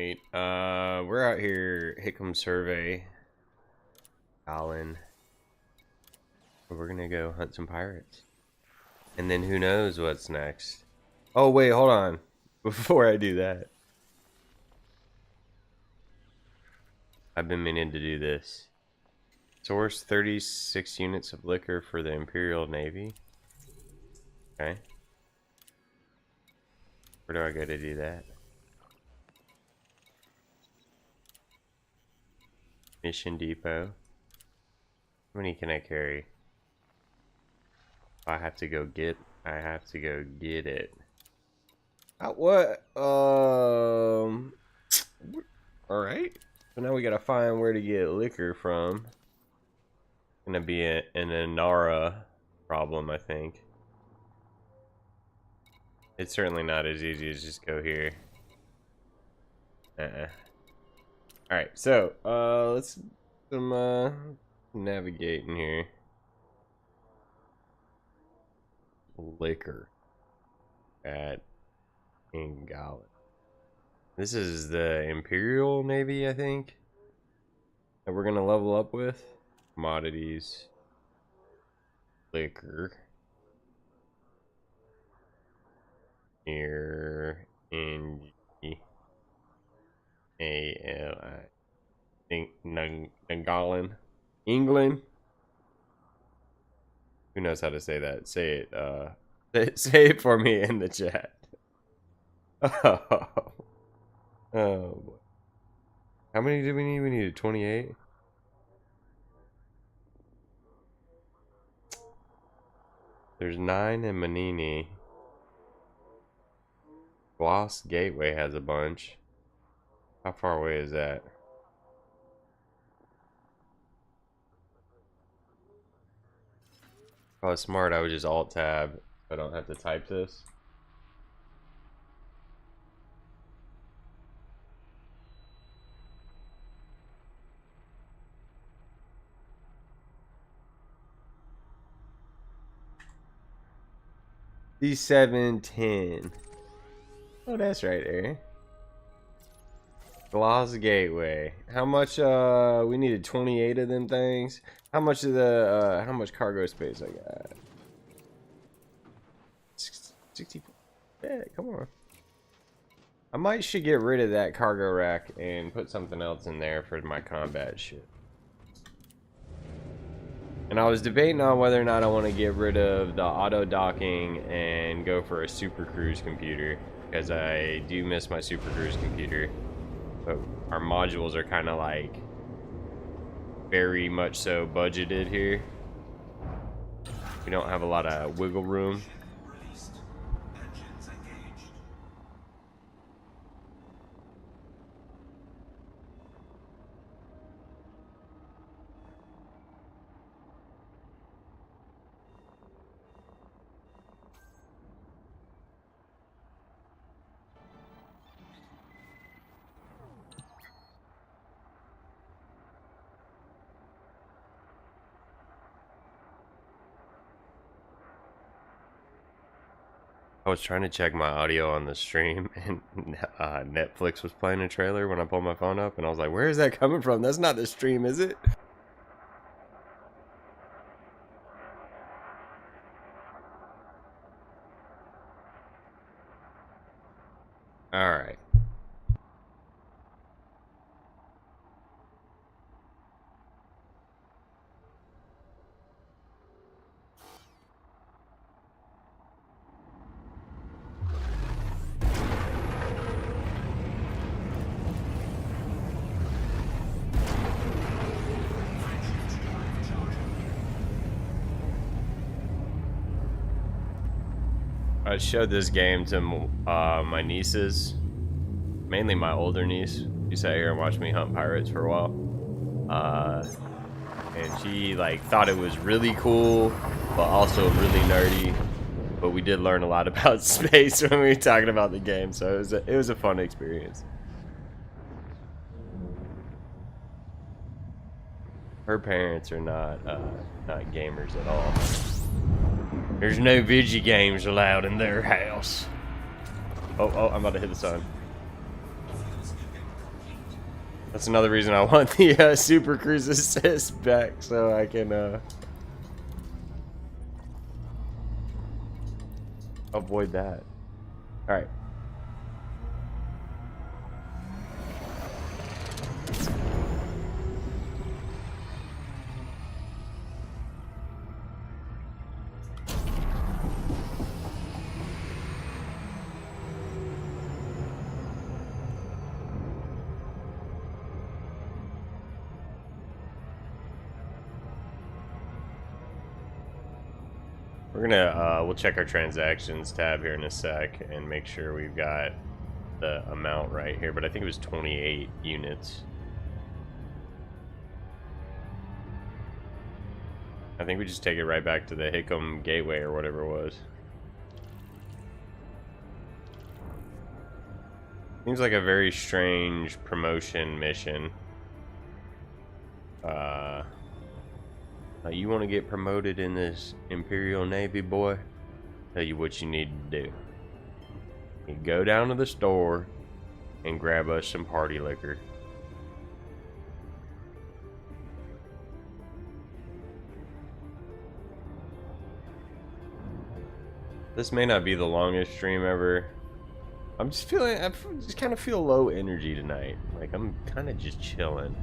Alright, we're out here, Hickam Survey, Colin. We're gonna go hunt some pirates. And then who knows what's next. Oh wait, hold on. Before I do that. I've been meaning to do this. Source 36 units of liquor for the Imperial Navy. Okay. Where do I go to do that? Mission Depot. How many can I carry? I have to go get it. What? Alright. So now we gotta find where to get liquor from. Gonna be an Inara problem, I think. It's certainly not as easy as just go here. Alright, so let's do some navigating here. Liquor at Ingala. This is the Imperial Navy, I think, that we're gonna level up with. Commodities, liquor, here in Nangalan, England. Who knows how to say that? Say it. Say it for me in the chat. Oh boy. How many did we need? We needed 28. There's 9 in Manini. Gloss Gateway has a bunch. How far away is that? If I was smart, I would just alt tab. I don't have to type this. D710. Oh, that's right there. Gloss Gateway. How much? We needed 28 of them things. How much of the? How much cargo space I got? 60. Yeah, come on. I should get rid of that cargo rack and put something else in there for my combat shit. And I was debating on whether or not I want to get rid of the auto docking and go for a Super Cruise computer, because I do miss my Super Cruise computer. But our modules are kind of like very much so budgeted here. We don't have a lot of wiggle room. I was trying to check my audio on the stream, and Netflix was playing a trailer when I pulled my phone up, and I was like, where is that coming from? That's not the stream, is it? Alright. I showed this game to my nieces, mainly my older niece. She sat here and watched me hunt pirates for a while, and she like thought it was really cool, but also really nerdy. But we did learn a lot about space when we were talking about the game, so it was a fun experience. Her parents are not gamers at all. There's no video games allowed in their house. Oh, I'm about to hit the sun. That's another reason I want the Super Cruise Assist back, so I can avoid that. All right. We're gonna we'll check our transactions tab here in a sec and make sure we've got the amount right here, but I think it was 28 units. I think we just take it right back to the Hickam Gateway or whatever it was. Seems like a very strange promotion mission. You want to get promoted in this Imperial Navy, boy? Tell you what you need to do. You go down to the store and grab us some party liquor. This may not be the longest stream ever. I'm just feeling, I just kind of feel low energy tonight. Like I'm kind of just chilling.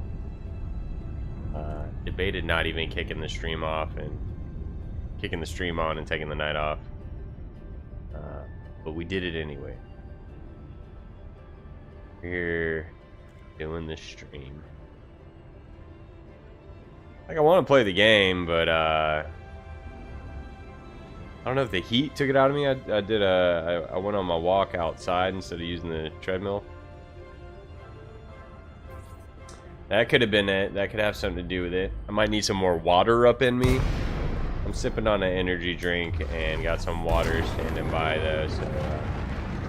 Debated not even kicking the stream off and kicking the stream on and taking the night off. But we did it anyway. We're doing the stream. Like I want to play the game, but I don't know if the heat took it out of me. I went on my walk outside instead of using the treadmill. That could have been it. That could have something to do with it. I might need some more water up in me. I'm sipping on an energy drink and got some water standing by though, so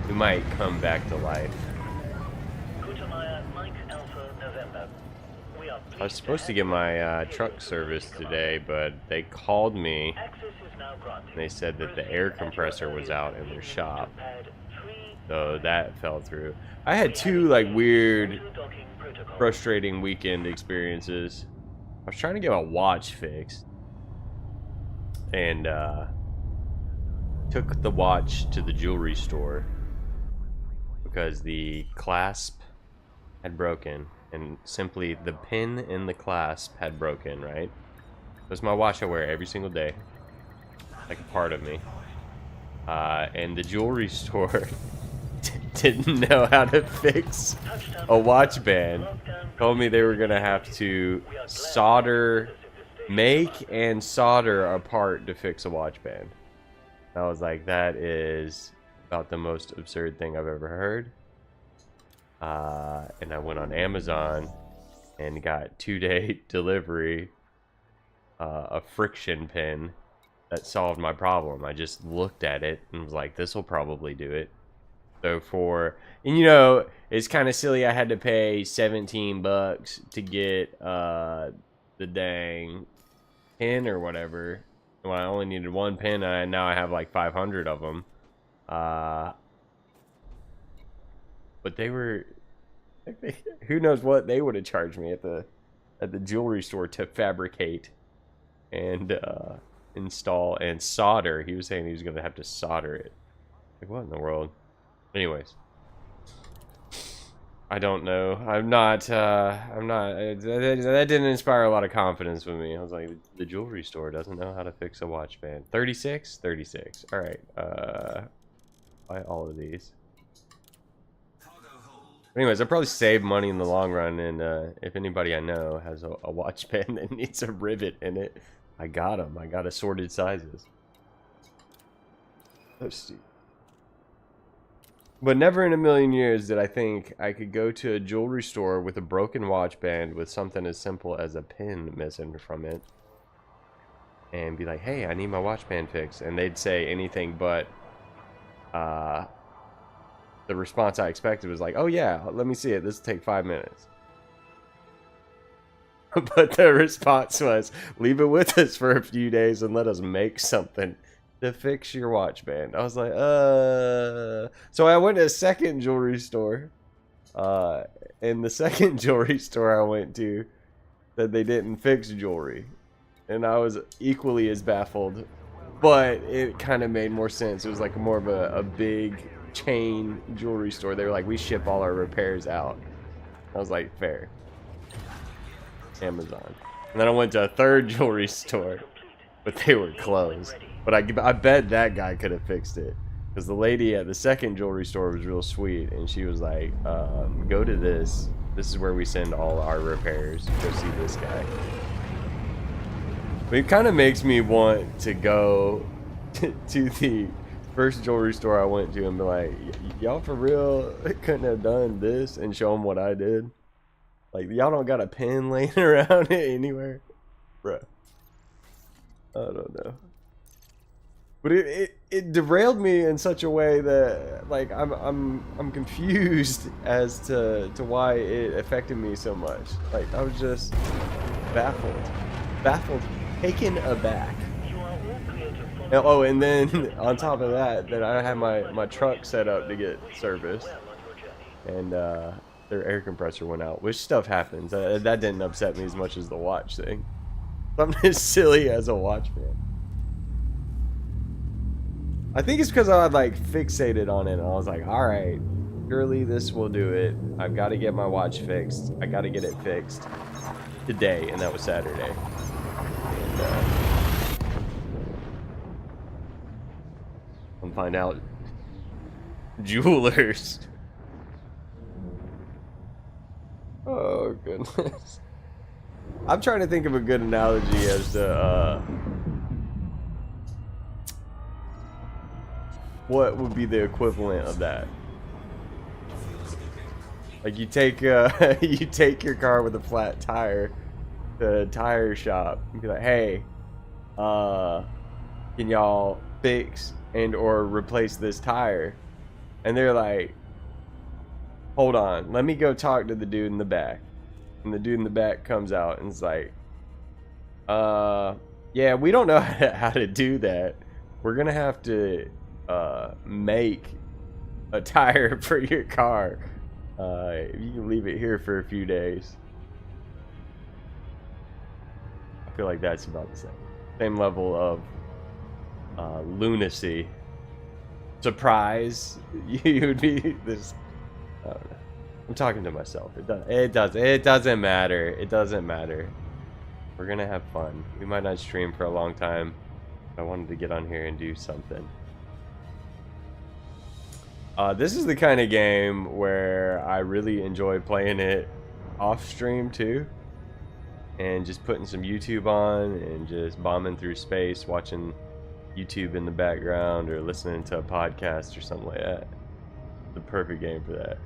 we might come back to life. I was supposed to get my truck service today, but they called me. They said that the air compressor was out in their shop, so that fell through. I had two like weird, frustrating weekend experiences. I was trying to get a watch fixed, and took the watch to the jewelry store because the clasp had broken, and simply the pin in the clasp had broken. Right, it was my watch I wear every single day, like a part of me, and the jewelry store didn't know how to fix a watch band. Told me they were gonna have to make and solder a part to fix a watch band. I was like, that is about the most absurd thing I've ever heard. And I went on Amazon and got 2-day delivery, a friction pin that solved my problem. I just looked at it and was like, this will probably do it. So and you know, it's kind of silly. I had to pay $17 to get the dang pin or whatever when I only needed one pin, and now I have like 500 of them. But they were, who knows what they would have charged me at the jewelry store to fabricate and install and solder. He was saying he was gonna have to solder it. Like, what in the world? Anyways, I don't know. I'm not, that didn't inspire a lot of confidence with me. I was like, the jewelry store doesn't know how to fix a watch band. 36? 36. All right. Buy all of these. Anyways, I'll probably save money in the long run, and if anybody I know has a watch band that needs a rivet in it, I got them. I got assorted sizes. Let's see. But never in a million years did I think I could go to a jewelry store with a broken watch band with something as simple as a pin missing from it and be like, hey, I need my watch band fixed. And they'd say anything but the response I expected was like, oh yeah, let me see it. This will take 5 minutes. But the response was, leave it with us for a few days and let us make something to fix your watch band. I was like, So I went to a second jewelry store And the second jewelry store I went to said they didn't fix jewelry. And I was equally as baffled, but it kind of made more sense. It was like more of a big chain jewelry store. They were like, we ship all our repairs out. I was like, fair. Amazon. And then I went to a third jewelry store, but they were closed. But I bet that guy could have fixed it. Because the lady at the second jewelry store was real sweet, and she was like, go to this. This is where we send all our repairs. Go see this guy. But it kind of makes me want to go to the first jewelry store I went to and be like, y'all for real couldn't have done this, and show them what I did. Like, y'all don't got a pen laying around it anywhere? Bruh. I don't know. But it derailed me in such a way that, like, I'm confused as to why it affected me so much. Like, I was just baffled, taken aback. Oh, and then on top of that, I had my truck set up to get serviced, and their air compressor went out, which stuff happens. That didn't upset me as much as the watch thing. Something as silly as a watch, man. I think it's because I was like fixated on it, and I was like, all right, surely this will do it. I've got to get my watch fixed. I got to get it fixed today, and that was Saturday. And I'm find out jewelers. Oh goodness. I'm trying to think of a good analogy as to what would be the equivalent of that. Like you take your car with a flat tire to a tire shop and be like, hey, can y'all fix and or replace this tire? And they're like, hold on, let me go talk to the dude in the back. And the dude in the back comes out and is like, yeah, we don't know how to do that. We're gonna have to make a tire for your car. You can leave it here for a few days. I feel like that's about the same level of lunacy. Surprise, you would be this. I don't know. I'm talking to myself. It doesn't matter. It doesn't matter. We're gonna have fun. We might not stream for a long time. I wanted to get on here and do something. This is the kind of game where I really enjoy playing it off stream too, and just putting some YouTube on and just bombing through space, watching YouTube in the background or listening to a podcast or something like that. The perfect game for that.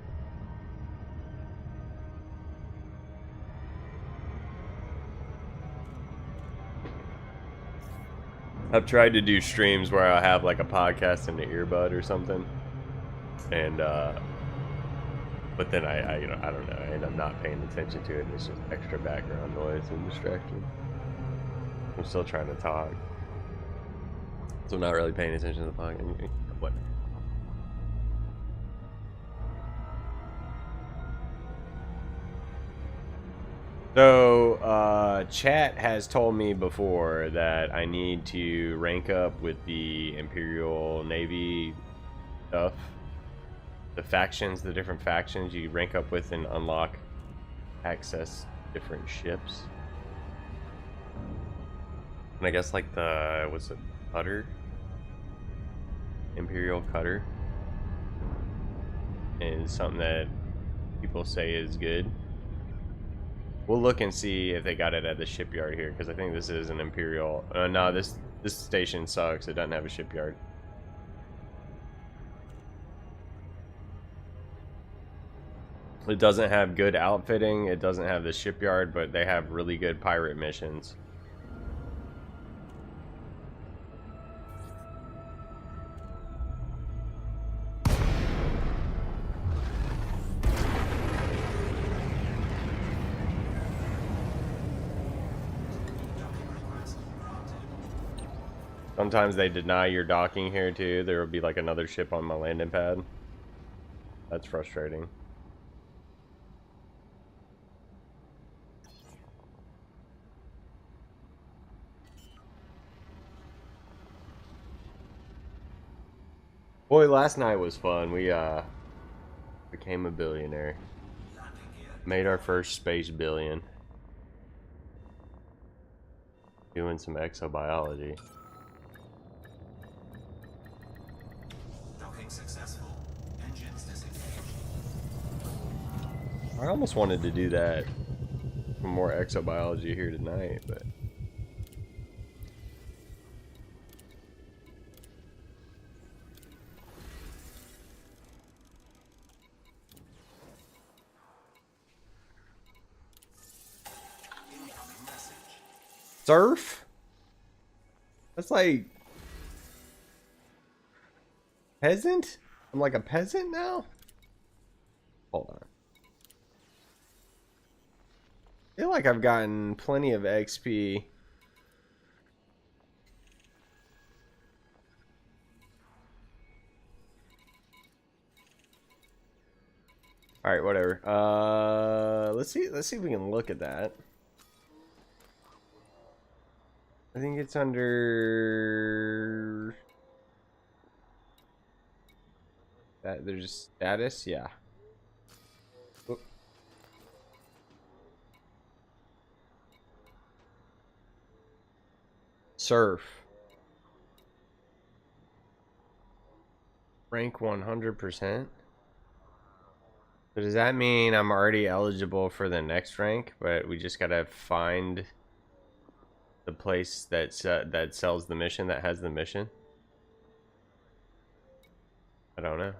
I've tried to do streams where I have like a podcast in the earbud or something, and but then I you know, I don't know, I end up not paying attention to it. It's just extra background noise and distraction. I'm still trying to talk, so I'm not really paying attention to the podcast. What? So, chat has told me before that I need to rank up with the Imperial Navy stuff. The factions, the different factions you rank up with and unlock access different ships. And I guess like the, what's it, cutter? Imperial cutter is something that people say is good. We'll look and see if they got it at the shipyard here, because I think this is an Imperial. No, this station sucks. It doesn't have a shipyard. It doesn't have good outfitting. It doesn't have the shipyard, but they have really good pirate missions. Sometimes they deny your docking here too. There will be like another ship on my landing pad. That's frustrating. Boy, last night was fun. We became a billionaire. Made our first space billion. Doing some exobiology. Docking successful. Engines disengaged. I almost wanted to do that. Some more exobiology here tonight, but Incoming message. surf? That's like peasant? I'm like a peasant now? Hold on. I feel like I've gotten plenty of XP. Alright, whatever. Let's see if we can look at that. I think it's under that there's status, yeah. Oop. Surf. Rank 100%. So does that mean I'm already eligible for the next rank, but we just gotta find the place that sells the mission, that has the mission? I don't know.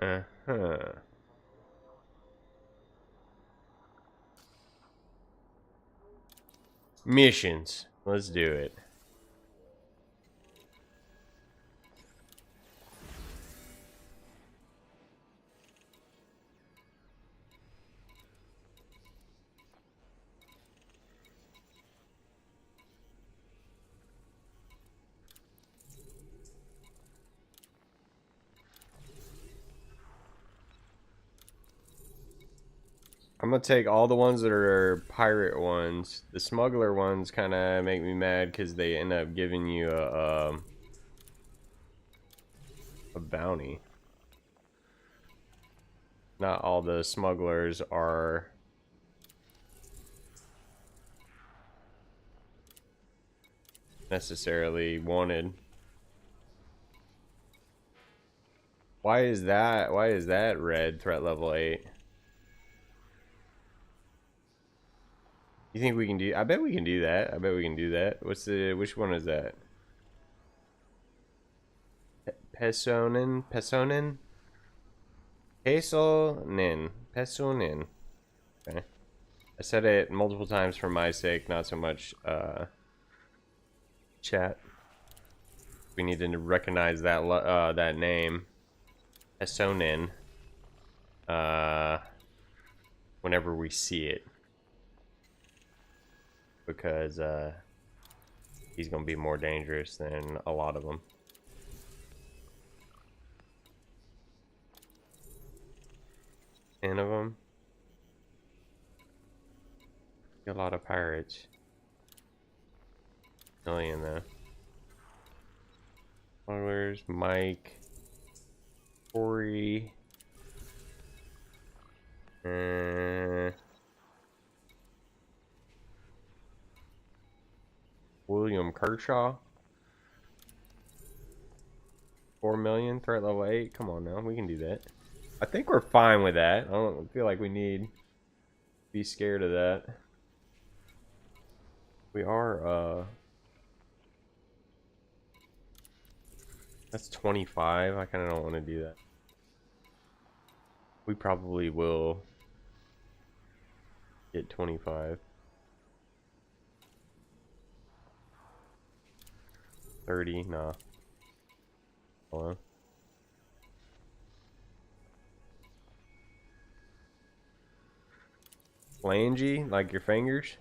Uh-huh. Missions. Let's do it. I'm gonna take all the ones that are pirate ones. The smuggler ones kind of make me mad because they end up giving you a bounty. Not all the smugglers are necessarily wanted. Why is that? Why is that red threat level 8? You think we can do? I bet we can do that. I bet we can do that. What's the? Which one is that? Pesonin? Pesonin? Pesonin. Pesonin. Okay. I said it multiple times for my sake, not so much chat. We need to recognize that that name. Pesonin. Whenever we see it. Because he's gonna be more dangerous than a lot of them. Ten of them. A lot of pirates. Million though. Smugglers, Mike, Corey, William Kershaw. 4 million, threat level 8. Come on now, we can do that. I think we're fine with that. I don't feel like we need to be scared of that. We are, that's 25. I kind of don't want to do that. We probably will get 25. 30, nah. Hold on. Flangy, like your fingers?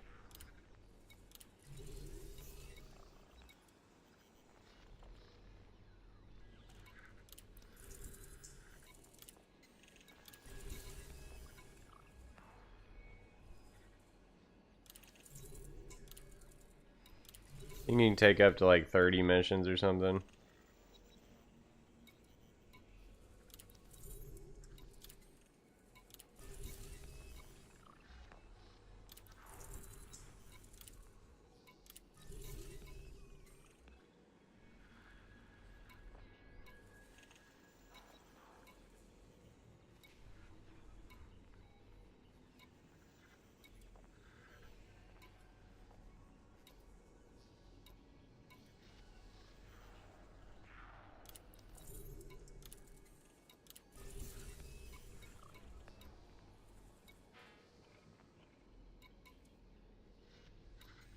You can take up to like 30 missions or something.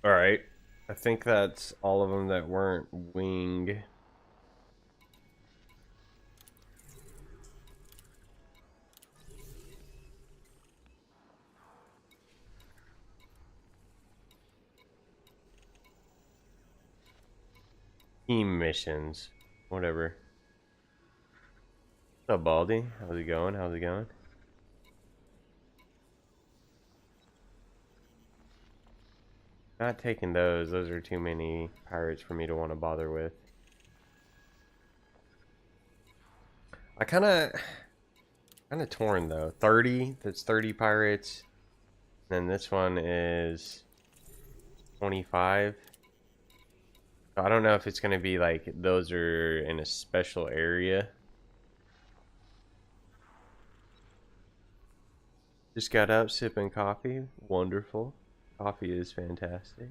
Alright. I think that's all of them that weren't wing. Team missions. Whatever. What's up, Baldy? How's it going? How's it going? Not taking those. Those are too many pirates for me to want to bother with. I kind of torn though. 30. That's 30 pirates. Then this one is 25. So I don't know if it's gonna be like those are in a special area. Just got up sipping coffee. Wonderful. Coffee is fantastic.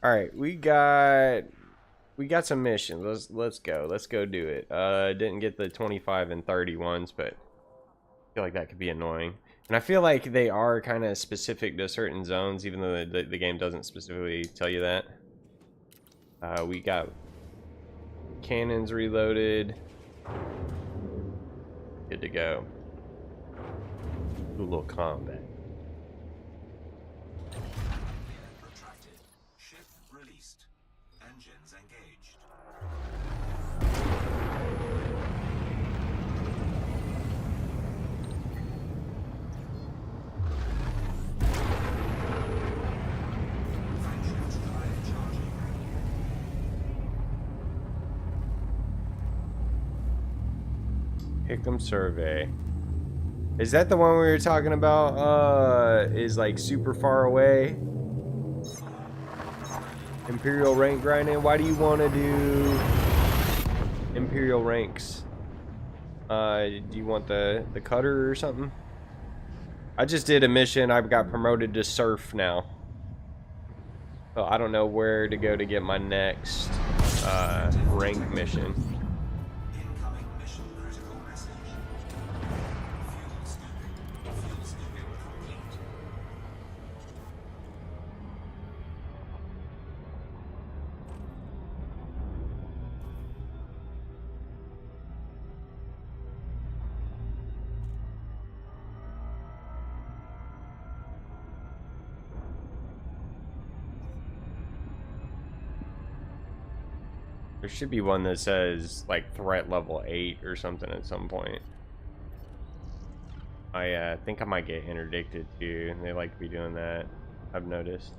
All right, we got some missions. Let's go. Let's go do it. Didn't get the 25 and 30 ones, but I feel like that could be annoying. And I feel like they are kind of specific to certain zones, even though the game doesn't specifically tell you that. We got cannons reloaded. Good to go. Do a little combat. Retracted. Ship released. Engines engaged. Crankshaft drive charging. Hickam Survey. Is that the one we were talking about? Is like super far away? Imperial rank grinding. Why do you want to do Imperial ranks? Do you want the cutter or something? I just did a mission. I got promoted to surf now. So I don't know where to go to get my next rank mission. Incoming mission critical message. Fuel scooping. Fuel scooping complete. There should be one that says like threat level 8 or something at some point. I think I might get interdicted too. They like to be doing that, I've noticed.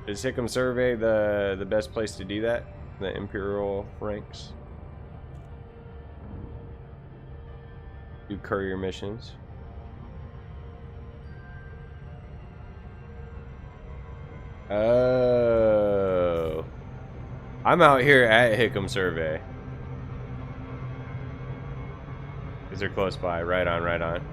Is Hickam Survey the best place to do that? The Imperial ranks? Do courier missions. Oh. I'm out here at Hickam Survey. Because they're close by. Right on, right on.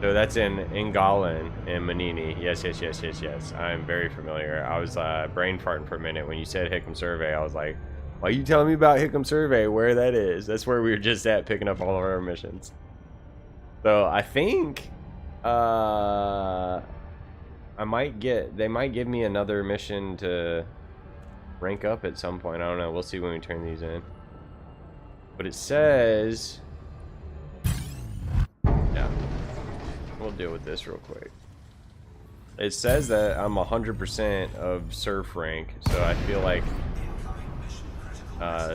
So that's in Ingalen in Manini. Yes, yes, yes, yes, yes. I'm very familiar. I was brain farting for a minute when you said Hickam Survey. I was like, why are you telling me about Hickam Survey? Where that is? That's where we were just at picking up all of our missions. So I think I might get, they might give me another mission to rank up at some point. I don't know. We'll see when we turn these in. But it says, yeah. deal with this real quick. It says that I'm 100% of surf rank, so I feel like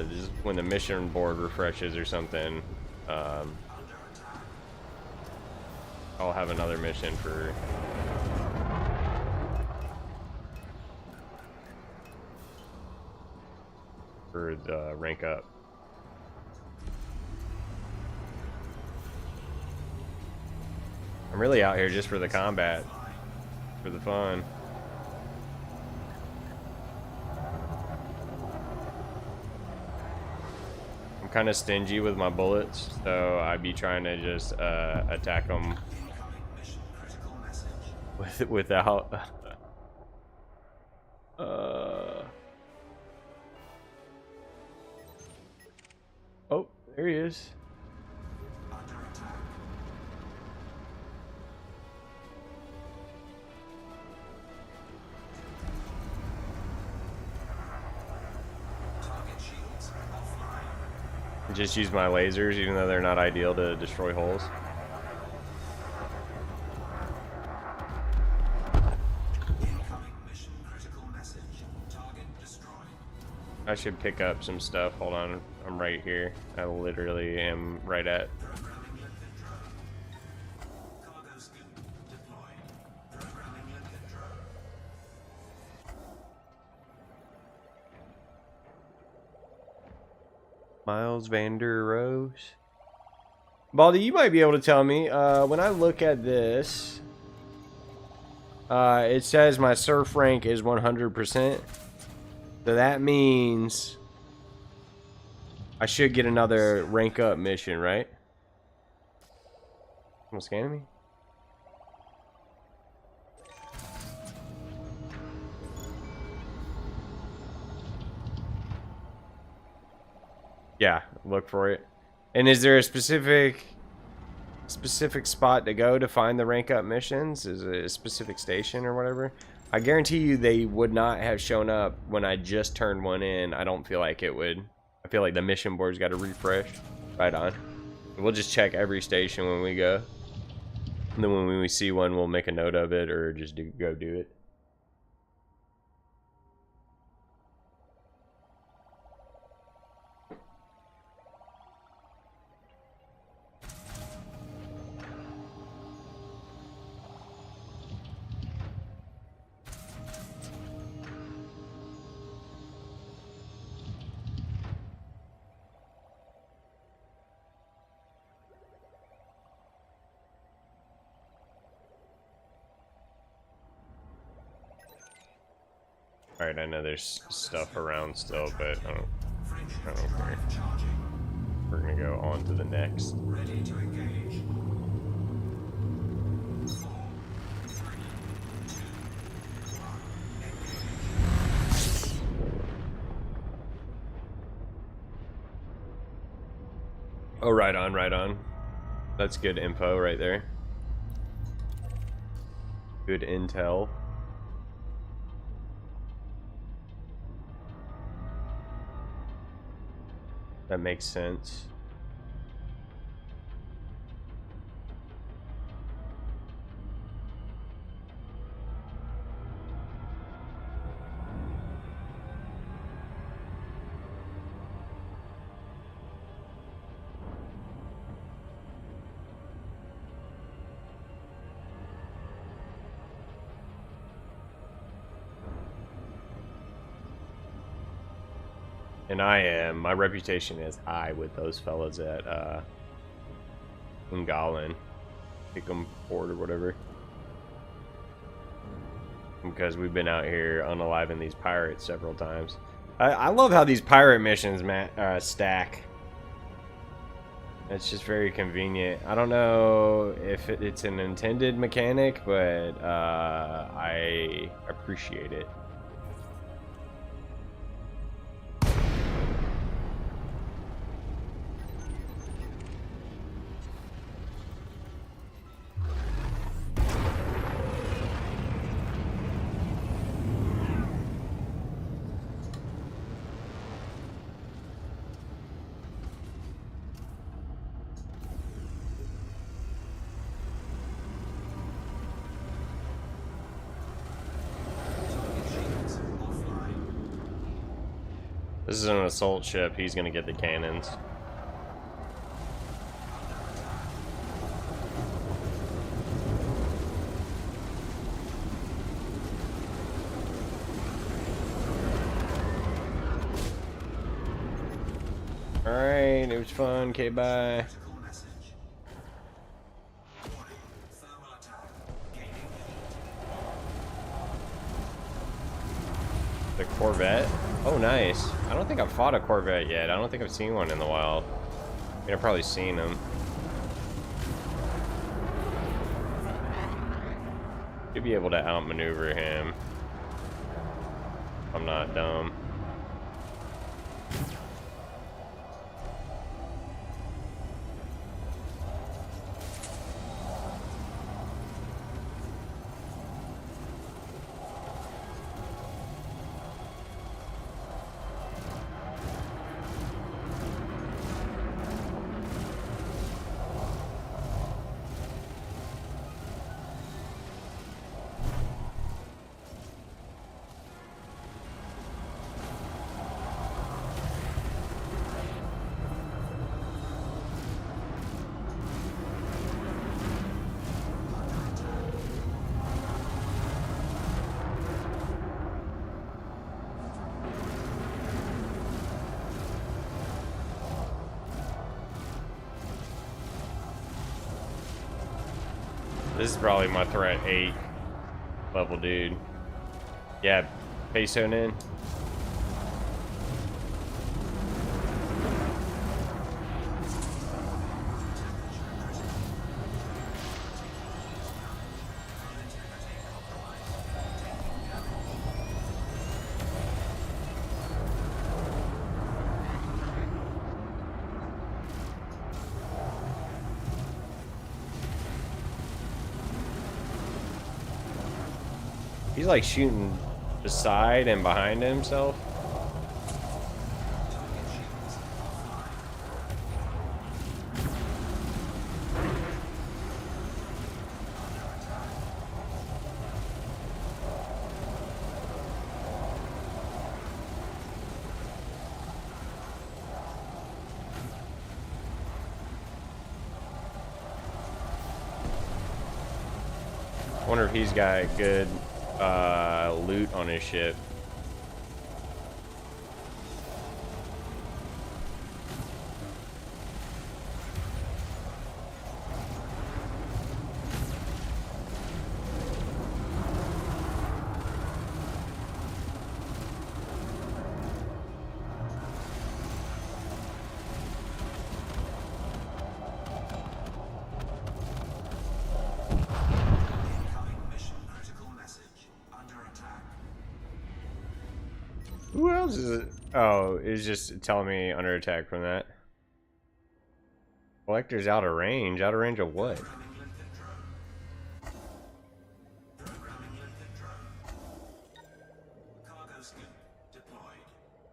just when the mission board refreshes or something, I'll have another mission for the rank up. I'm really out here just for the combat, for the fun. I'm kind of stingy with my bullets, so I'd be trying to just attack them without. Oh, there he is. Just use my lasers, even though they're not ideal to destroy holes. I should pick up some stuff. Hold on, I'm right here. I literally am right at. Miles Vander Rose. Baldy, you might be able to tell me. When I look at this, it says my surf rank is 100%. So that means I should get another rank up mission, right? Someone scanning me? Yeah, look for it. And is there a specific spot to go to find the rank up missions? Is it a specific station or whatever? I guarantee you they would not have shown up when I just turned one in. I don't feel like it would. I feel like the mission board's got to refresh. Right on. We'll just check every station when we go. And then when we see one, we'll make a note of it or just go do it. Alright, I know there's stuff around still, but I don't care. We're gonna go on to the next. Ready to engage. 4, 3, 2, 1, engage. Oh, right on, right on. That's good info right there. Good intel. That makes sense. And my reputation is high with those fellas at Ungalen, Pick'em Port or whatever, because we've been out here unaliving these pirates several times. I love how these pirate missions stack. It's just very convenient. I don't know if it's an intended mechanic, but I appreciate it. This is an assault ship. He's gonna get the cannons. Alright, it was fun. Okay, bye. Critical message. Warning. Thermal attack. Gaining heat. The Corvette? Oh, nice. I don't think I've fought a Corvette yet. I don't think I've seen one in the wild. I mean, I've probably seen them. You'll be able to outmaneuver him. I'm not dumb. This is probably my threat 8 level dude. Yeah, peso in. He's like shooting beside and behind himself. I wonder if he's got good loot on his ship. Incoming mission critical message. Under attack. Who else is it? Oh, it's just telling me under attack from that. Collector's out of range. Out of range of what? Programming limpet drone. Programming limpet drone. Cargo skip deployed.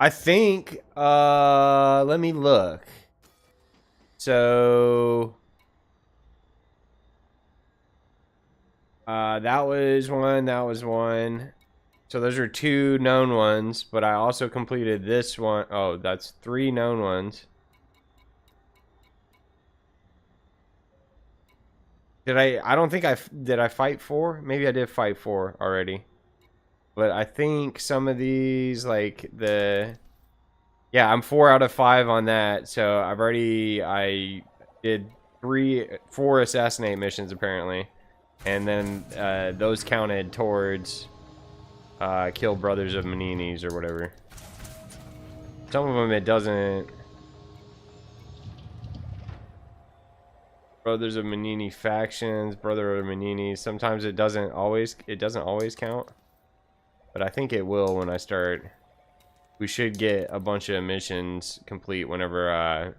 I think, let me look. So, that was one. So those are 2 known ones, but I also completed this one. Oh, that's 3 known ones. I don't think did I fight 4? Maybe I did fight 4 already. But I think some of these, like yeah, I'm 4 out of 5 on that. So I did 4 assassinate missions apparently. And then those counted towards kill Brothers of Menini's or whatever. Some of them it doesn't. Brothers of Menini factions, Brother of Menini. Sometimes it doesn't always count. But I think it will when I start. We should get a bunch of missions complete whenever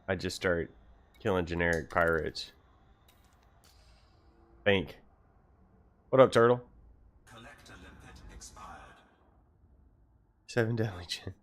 I just start killing generic pirates. Think. What up, Turtle? Collector limpet expired. 7 deadly chin.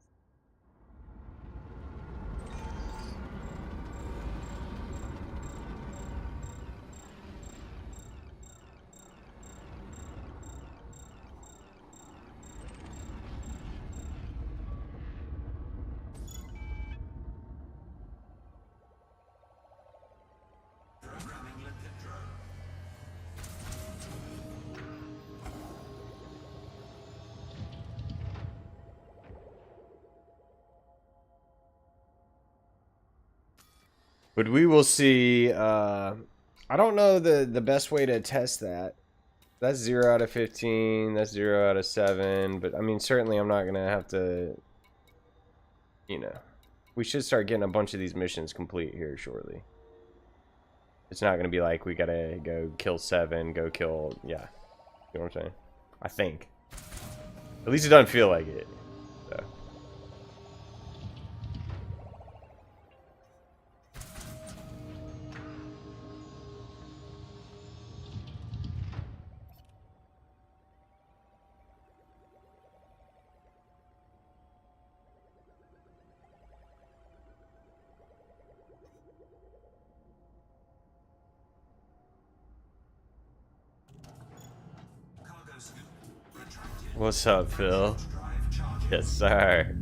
But we will see. I don't know the best way to test that. That's 0 out of 15. That's 0 out of 7. But I mean, certainly I'm not gonna have to. You know, we should start getting a bunch of these missions complete here shortly. It's not gonna be like we gotta go kill 7, go kill. Yeah, you know what I'm saying? I think. At least it doesn't feel like it. So. Cargo scoop retracted. What's up, Phil? Drive charging. Yes, sir.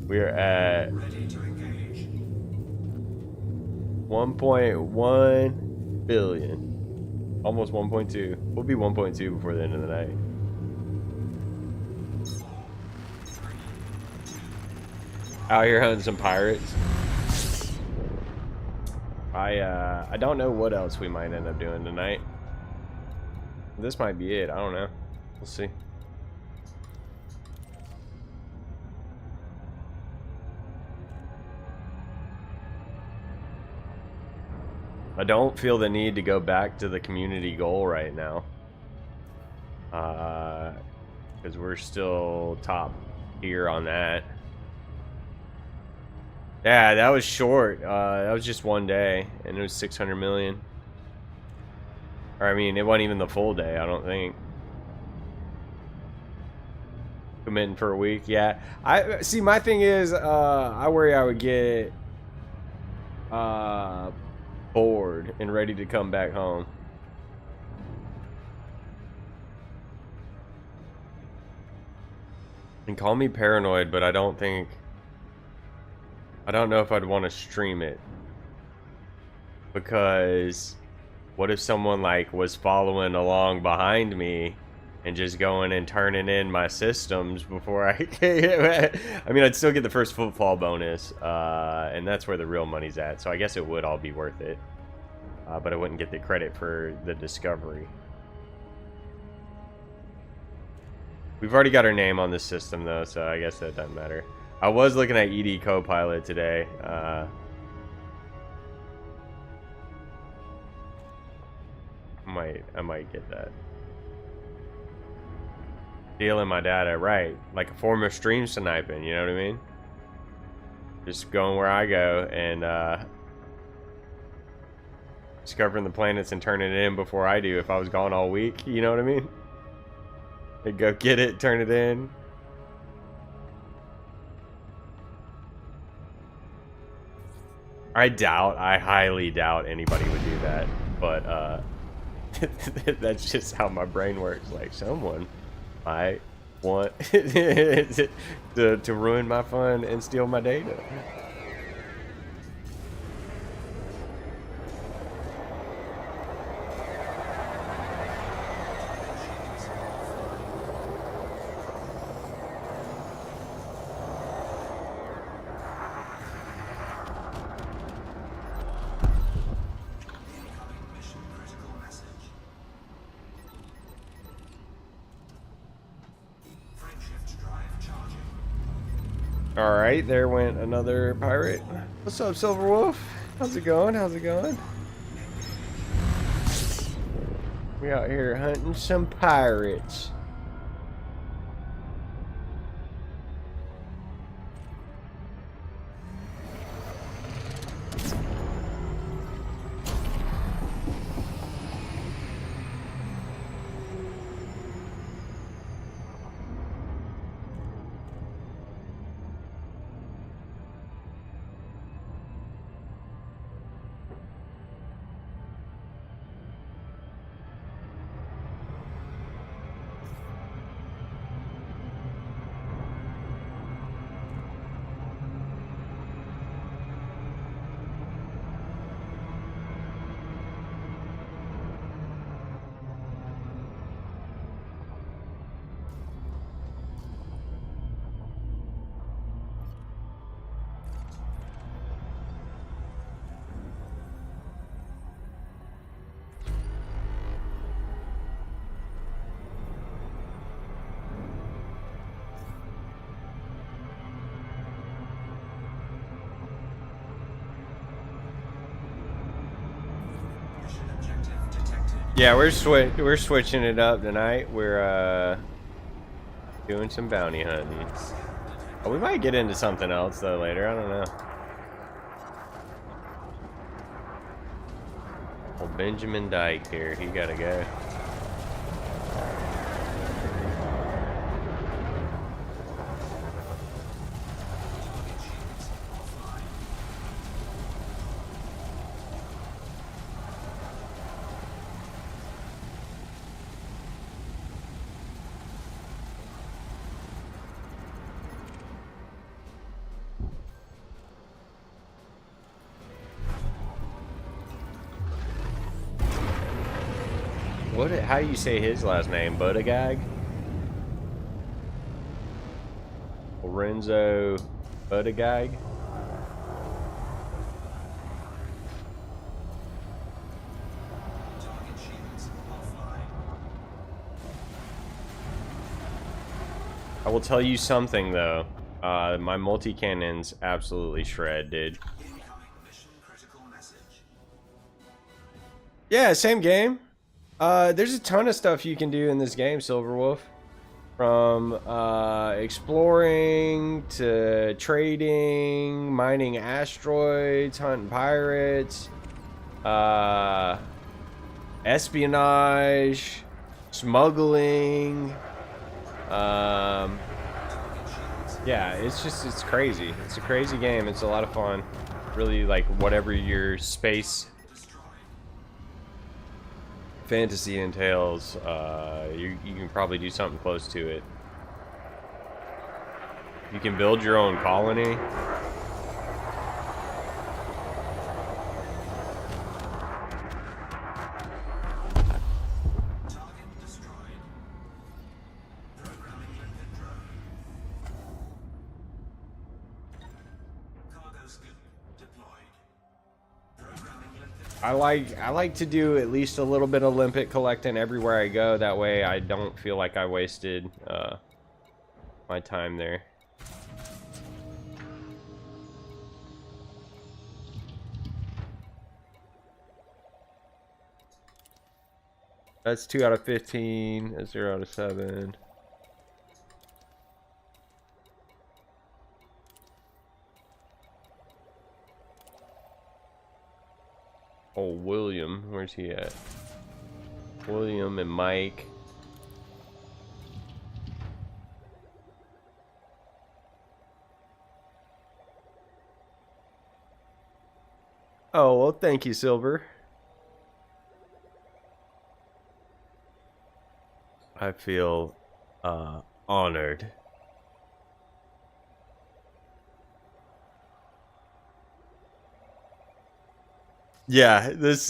We're at Ready to engage. 1.1 billion. Almost 1.2. We'll be 1.2 before the end of the night. 4, 3, 2. Out here hunting some pirates. I don't know what else we might end up doing tonight. This might be it. I don't know. We'll see. I don't feel the need to go back to the community goal right now. Because we're still top tier on that. Yeah, that was short. That was just one day, and it was 600 million. Or I mean, it wasn't even the full day, I don't think. Committing for a week, yeah. I see. My thing is, I worry I would get bored and ready to come back home. And call me paranoid, but I don't know if I'd want to stream it. Because what if someone like was following along behind me and just going and turning in my systems before I I mean, I'd still get the first footfall bonus, and that's where the real money's at. So I guess it would all be worth it. But I wouldn't get the credit for the discovery. We've already got our name on the system though, so I guess that doesn't matter. I was looking at ED Copilot today. I might get that. Stealing my data, right? Like a form of stream sniping, you know what I mean? Just going where I go and discovering the planets and turning it in before I do if I was gone all week, you know what I mean? And go get it, turn it in. I highly doubt anybody would do that, but that's just how my brain works. Like, someone might want to ruin my fun and steal my data. Mission critical message. Frameshift drive charging. All right, there went another pirate. What's up, Silver Wolf? How's it going? How's it going? We out here hunting some pirates. Yeah, we're switching it up tonight. We're doing some bounty hunting. Oh, we might get into something else though later. I don't know. Well, Benjamin Dyke here. He gotta go. How do you say his last name? Bodagag? Lorenzo Bodagag? Target shields offline. I will tell you something though. My multi-cannons absolutely shred, dude. Incoming mission critical message. Yeah, same game. There's a ton of stuff you can do in this game, Silverwolf. From exploring to trading, mining asteroids, hunting pirates, espionage, smuggling. Yeah, it's crazy. It's a crazy game. It's a lot of fun. Really, like, whatever your space fantasy entails, you can probably do something close to it. You can build your own colony. Target destroyed. Programming Lincoln drone. Cargo scoop deployed. Programming Lincoln. I like to do at least a little bit of limpet collecting everywhere I go. That way I don't feel like I wasted my time there. That's 2 out of 15. That's 0 out of 7. Oh, William. Where's he at? William and Mike. Oh, well, thank you, Silver. I feel honored. Yeah, yes,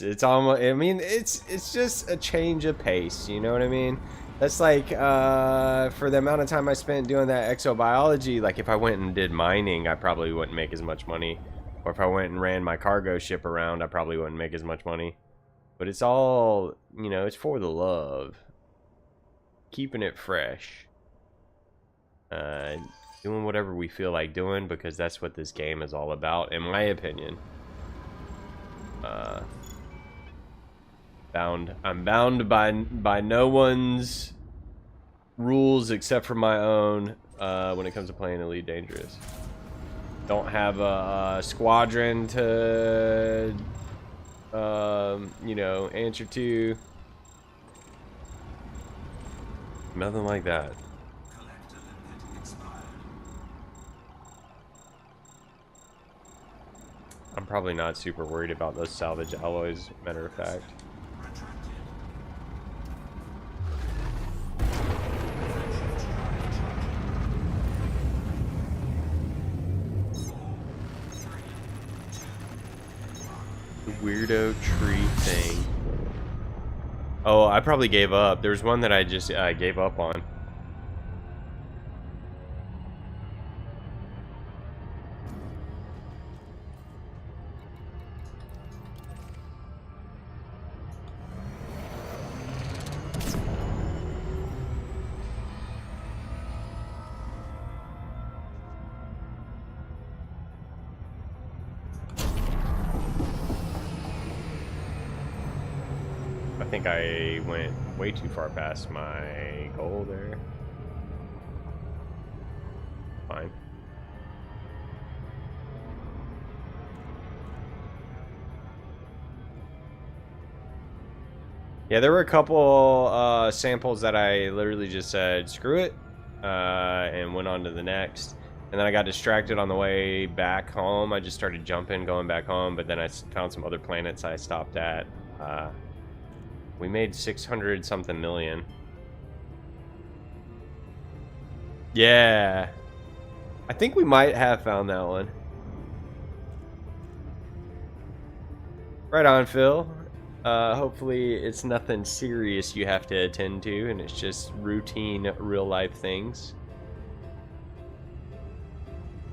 it's almost, I mean, it's just a change of pace, you know what I mean? That's like for the amount of time I spent doing that exobiology, like if I went and did mining, I probably wouldn't make as much money. Or if I went and ran my cargo ship around, I probably wouldn't make as much money. But it's all, you know, it's for the love. Keeping it fresh. Doing whatever we feel like doing, because that's what this game is all about, in my opinion. I'm bound by no one's rules except for my own when it comes to playing Elite Dangerous. Don't have a squadron to you know, answer to. Nothing like that. Collector limit expired. I'm probably not super worried about those salvage alloys, matter of fact. Retracted. The weirdo tree thing. Oh, I probably gave up. There's one that I just gave up on. I think I went way too far past my goal there. Fine. Yeah, there were a couple samples that I literally just said, screw it, and went on to the next. And then I got distracted on the way back home. I just started jumping, going back home, but then I found some other planets I stopped at. We made 600 something million. Yeah. I think we might have found that one. Right on, Phil. Hopefully it's nothing serious you have to attend to, and it's just routine real-life things.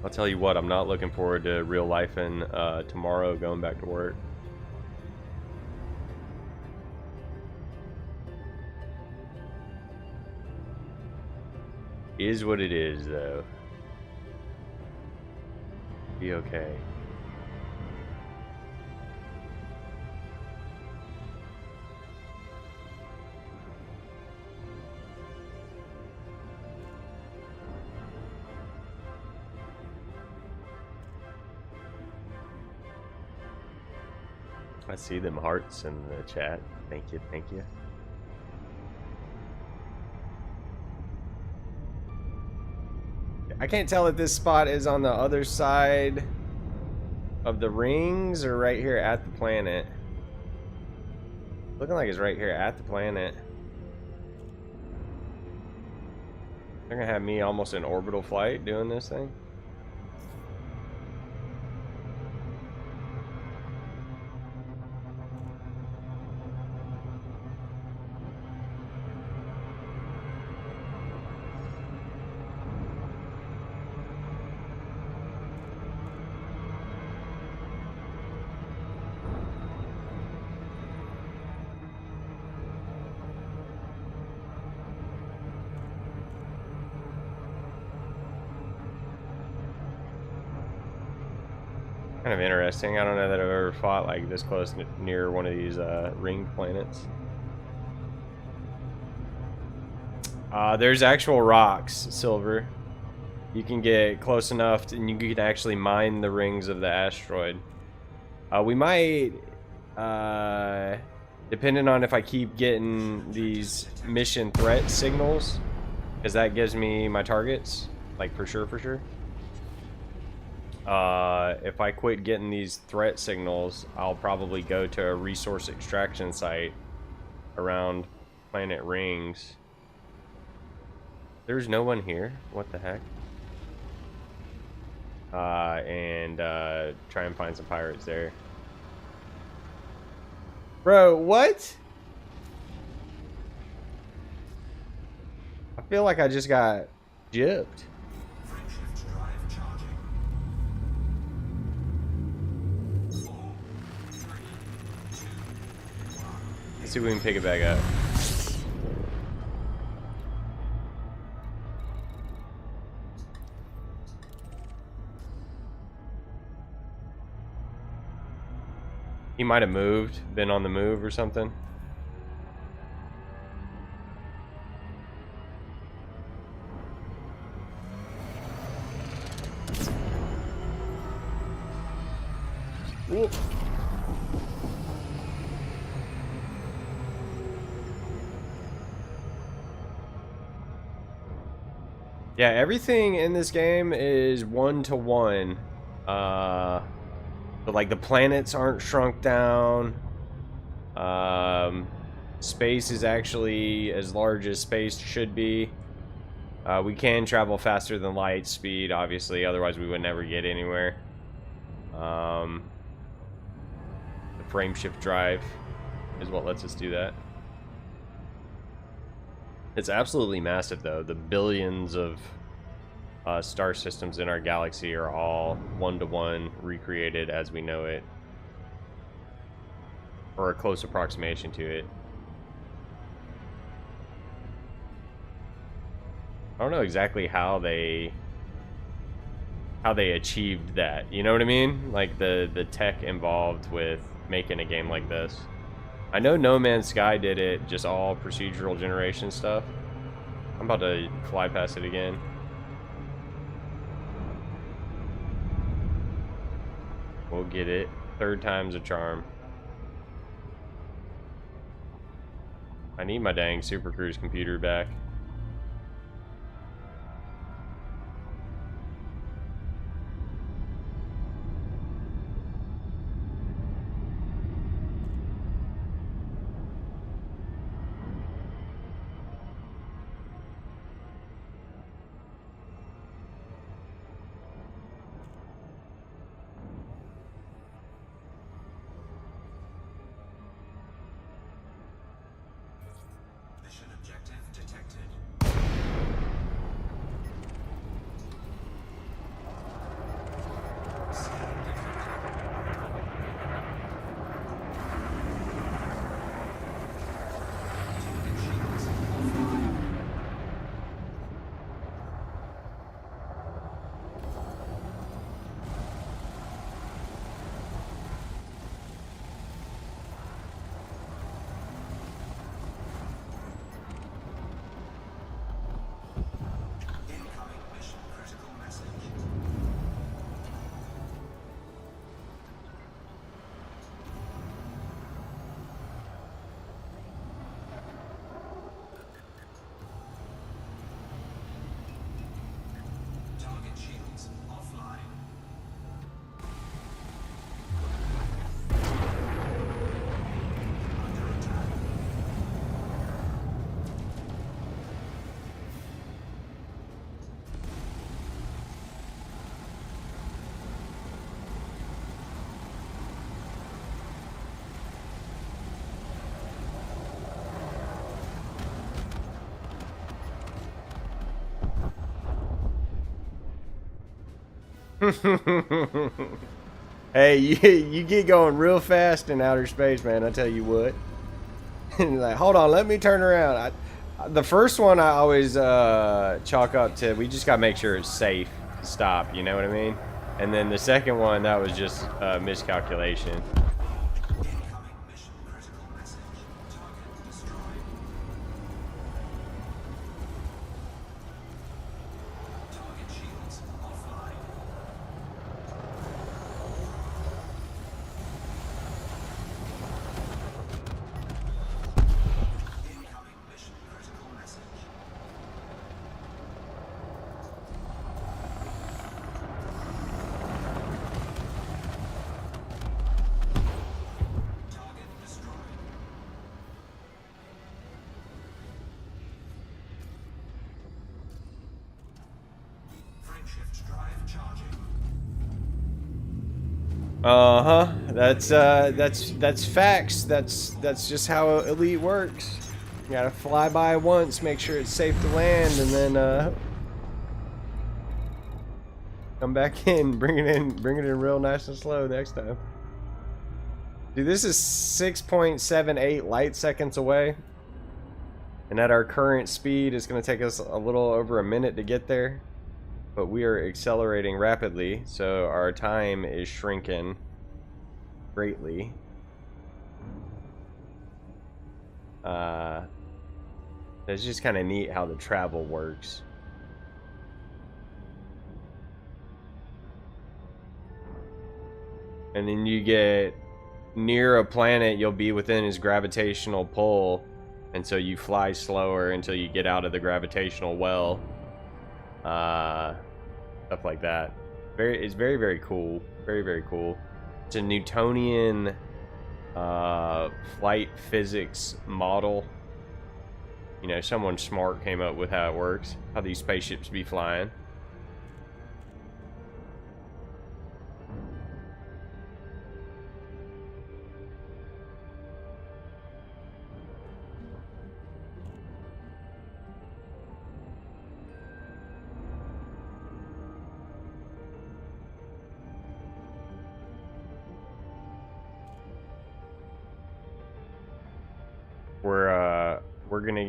I'll tell you what, I'm not looking forward to real life and tomorrow going back to work. Is what it is, though. Be okay. I see them hearts in the chat. Thank you, thank you. I can't tell if this spot is on the other side of the rings or right here at the planet. Looking like it's right here at the planet. They're gonna have me almost in orbital flight doing this thing. Kind of interesting. I don't know that I've ever fought like this close near one of these ringed planets. There's actual rocks, Silver. You can get close enough and you can actually mine the rings of the asteroid. We might, depending on if I keep getting these mission threat signals, because that gives me my targets, like for sure, for sure. If I quit getting these threat signals, I'll probably go to a resource extraction site around planet rings. There's no one here. What the heck? And try and find some pirates there. Bro, what? I feel like I just got gypped. See if we can pick it back up. He might have moved, been on the move or something. Whoop. Yeah, everything in this game is 1-to-1. But like the planets aren't shrunk down. Space is actually as large as space should be. We can travel faster than light speed, obviously, otherwise we would never get anywhere. The frame shift drive is what lets us do that. It's absolutely massive, though. The billions of star systems in our galaxy are all 1-to-1 recreated as we know it, or a close approximation to it. I don't know exactly how they achieved that. You know what I mean? Like the tech involved with making a game like this. I know No Man's Sky did it, just all procedural generation stuff. I'm about to fly past it again. We'll get it. Third time's a charm. I need my dang Super Cruise computer back. Mission objective detected. Incoming mission critical message. Target shields offline. Under attack. Hey, you get going real fast in outer space, man. I tell you what. And you're like, hold on, let me turn around. The first one I always chalk up to we just gotta make sure it's safe to stop. You know what I mean? And then the second one, that was just miscalculation. Incoming mission critical message. Target destroyed. Target shields offline. Incoming mission critical message. Target destroyed. Frameshift drive charging. Uh-huh. That's facts. That's just how Elite works. You gotta fly by once, make sure it's safe to land, and then come back in, bring it in real nice and slow next time. Dude, this is 6.78 light seconds away. And at our current speed, it's gonna take us a little over a minute to get there. But we are accelerating rapidly, so our time is shrinking greatly. It's just kind of neat how the travel works. And then you get near a planet, you'll be within his gravitational pull, and so you fly slower until you get out of the gravitational well. Stuff like that. It's very, very cool. Very, very cool. It's a Newtonian flight physics model. You know, someone smart came up with how it works, how these spaceships be flying.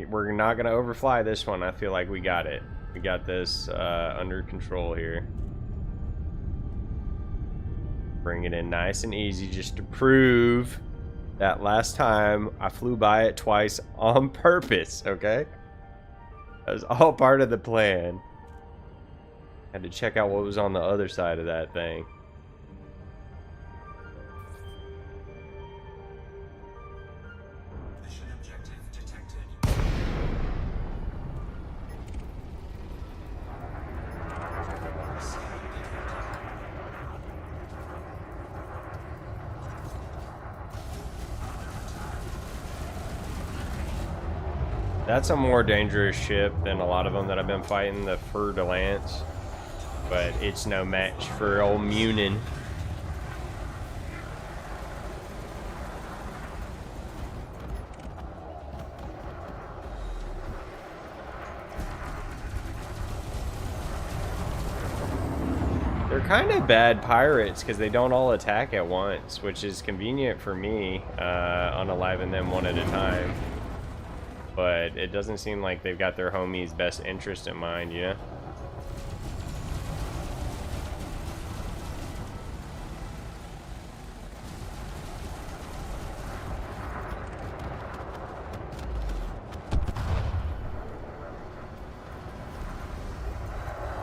We're not gonna overfly this one. I feel like we got it. We got this under control here. Bring it in nice and easy just to prove that last time I flew by it twice on purpose, okay? That was all part of the plan. Had to check out what was on the other side of that thing. Mission objective detected. Scan detected. That's a more dangerous ship than a lot of them that I've been fighting, the Fer de Lance. But it's no match for old Munin. They're kind of bad pirates because they don't all attack at once, which is convenient for me, unaliving them one at a time. But it doesn't seem like they've got their homies' best interest in mind, you know?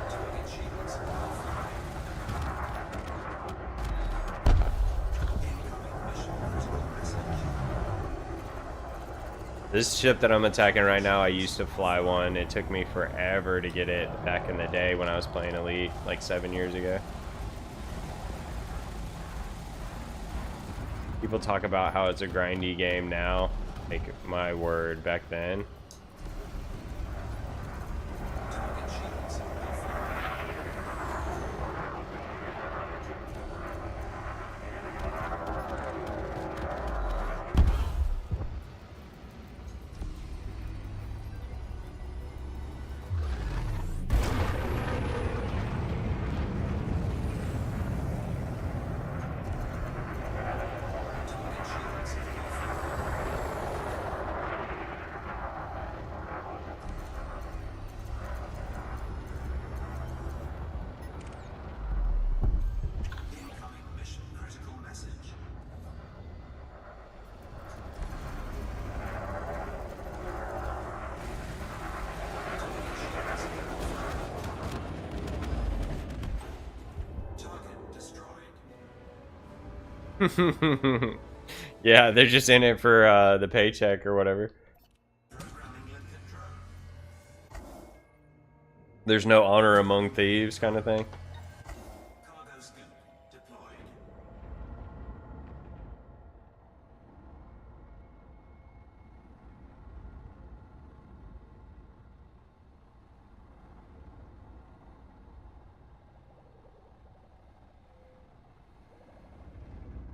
Target shields offline. Incoming mission critical message. This ship that I'm attacking right now, I used to fly one. It took me forever to get it back in the day when I was playing Elite, like 7 years ago. People talk about how it's a grindy game now. Like, my word, back then. Target shields offline. Target shields offline. Incoming mission critical message. Target destroyed. Yeah, they're just in it for the paycheck or whatever. Programming Lincoln drone. There's no honor among thieves kind of thing. Cargo scoop deployed.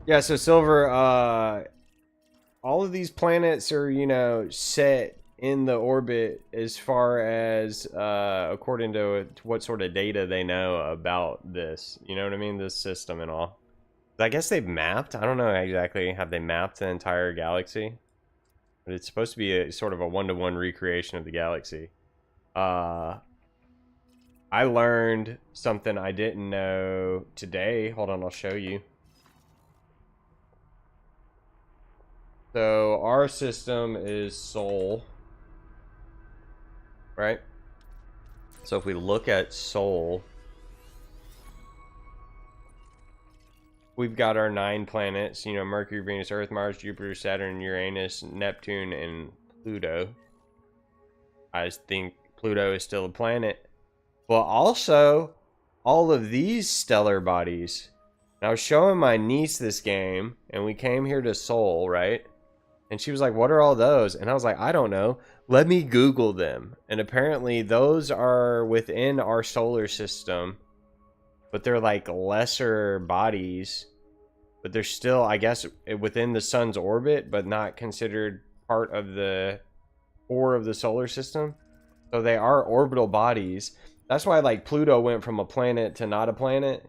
Yeah, so Silver, all of these planets are, you know, set in the orbit as far as according to what sort of data they know about this. You know what I mean? This system and all. I guess they've mapped. I don't know exactly. Have they mapped the entire galaxy? But it's supposed to be a sort of a one-to-one recreation of the galaxy. I learned something I didn't know today. Hold on, I'll show you. So our system is Sol, right? So if we look at Sol, we've got our 9 planets, you know, Mercury, Venus, Earth, Mars, Jupiter, Saturn, Uranus, Neptune, and Pluto. I think Pluto is still a planet. But also, all of these stellar bodies. And I was showing my niece this game, and we came here to Sol, right? And she was like, what are all those? And I was like, I don't know. Let me Google them. And apparently those are within our solar system. But they're like lesser bodies. But they're still, I guess, within the sun's orbit, but not considered part of the core of the solar system. So they are orbital bodies. That's why, like, Pluto went from a planet to not a planet.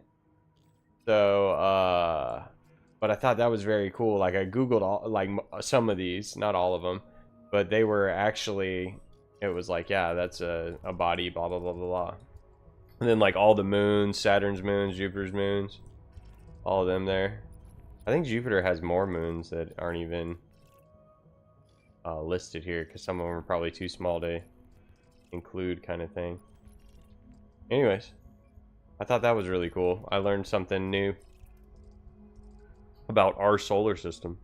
So, but I thought that was very cool. Like, I Googled all, like, some of these, not all of them, but they were actually, it was like, yeah, that's a body, blah, blah, blah, blah, blah. And then, like, all the moons, Saturn's moons, Jupiter's moons, all of them there. I think Jupiter has more moons that aren't even listed here because some of them are probably too small to include, kind of thing. Anyways, I thought that was really cool. I learned something new about our solar system.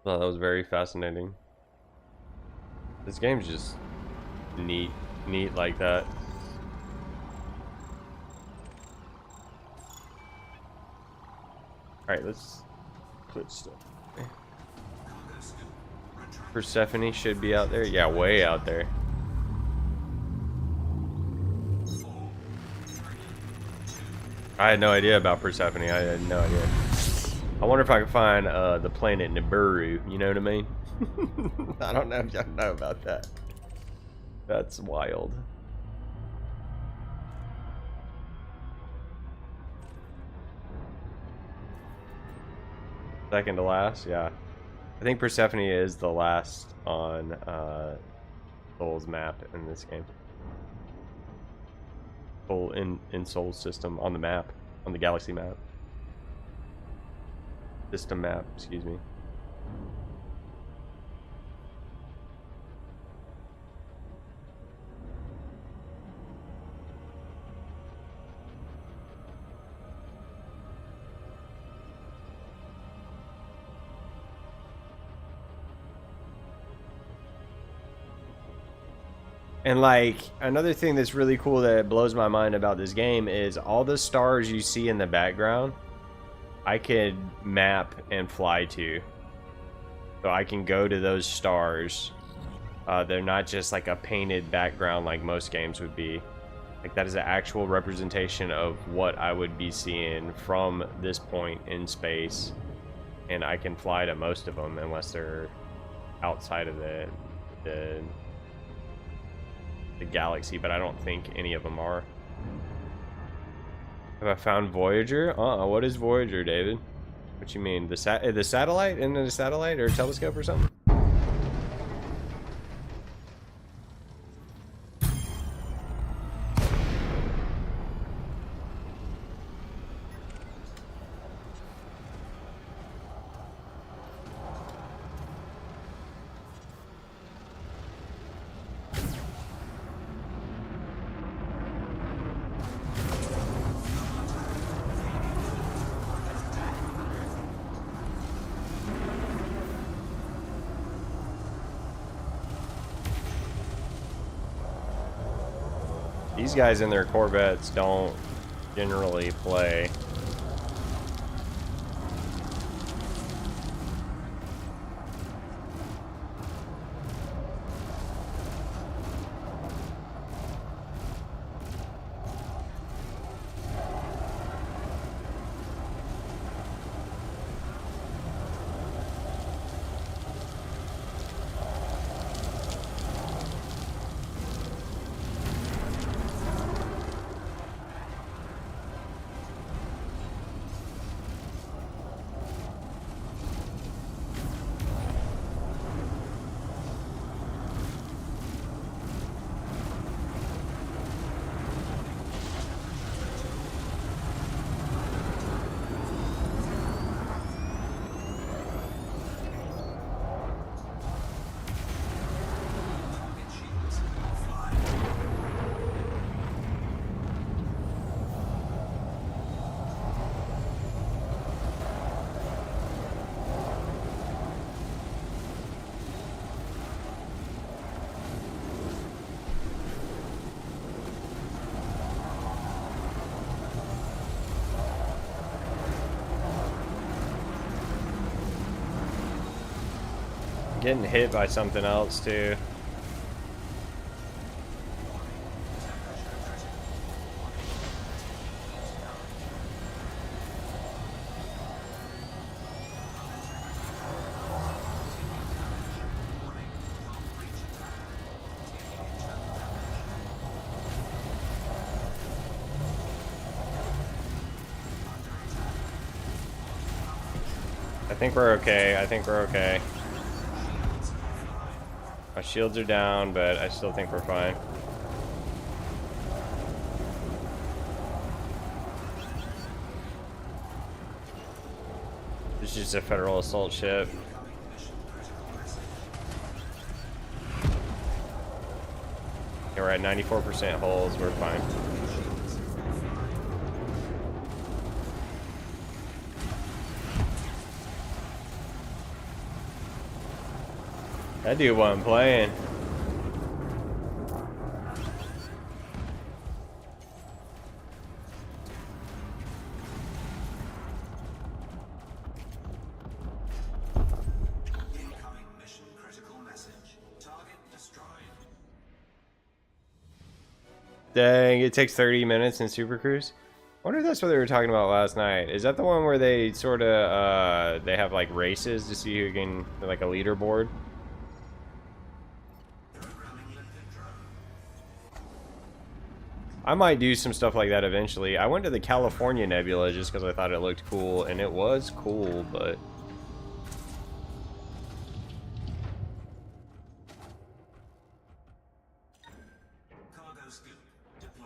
Oh, that was very fascinating. This game's just neat like that. Alright, let's put stuff. Persephone should be out there. Yeah, way out there. I had no idea about Persephone. I had no idea. I wonder if I can find the planet Nibiru. You know what I mean? I don't know if y'all know about that. That's wild. Second to last, yeah. I think Persephone is the last on Soul's map in this game. Soul in Soul's system on the map, on the galaxy map. System map, excuse me. And like another thing that's really cool that blows my mind about this game is all the stars you see in the background I could map and fly to. So I can go to those stars. They're not just like a painted background like most games would be. Like that is an actual representation of what I would be seeing from this point in space. And I can fly to most of them unless they're outside of the galaxy, but I don't think any of them are. Have I found Voyager? What is Voyager, David? What you mean? The satellite? Isn't it a satellite or a telescope or something? These guys in their Corvettes don't generally play. Getting hit by something else too. I think we're okay. I think we're okay. Our shields are down, but I still think we're fine. just a Federal assault ship. Yeah, we're at 94% hulls. We're fine. That dude wasn't playing. Incoming mission critical message. Target destroyed. Dang, it takes 30 minutes in Super Cruise. I wonder if that's what they were talking about last night. Is that the one where they sort of, they have like races to see who can, like a leaderboard? I might do some stuff like that eventually. I went to the California Nebula just because I thought it looked cool, and it was cool, but... Cargo scoop deployed.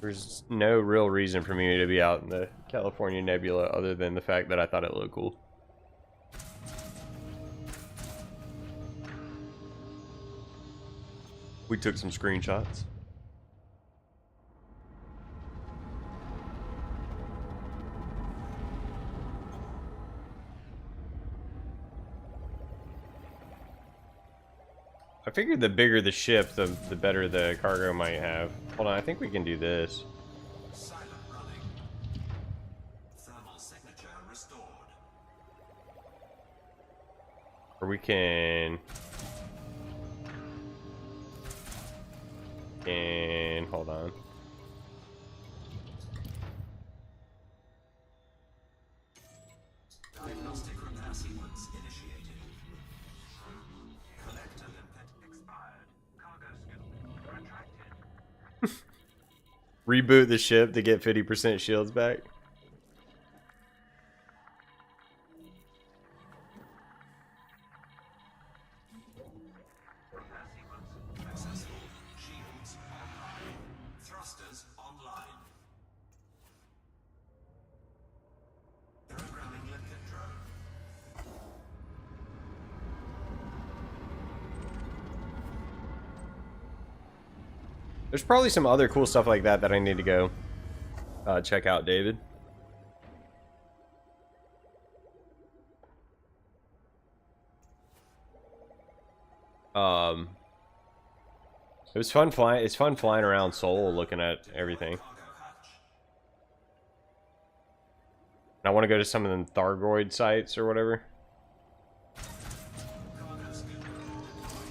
There's no real reason for me to be out in the California Nebula other than the fact that I thought it looked cool. We took some screenshots. I figured the bigger the ship, the better the cargo might have. Hold on, I think we can do this. Silent running. Thermal signature restored. Or we can... And hold on. Diagnostic repair sequence initiated. Collector limpet expired. Cargo scoop retracted. Reboot the ship to get 50% shields back. Repair sequence successful. Shields online. Thrusters online. Programming limpet drone. There's probably some other cool stuff like that that I need to go check out, David. It was fun flying. It's fun flying around Seoul, looking at everything. Cargo hatch. And I want to go to some of the Thargoid sites or whatever. Cargo scoop deployed.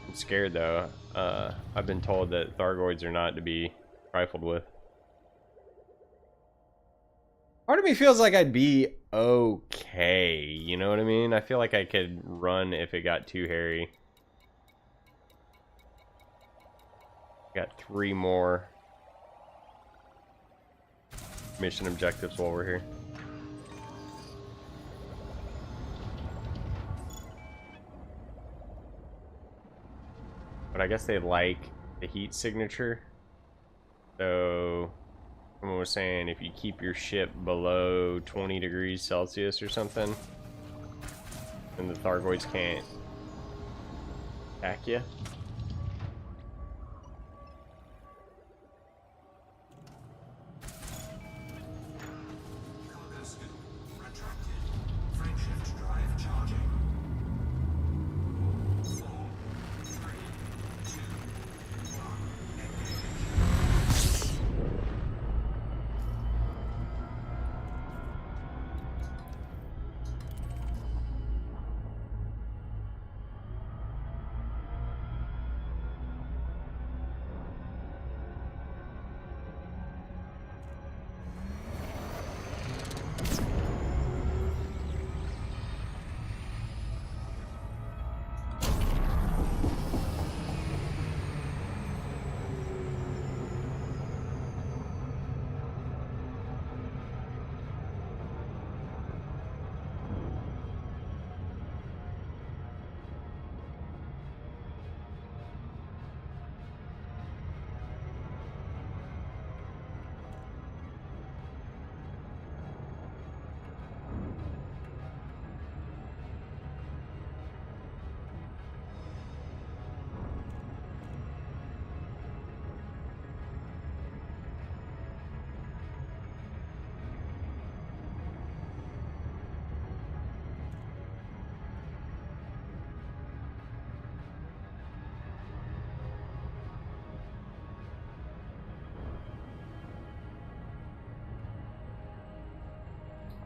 I'm scared though. I've been told that Thargoids are not to be trifled with. Part of me feels like I'd be okay. You know what I mean? I feel like I could run if it got too hairy. Got 3 more mission objectives while we're here. But I guess they like the heat signature. So someone was saying if you keep your ship below 20 degrees Celsius or something, then the Thargoids can't attack you. Cargo scoop retracted. Frameshift drive charging. 4, 3, 2, 1. Engage.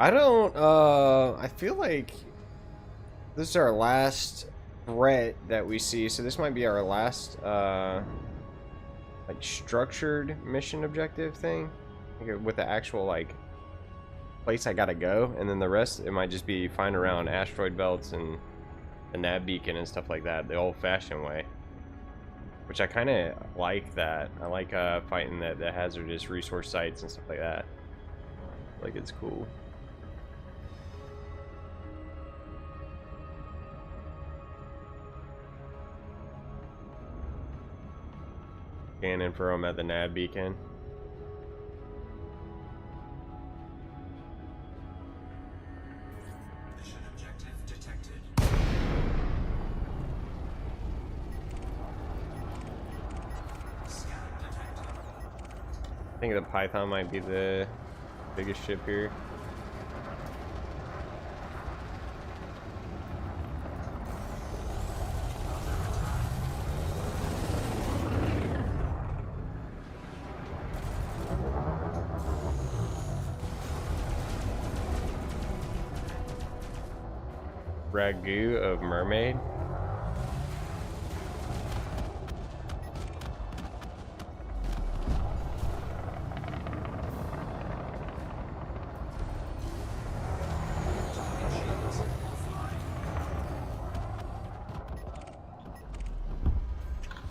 I don't, I feel like this is our last threat that we see, so this might be our last, like, structured mission objective thing. Like, with the actual, like, place I gotta go, and then the rest, it might just be flying around asteroid belts and the nav beacon and stuff like that, the old-fashioned way. Which I kind of like that. I like fighting the hazardous resource sites and stuff like that. Like, it's cool. Scanning for them at the nav beacon. Mission objective detected. Scan detected. I think the Python might be the biggest ship here. Ragu of Mermaid.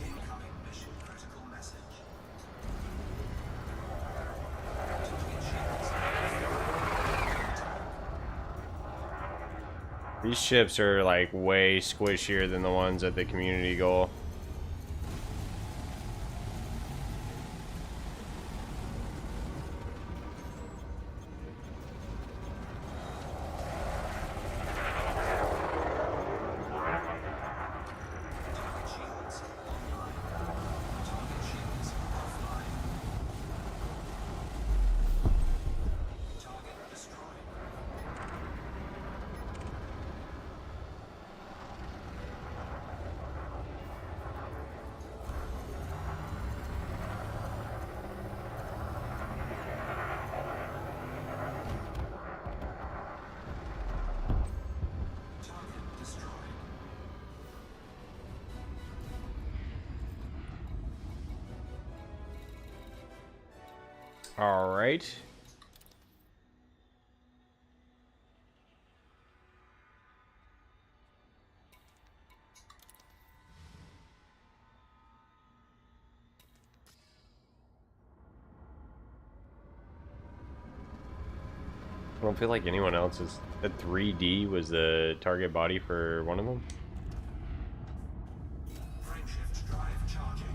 Incoming mission critical message. These ships are like way squishier than the ones at the community goal. Shields online. Target shields offline. Target destroyed. Target destroyed. All right. I don't feel like anyone else is. The 3D was the target body for one of them. Frameshift drive charging.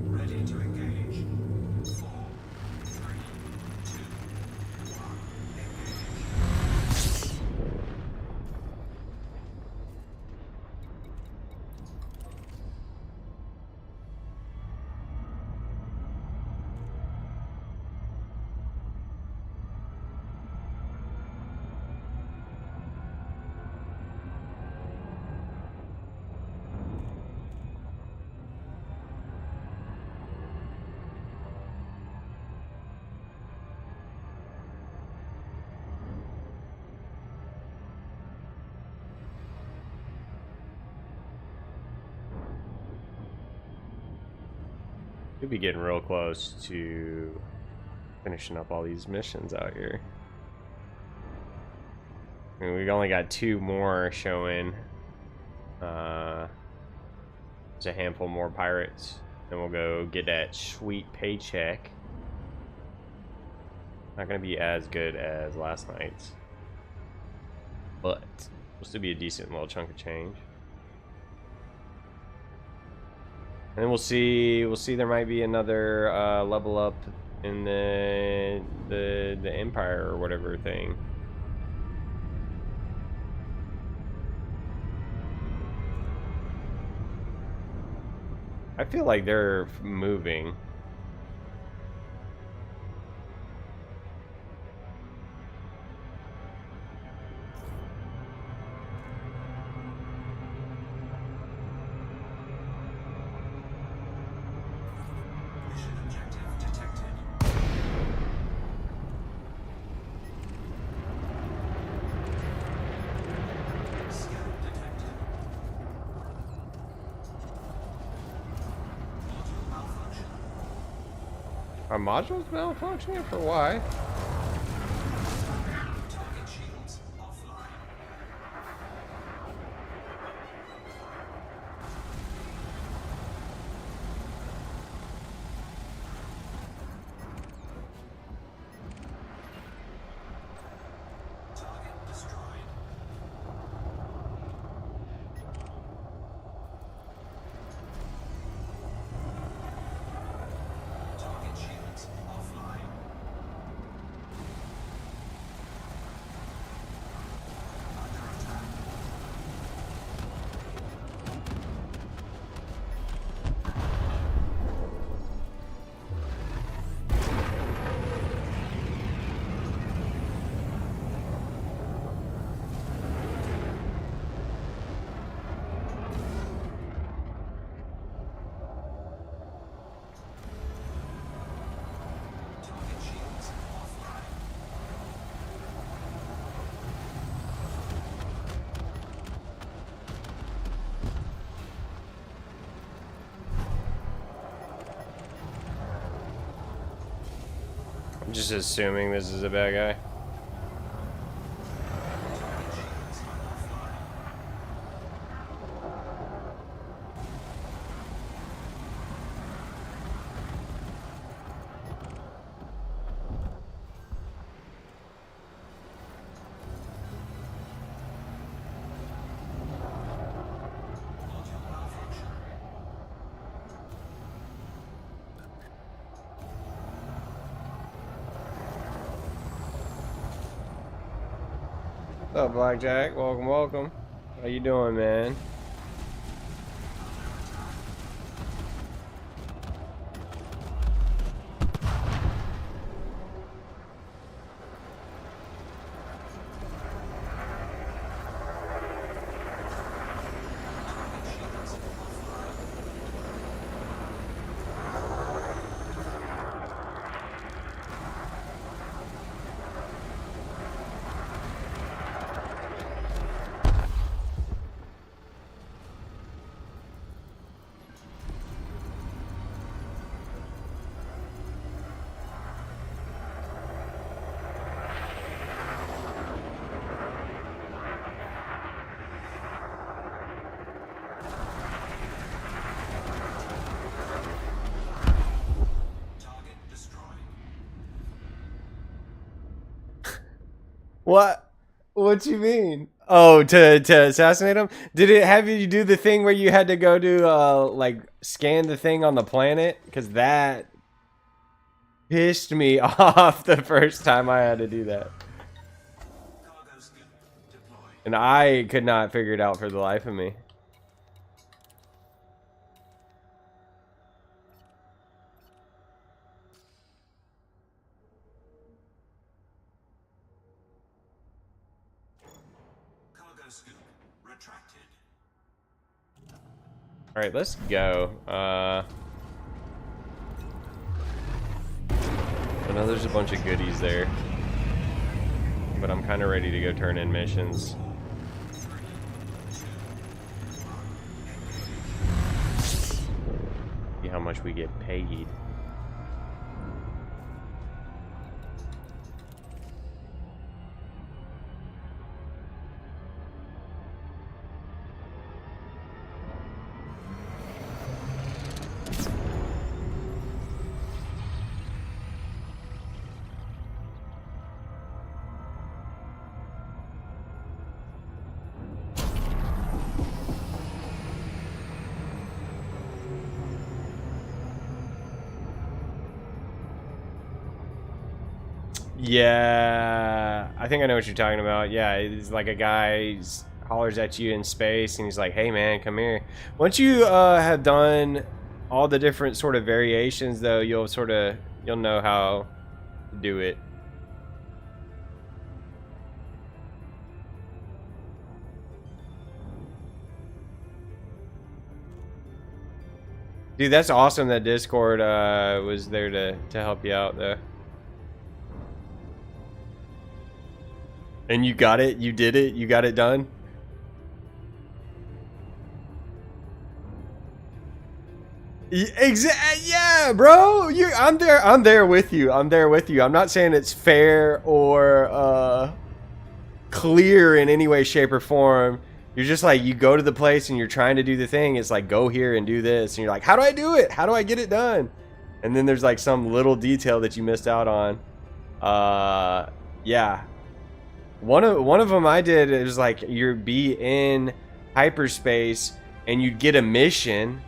Ready to engage. 4, 3, 2, 1. Engage. Could be getting real close to finishing up all these missions out here. I mean, we only got 2 more showing. There's a handful more pirates. Then we'll go get that sweet paycheck. Not gonna be as good as last night's, but will still be a decent little chunk of change. And then we'll see. There might be another level up in the Empire or whatever thing. I feel like they're moving. Mission objective detected. Are modules malfunctioning for why? Target shields offline. Target destroyed. Target shields offline. Under attack. Target shields offline. I'm just assuming this is a bad guy. Target shields offline. Module malfunction. What's up, Blackjack? Welcome, welcome. How you doing, man? Target destroyed. What? What you mean? Oh, to assassinate him? Did it have you do the thing where you had to go to like scan the thing on the planet? Because that pissed me off the first time I had to do that, Cargo scoop deployed. and I could not figure it out for the life of me. Cargo scoop retracted. All right, let's go. I know there's a bunch of goodies there, but I'm kind of ready to go turn in missions. See how much we get paid. Yeah, I think I know what you're talking about. Yeah, it's like a guy hollers at you in space, and he's like, "Hey, man, come here." Once you have done all the different sort of variations, though, you'll know how to do it. Dude, that's awesome that Discord was there to help you out, though. And you got it? You did it? You got it done? Yeah, bro. I'm there with you. I'm there with you. I'm not saying it's fair or clear in any way, shape, or form. You're just like, you go to the place and you're trying to do the thing. It's like, go here and do this, and you're like, how do I do it? How do I get it done? And then there's like some little detail that you missed out on. Yeah. One of them I did, it was like, you'd be in hyperspace and you'd get a mission,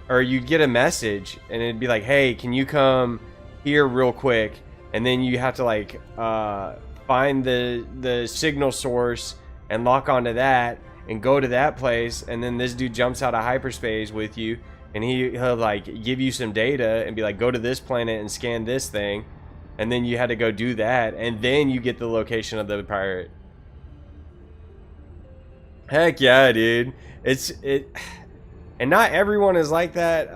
or you'd get a message, and it'd be like, hey, can you come here real quick? And then you have to like find the signal source and lock onto that and go to that place, and then this dude jumps out of hyperspace with you, and he'll like give you some data and be like, go to this planet and scan this thing, and then you had to go do that, and then you get the location of the pirate. Heck yeah, dude. And not everyone is like that,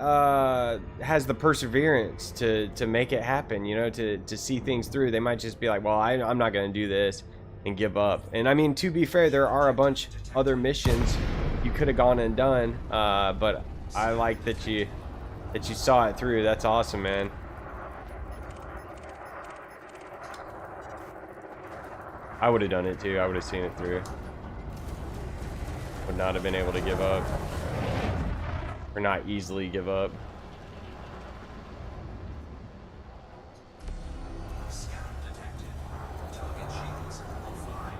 has the perseverance to make it happen, you know, to see things through. They might just be like, well, I'm not going to do this, and give up. And I mean, to be fair, there are a bunch other missions you could have gone and done, but I like that you saw it through. That's awesome, man. I would have done it too. I would have seen it through. Would not have been able to give up. Or not easily give up. Scan detected. Target shields offline.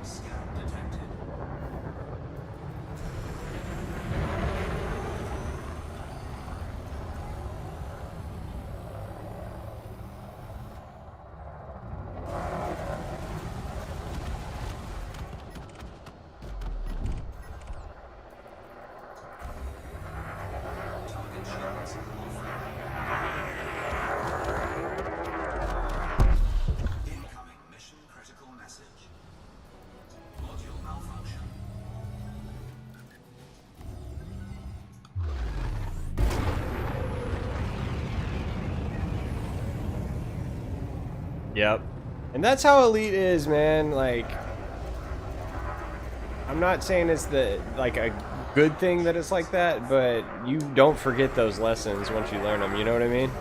Scan detected. Target shields offline. Incoming mission critical message. Module malfunction. Yep. And that's how Elite is, man. Like, I'm not saying it's like a good thing that it's like that, but you don't forget those lessons once you learn them, you know what I mean?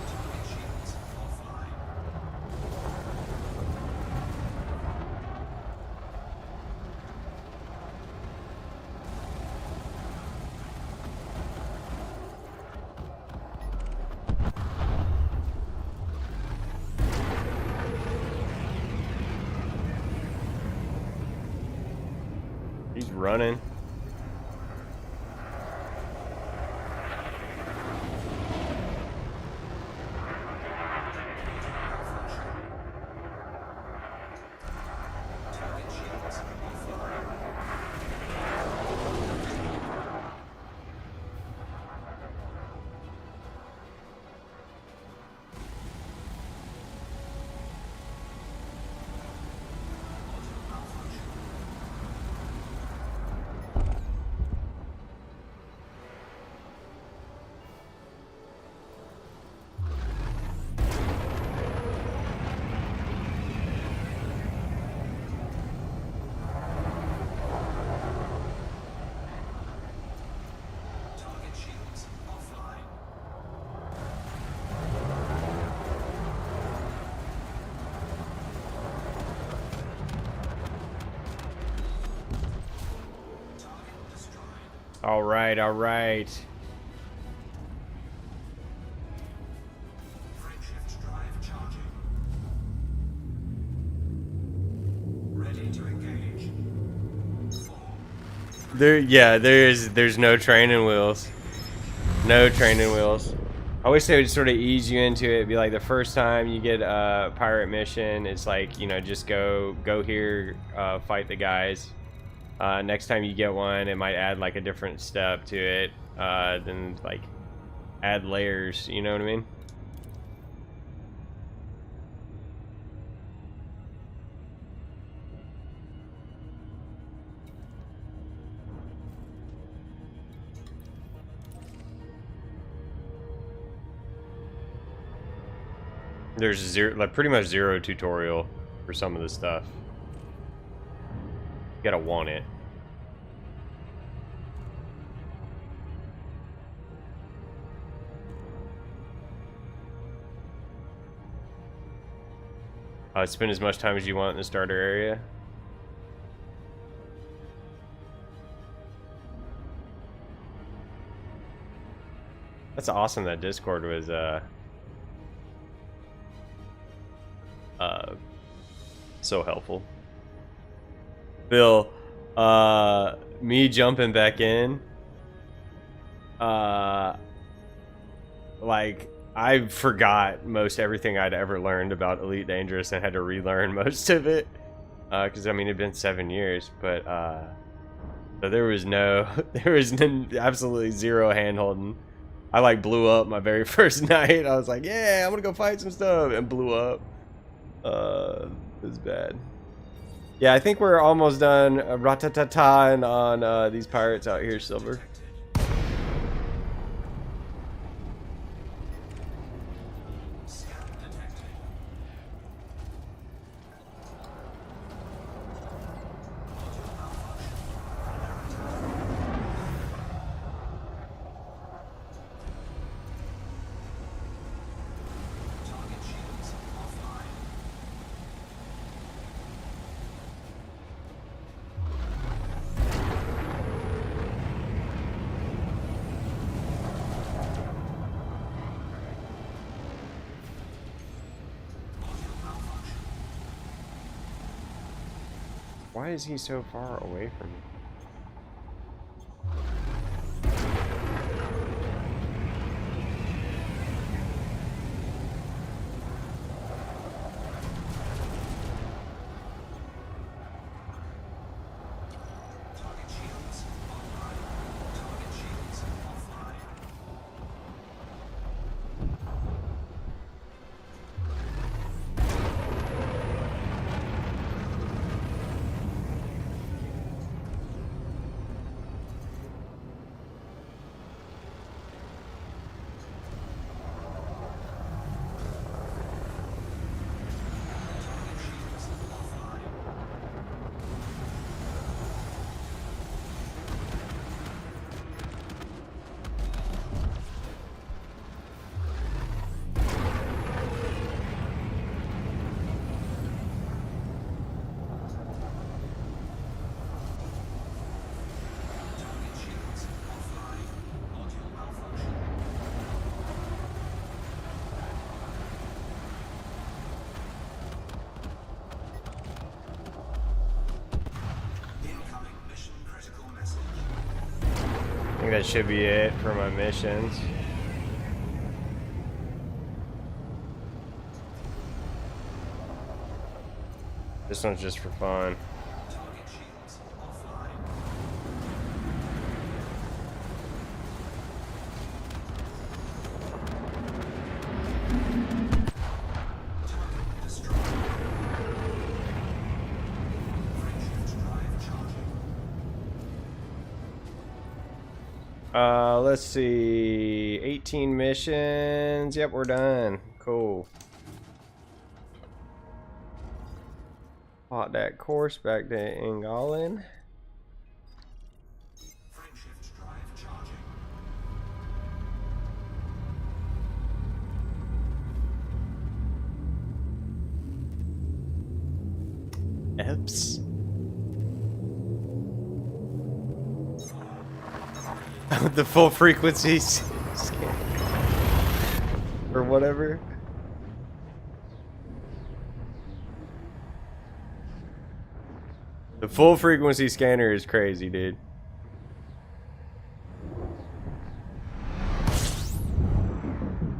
Target shields offline. He's running. Target shields offline. Module malfunction. Target shields offline. Target destroyed. All right, all right. Frameshift drive charging. Ready to engage. 4. There's no training wheels. No training wheels. I wish they would sort of ease you into it. Be like the first time you get a pirate mission, it's like, you know, just go here, fight the guys. Next time you get one, it might add like a different step to it. Then like add layers. You know what I mean? There's zero, like pretty much zero tutorial for some of this stuff. You gotta want it. Spend as much time as you want in the starter area. That's awesome that Discord was so helpful. Bill, me jumping back in, like I forgot most everything I'd ever learned about Elite Dangerous and had to relearn most of it, because I mean it'd been 7 years, but so there was absolutely zero hand holding. I like blew up my very first night. I was like, yeah, I'm gonna go fight some stuff, and blew up. It was bad. Yeah, I think we're almost done ratatata on these pirates out here, Silver. Why is he so far away from me? I think that should be it for my missions. This one's just for fun. Let's see, 18 missions. Yep, we're done. Cool. Plot that course back to Ingolin. Frameshift drive charging. Eps. The full frequencies or whatever. The full frequency scanner is crazy, dude.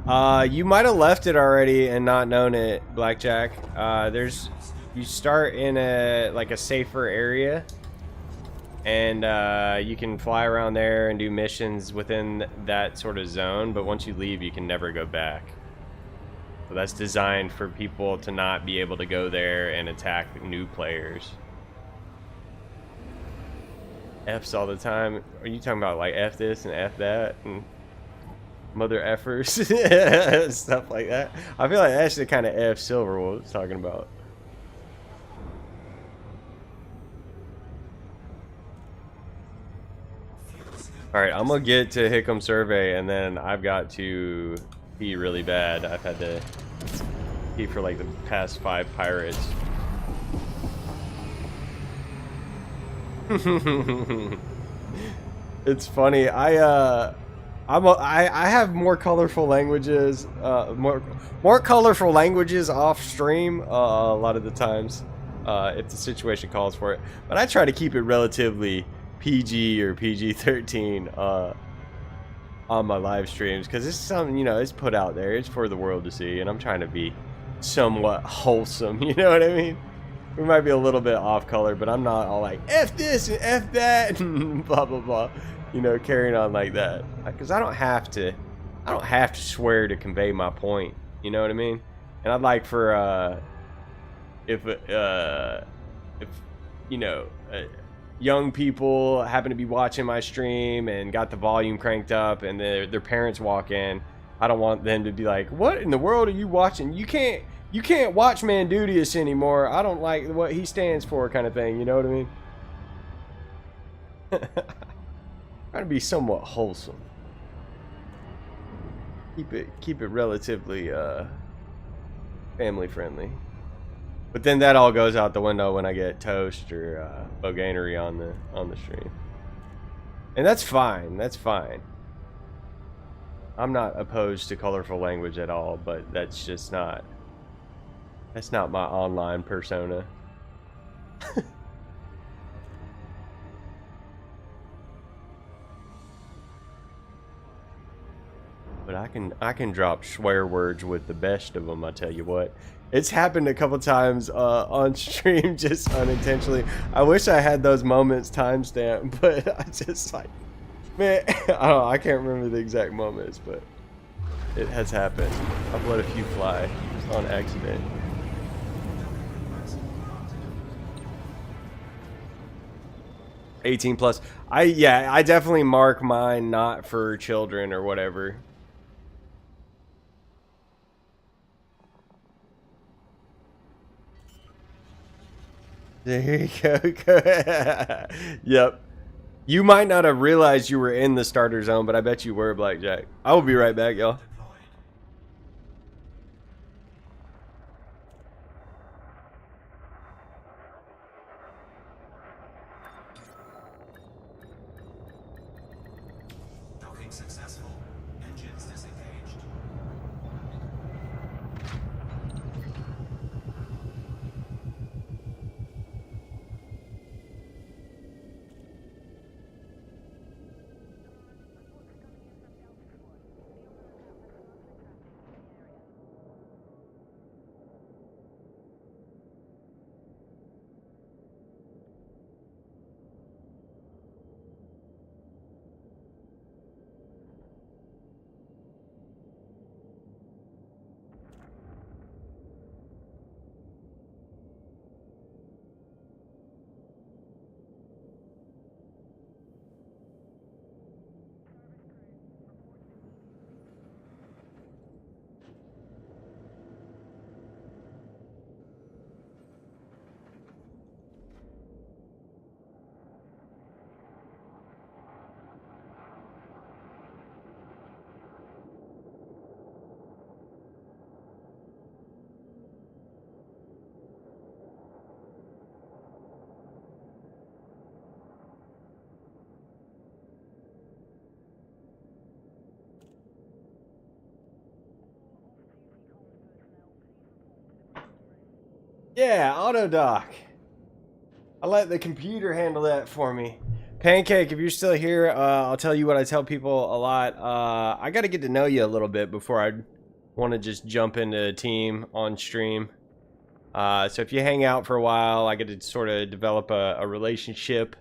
You might have left it already and not known it, Blackjack. You start in a safer area, and you can fly around there and do missions within that sort of zone. But once you leave, you can never go back. So that's designed for people to not be able to go there and attack new players. F's all the time. Are you talking about like F this and F that and mother effers? Stuff like that. I feel like that's the kind of F Silver was talking about. Alright, I'm gonna get to Hickam Survey and then I've got to pee really bad. I've had to pee for like the past 5 pirates. It's funny. I have more colorful languages, more colorful languages off stream a lot of the times, if the situation calls for it. But I try to keep it relatively PG or PG-13 on my live streams because it's something, you know, it's put out there. It's for the world to see, and I'm trying to be somewhat wholesome. You know what I mean? We might be a little bit off color, but I'm not all like F this and F that and blah blah blah, you know, carrying on like that. Because I don't have to swear to convey my point. You know what I mean? And I'd like for if you know, young people happen to be watching my stream and got the volume cranked up, and their parents walk in, I don't want them to be like, "What in the world are you watching? You can't watch Mandudius anymore. I don't like what he stands for," kind of thing. You know what I mean? Trying to be somewhat wholesome. Keep it relatively family friendly. But then that all goes out the window when I get Toast or Boganery on the stream. And that's fine. That's fine. I'm not opposed to colorful language at all, but that's just not my online persona. But I can drop swear words with the best of them, I tell you what. It's happened a couple times on stream, just unintentionally. I wish I had those moments timestamped, but I just like, man, I can't remember the exact moments, but it has happened. I've let a few fly just on accident. +18. I definitely mark mine not for children or whatever. There you go. Yep. You might not have realized you were in the starter zone, but I bet you were, Blackjack. I will be right back, y'all. Docking successful. Engines disengaged. Yeah, auto dock. I let the computer handle that for me. Pancake, if you're still here, I'll tell you what I tell people a lot. I got to get to know you a little bit before I want to just jump into a team on stream. So if you hang out for a while, I get to sort of develop a relationship.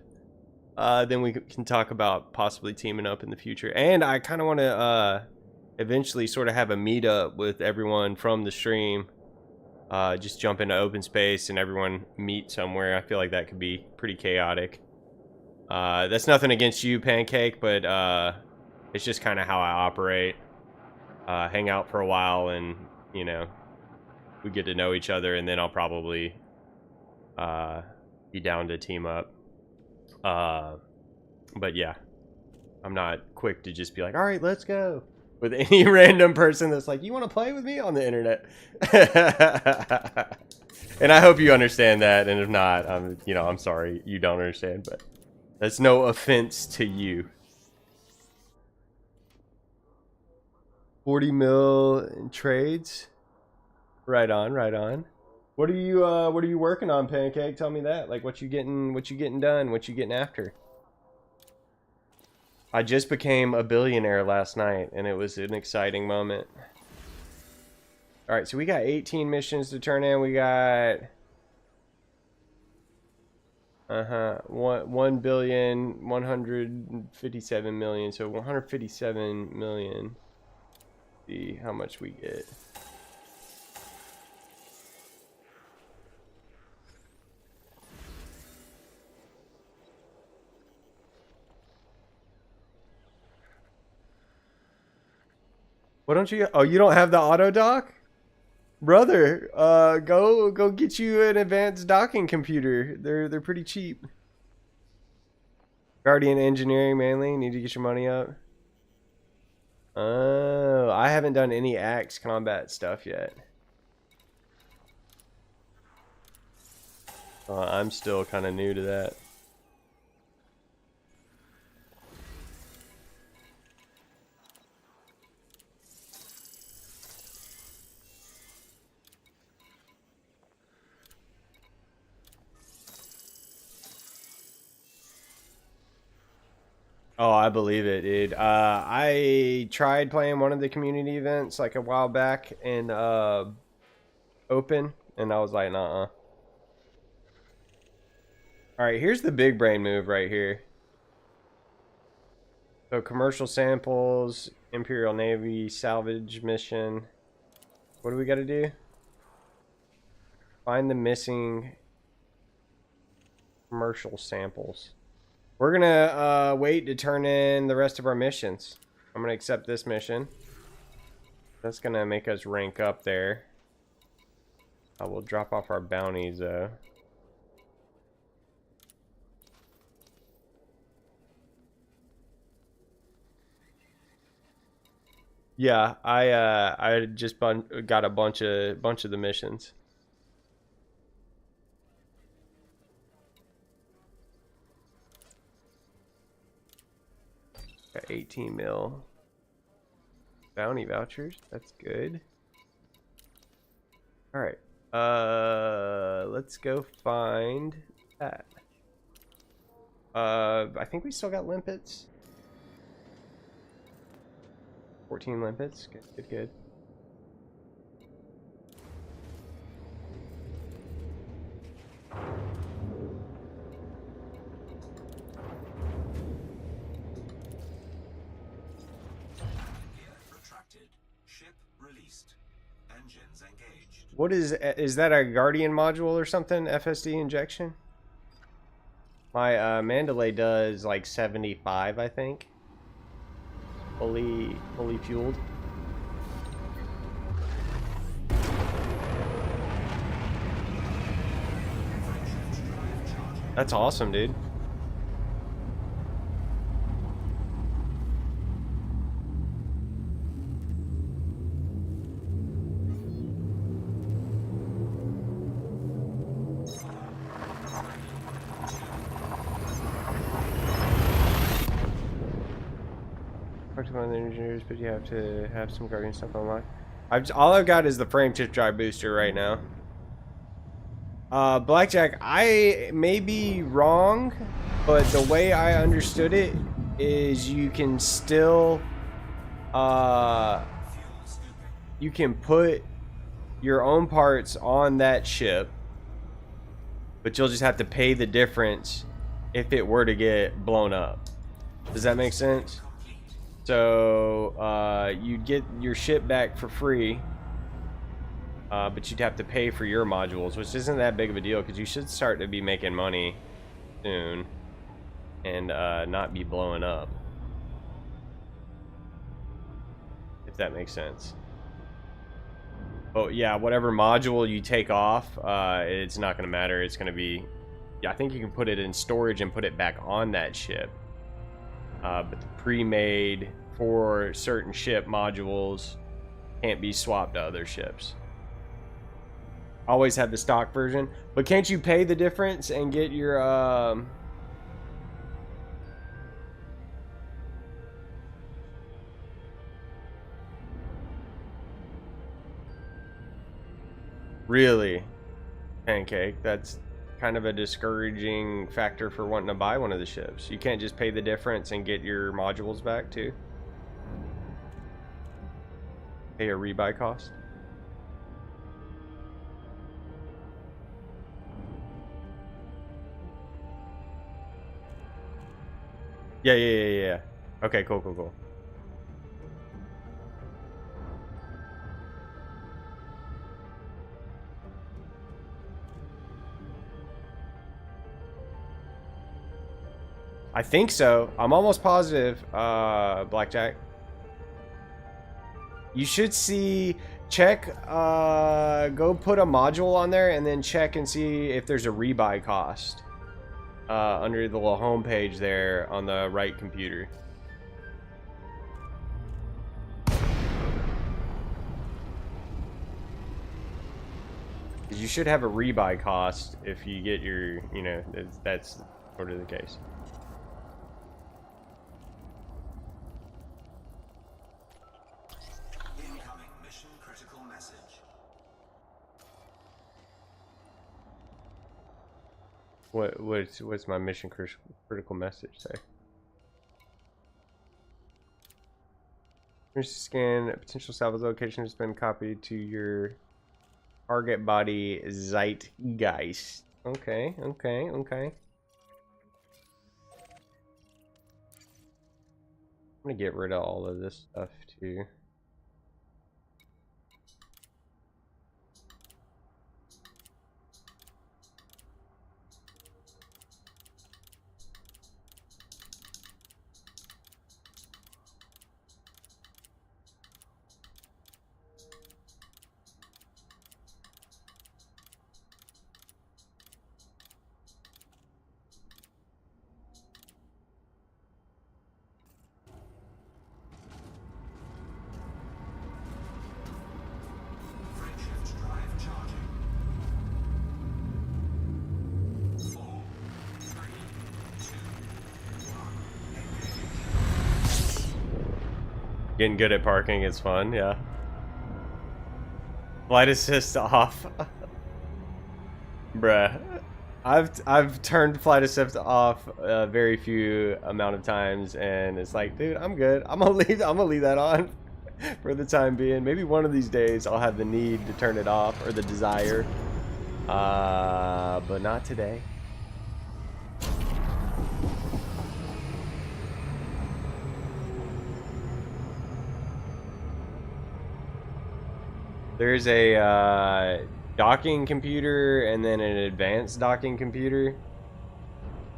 Then we can talk about possibly teaming up in the future. And I kind of want to eventually sort of have a meetup with everyone from the stream. Just jump into open space and everyone meet somewhere. I feel like that could be pretty chaotic. That's nothing against you, Pancake, but it's just kind of how I operate. Hang out for a while and, you know, we get to know each other, and then I'll probably be down to team up. But yeah, I'm not quick to just be like, all right, let's go with any random person that's like, you want to play with me on the internet? And I hope you understand that, and if not, I'm sorry you don't understand, but that's no offense to you. 40 mil in trades. Right on, right on. What are you working on, Pancake? Tell me that. Like, what you getting done? What you getting after? I just became a billionaire last night, and it was an exciting moment. All right, so we got 18 missions to turn in. We got 1 billion 157 million. So 157 million. See how much we get. What don't you? Oh, you don't have the auto dock, brother. Go get you an advanced docking computer. They're pretty cheap. Guardian Engineering mainly. Need to get your money up. Oh, I haven't done any Axe combat stuff yet. I'm still kind of new to that. Oh, I believe it, dude. I tried playing one of the community events like a while back in open, and I was like, nah. Alright, here's the big brain move right here. So commercial samples, Imperial Navy, salvage mission. What do we gotta do? Find the missing commercial samples. We're gonna wait to turn in the rest of our missions. I'm gonna accept this mission. That's gonna make us rank up there. I will drop off our bounties though. Yeah, I just got a bunch of the missions. Got 18 mil bounty vouchers. That's good. All right. Let's go find that. I think we still got limpets. 14 limpets. Good. Retracted. Ship released. Engines engaged. What is that a Guardian module or something? FSD injection? My Mandalay does like 75, I think. Fully fueled. That's awesome, dude. Talk to one of the engineers, but you have to have some Guardian stuff unlocked. All I've got is the frame shift drive booster right now. Blackjack, I may be wrong, but the way I understood it is you can still you can put your own parts on that ship, but you'll just have to pay the difference if it were to get blown up. Does that make sense? So you'd get your ship back for free, but you'd have to pay for your modules, which isn't that big of a deal because you should start to be making money soon and not be blowing up, if that makes sense. But yeah, whatever module you take off, it's not going to matter. It's going to be, I think you can put it in storage and put it back on that ship. But the pre-made for certain ship modules can't be swapped to other ships. Always have the stock version, but can't you pay the difference and get your really, Pancake? That's kind of a discouraging factor for wanting to buy one of the ships. You can't just pay the difference and get your modules back too? Pay a rebuy cost? Yeah. Okay, cool. I think so. I'm almost positive, Blackjack. You should see, check, go put a module on there and then check and see if there's a rebuy cost. Under the little home page there on the right computer. You should have a rebuy cost if you get your, you know, that's sort of the case. Incoming mission critical message. What's my mission critical message say? Here's a scan. A potential salvage location has been copied to your target body, Zeitgeist. Okay. I'm gonna get rid of all of this stuff too. Frameshift drive charging. 4, 3, 2, 1. Getting good at parking is fun, yeah. Flight assist off. Bruh. I've turned flight assist off a very few amount of times, and it's like, dude, I'm good. I'm gonna leave that on for the time being. Maybe one of these days I'll have the need to turn it off, or the desire. But not today. There's a docking computer and then an advanced docking computer.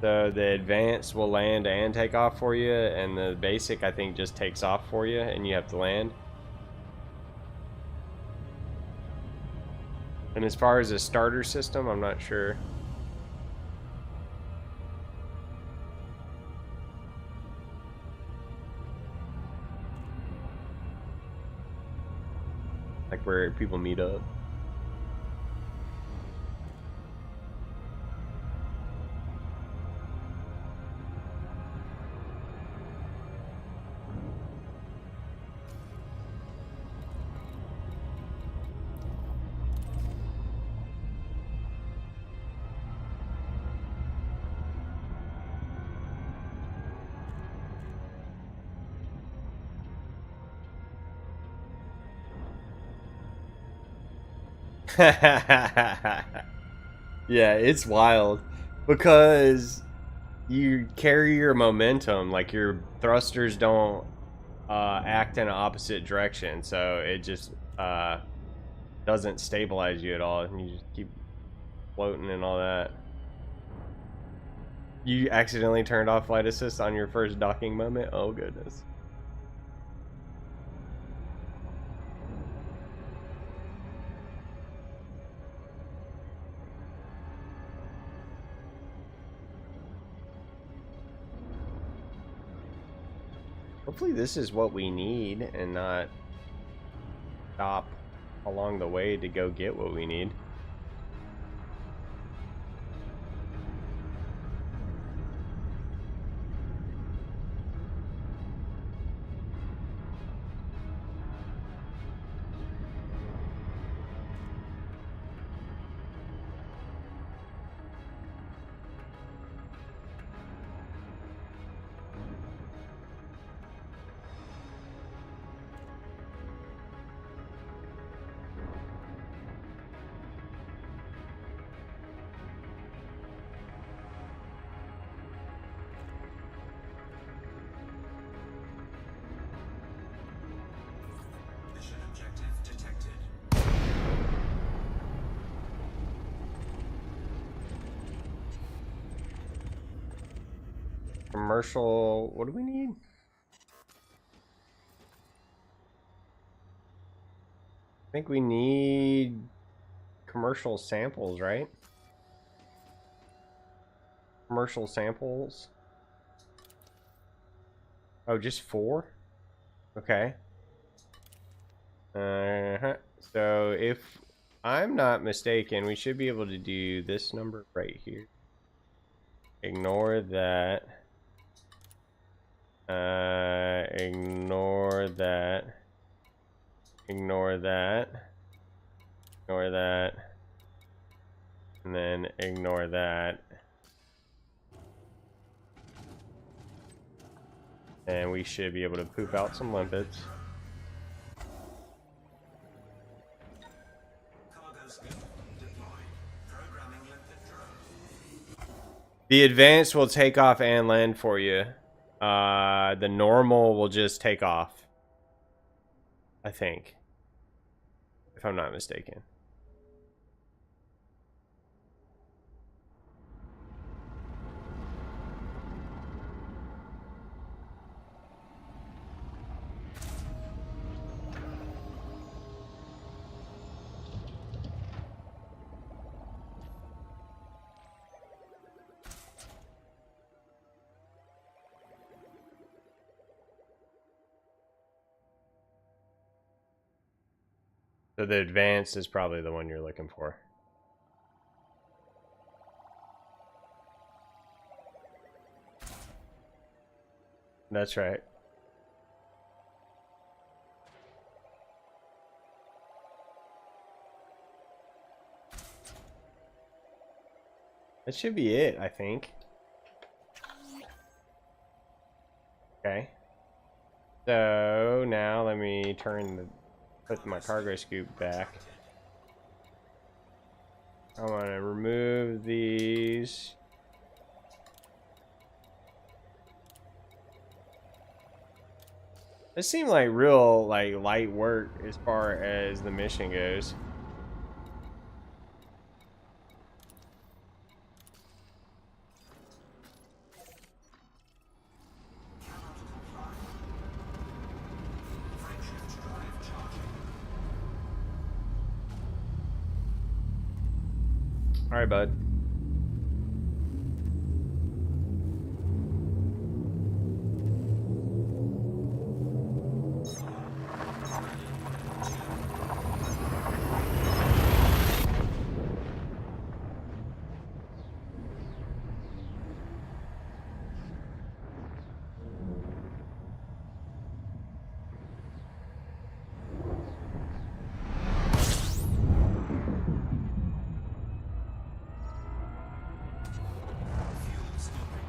So the advanced will land and take off for you, and the basic, I think, just takes off for you and you have to land. And as far as a starter system, I'm not sure. Like where people meet up. Yeah, it's wild because you carry your momentum, like your thrusters don't act in an opposite direction, so it just doesn't stabilize you at all, and you just keep floating and all that. You accidentally turned off flight assist on your first docking moment? Oh goodness. Hopefully this is what we need and not stop along the way to go get what we need. Mission objective detected. Commercial, what do we need? I think we need commercial samples, right? Commercial samples. Oh, just 4? Okay. So if I'm not mistaken, we should be able to do this number right here. Ignore that. Ignore that. Ignore that. Ignore that. And then ignore that. And we should be able to poop out some limpets. Cargo scope deployed. Programming limpet drone. The advanced will take off and land for you. The normal will just take off. I think. If I'm not mistaken. So the advanced is probably the one you're looking for. That's right. That should be it, I think. Okay. So now let me put my cargo scoop back. I want to remove these. This seemed like real light work as far as the mission goes. Frameshift drive charging. All right, bud. Fuel scoping.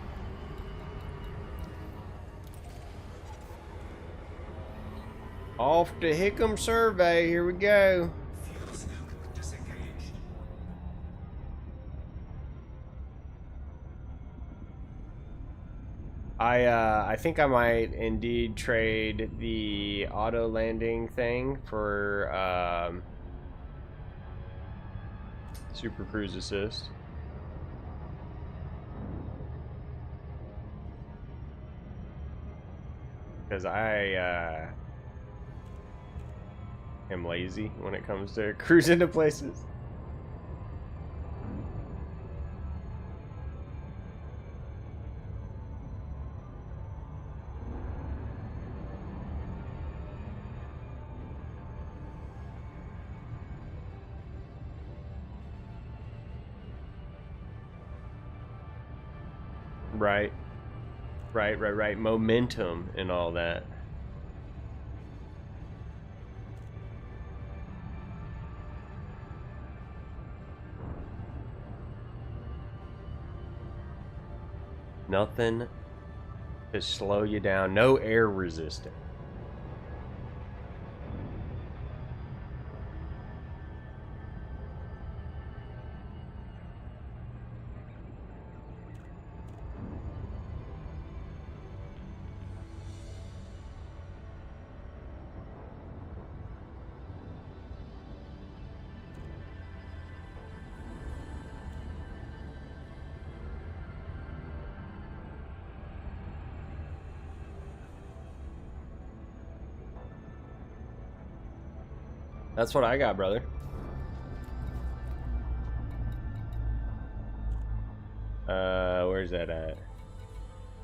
Off to Hickam survey. Here we go. Fuel scope disengaged. I think I might indeed trade the auto landing thing for Super Cruise Assist. Because I am lazy when it comes to cruising to places. Right. Right. Momentum and all that. Nothing to slow you down. No air resistance. That's what I got, brother. Where's that at?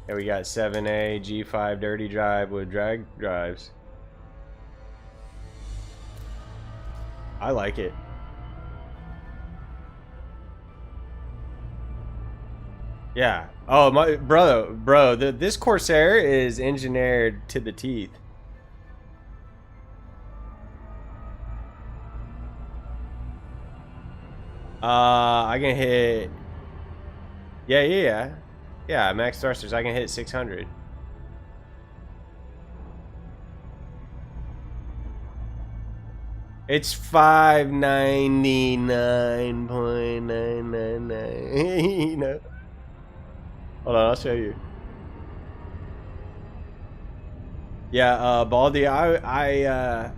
Yeah, we got 7A G5 dirty drive with drag drives. I like it. Yeah. Oh my bro, this Corsair is engineered to the teeth. I can hit. Yeah, max thrusters. I can hit 600. It's 599.999. You know. Hold on, I'll show you. Yeah, Baldy, I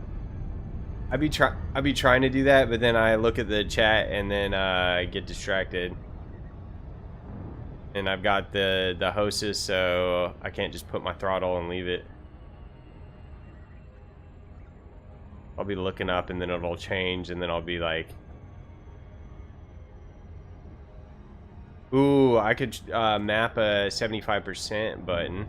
be trying to do that, but then I look at the chat and then get distracted. And I've got the hostess, so I can't just put my throttle and leave it. I'll be looking up and then it'll change and then I'll be like, ooh, I could map a 75% button.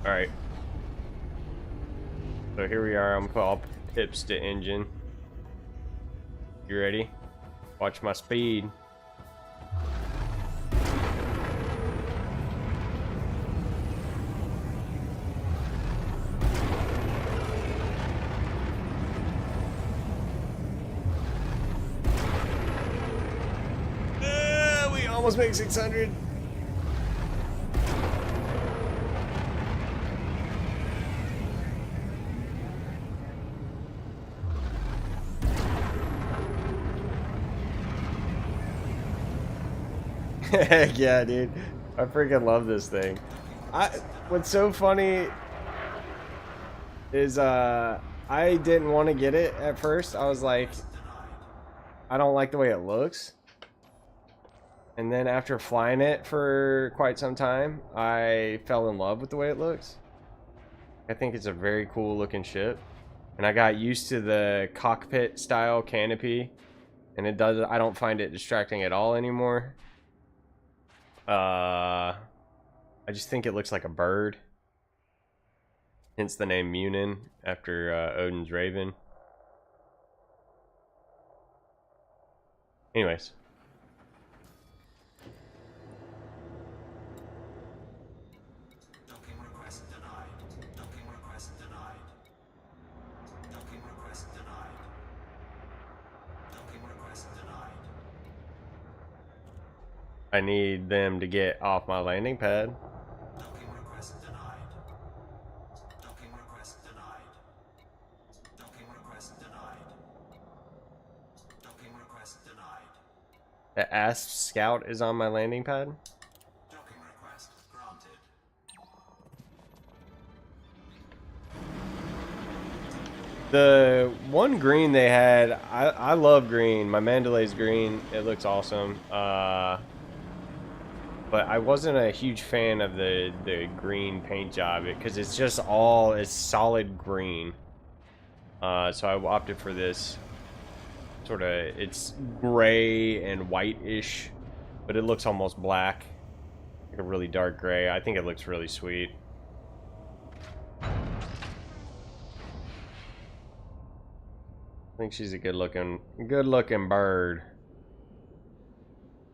Alright. So here we are. I'm gonna put all pips to engine. You ready? Watch my speed. We almost make 600. Heck yeah, dude. I freaking love this thing. What's so funny is I didn't want to get it at first. I was like, I don't like the way it looks. And then after flying it for quite some time, I fell in love with the way it looks. I think it's a very cool looking ship. And I got used to the cockpit style canopy. And I don't find it distracting at all anymore. I just think it looks like a bird. Hence the name Munin after Odin's Raven. Anyways. Docking request denied. Docking request denied. Docking request denied. Docking request denied. I need them to get off my landing pad. Docking request denied. Docking request denied. Docking request denied. Docking request denied. The Asp Scout is on my landing pad. Docking request granted. The one green they had, I love green. My Mandalay's green. It looks awesome. But I wasn't a huge fan of the green paint job because it's just all it's solid green. So I opted for this sort of, it's gray and white-ish, but it looks almost black, like a really dark gray. I think it looks really sweet. I think she's a good-looking bird.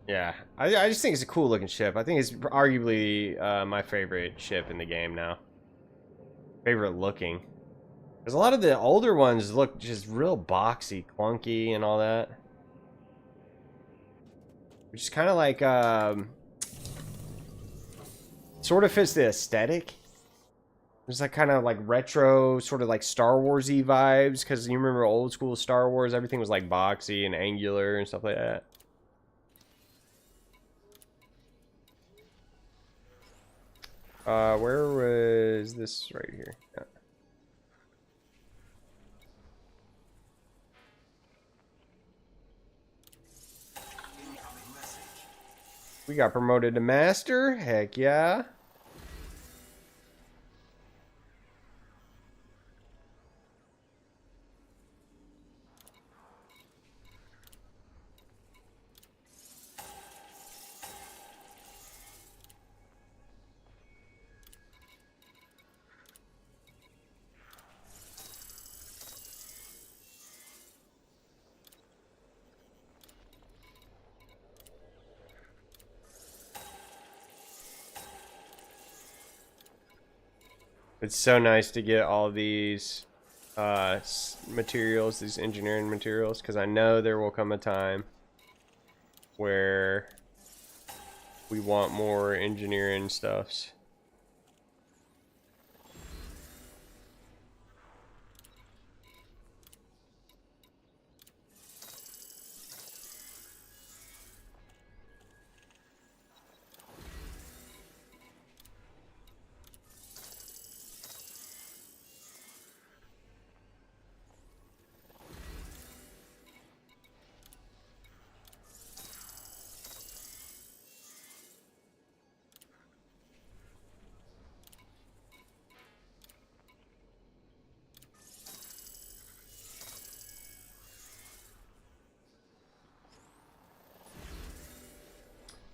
Yeah, I just think it's a cool looking ship. I think it's arguably my favorite ship in the game now. Favorite looking. Because a lot of the older ones look just real boxy, clunky, and all that. Which is kind of like, sort of fits the aesthetic. There's like kind of like retro, sort of like Star Wars-y vibes. Because you remember old school Star Wars, everything was like boxy and angular and stuff like that. Where was this? Right here. Yeah. Incoming message. We got promoted to master. Heck yeah. It's so nice to get all these materials, these engineering materials, because I know there will come a time where we want more engineering stuffs.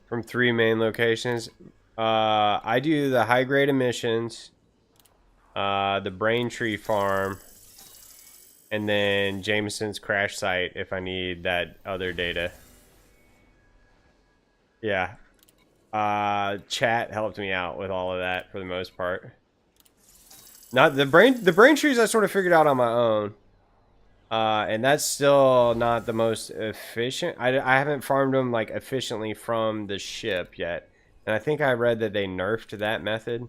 From 3 main locations. I do the high grade emissions, the Braintree farm, and then Jameson's crash site if I need that other data. Yeah. Chat helped me out with all of that for the most part. Not the Braintrees I sort of figured out on my own. And that's still not the most efficient. I haven't farmed them like efficiently from the ship yet. And I think I read that they nerfed that method.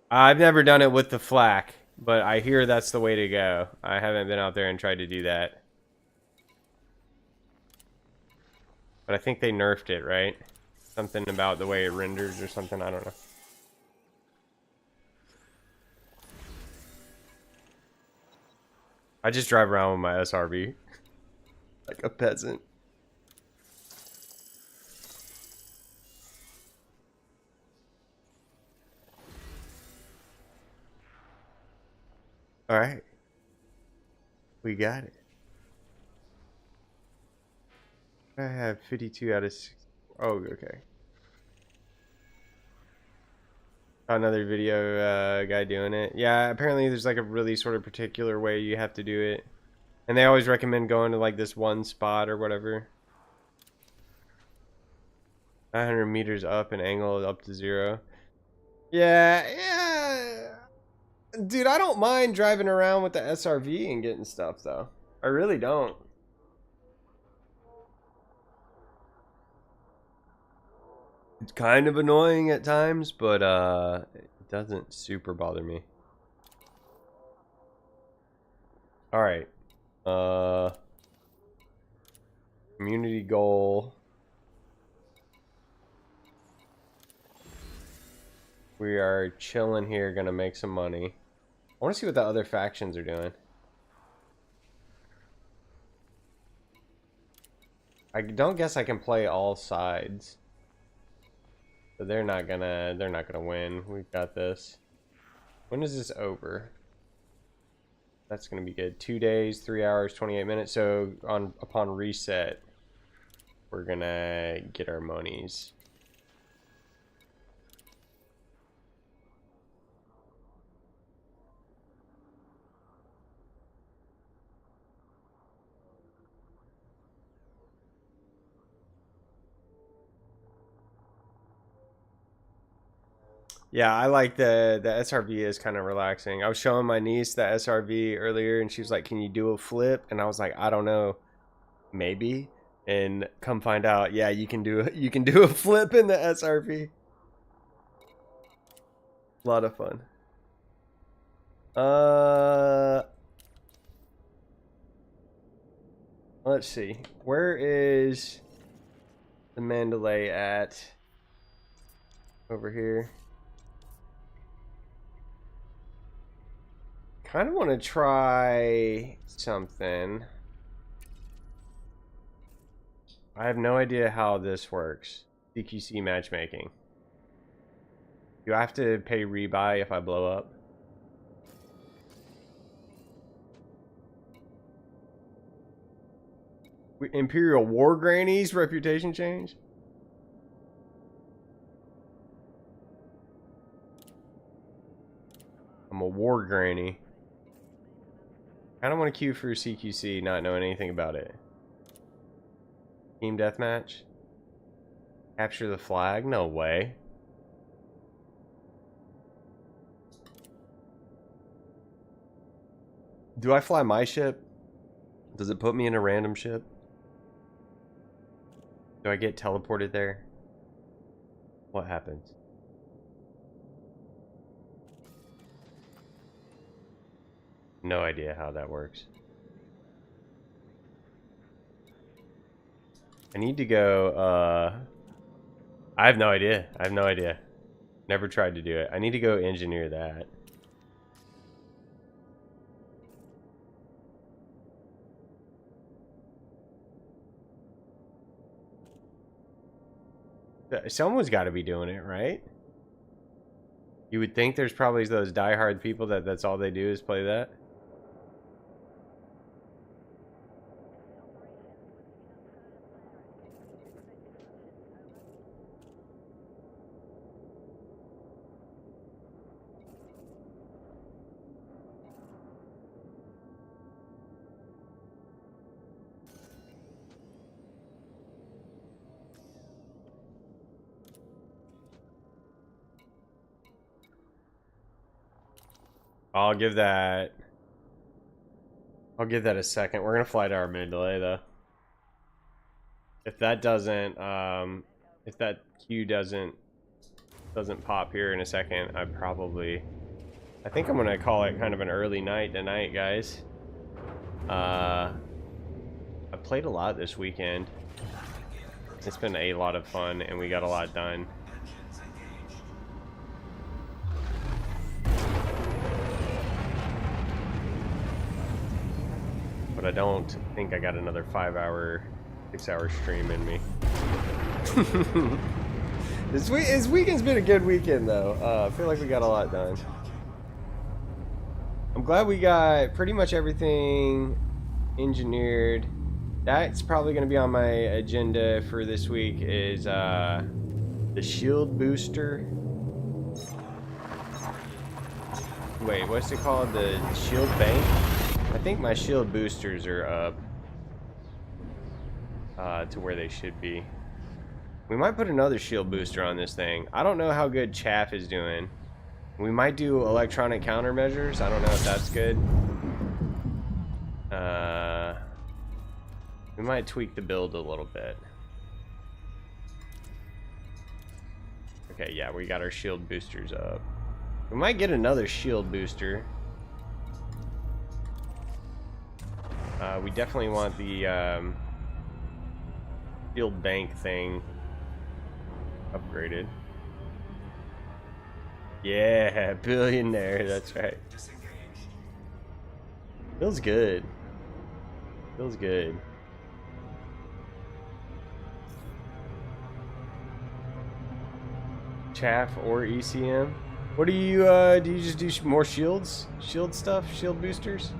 I've never done it with the flak, but I hear that's the way to go. I haven't been out there and tried to do that. But I think they nerfed it, right? Something about the way it renders or something, I don't know. I just drive around with my SRV. Like a peasant. Alright. We got it. I have 52 out of 6. Oh, okay. Another video guy doing it. Yeah, apparently there's like a really sort of particular way you have to do it. And they always recommend going to like this one spot or whatever. 900 meters up and angle up to 0. Yeah. Dude, I don't mind driving around with the SRV and getting stuff though. I really don't. It's kind of annoying at times, but it doesn't super bother me. All right. Community goal. We are chilling here, gonna make some money. I want to see what the other factions are doing. I don't guess I can play all sides. But they're not gonna win. We've got this. When is this over? That's gonna be good. 2 days, 3 hours, 28 minutes. So upon reset, we're gonna get our monies. Yeah, I like the SRV is kind of relaxing. I was showing my niece the SRV earlier, and she was like, "Can you do a flip?" And I was like, "I don't know, maybe." And come find out, yeah, you can do a flip in the SRV. A lot of fun. Let's see. Where is the Mandalay at? Over here. Kind of want to try something. I have no idea how this works. CQC matchmaking. Do I have to pay rebuy if I blow up? Imperial War Grannies reputation change? I'm a war granny. I don't want to queue for CQC, not knowing anything about it. Team deathmatch? Capture the flag? No way. Do I fly my ship? Does it put me in a random ship? Do I get teleported there? What happens? No idea how that works. I need to go, I have no idea. I have no idea. Never tried to do it. I need to go engineer that. Someone's got to be doing it, right? You would think there's probably those diehard people that's all they do is play that. I'll give that a second. We're gonna fly to our Mandalay though. If that doesn't if that queue doesn't pop here in a second, I think I'm gonna call it kind of an early night tonight, guys. I played a lot this weekend. It's been a lot of fun and we got a lot done. But I don't think I got another 5-hour, 6-hour stream in me. This weekend's been a good weekend though. I feel like we got a lot done. I'm glad we got pretty much everything engineered. That's probably going to be on my agenda for this week is the shield booster. Wait, what's it called? The shield bank? I think my shield boosters are up to where they should be. We might put another shield booster on this thing. I don't know how good Chaff is doing. We might do electronic countermeasures. I don't know if that's good. We might tweak the build a little bit. Okay, yeah, we got our shield boosters up. We might get another shield booster. We definitely want the shield bank thing upgraded. Yeah, billionaire. That's right. Disengaged. Feels good. Feels good. Chaff or ECM. What do you just do more shields? Shield stuff? Shield boosters?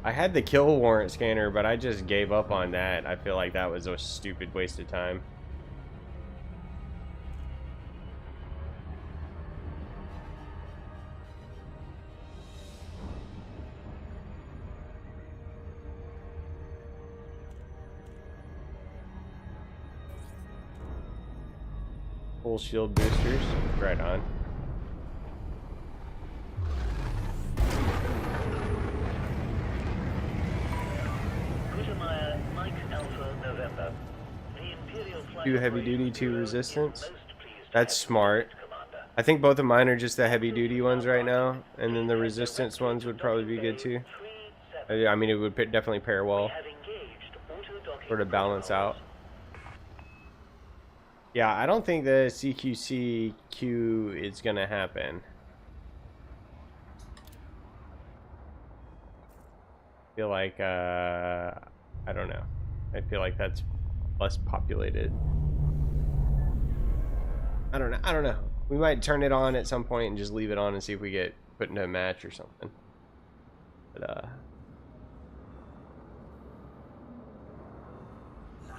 I had the kill warrant scanner, but I just gave up on that. I feel like that was a stupid waste of time. Full shield boosters. Right on. Gutermeyer, Mike Alpha, November. The Imperial Flight 2 heavy duty, Operations 2 Bureau resistance. is most pleased to That's have you smart. as Commander. I think both of mine are just the heavy duty ones right now, and then the resistance ones would probably be good too. I mean, it would definitely pair We well, have engaged auto-docking sort of balance protocols. out. Yeah, I don't think the CQCQ is gonna happen. I feel like I don't know. I feel like that's less populated. I don't know. I don't know. We might turn it on at some point and just leave it on and see if we get put into a match or something. But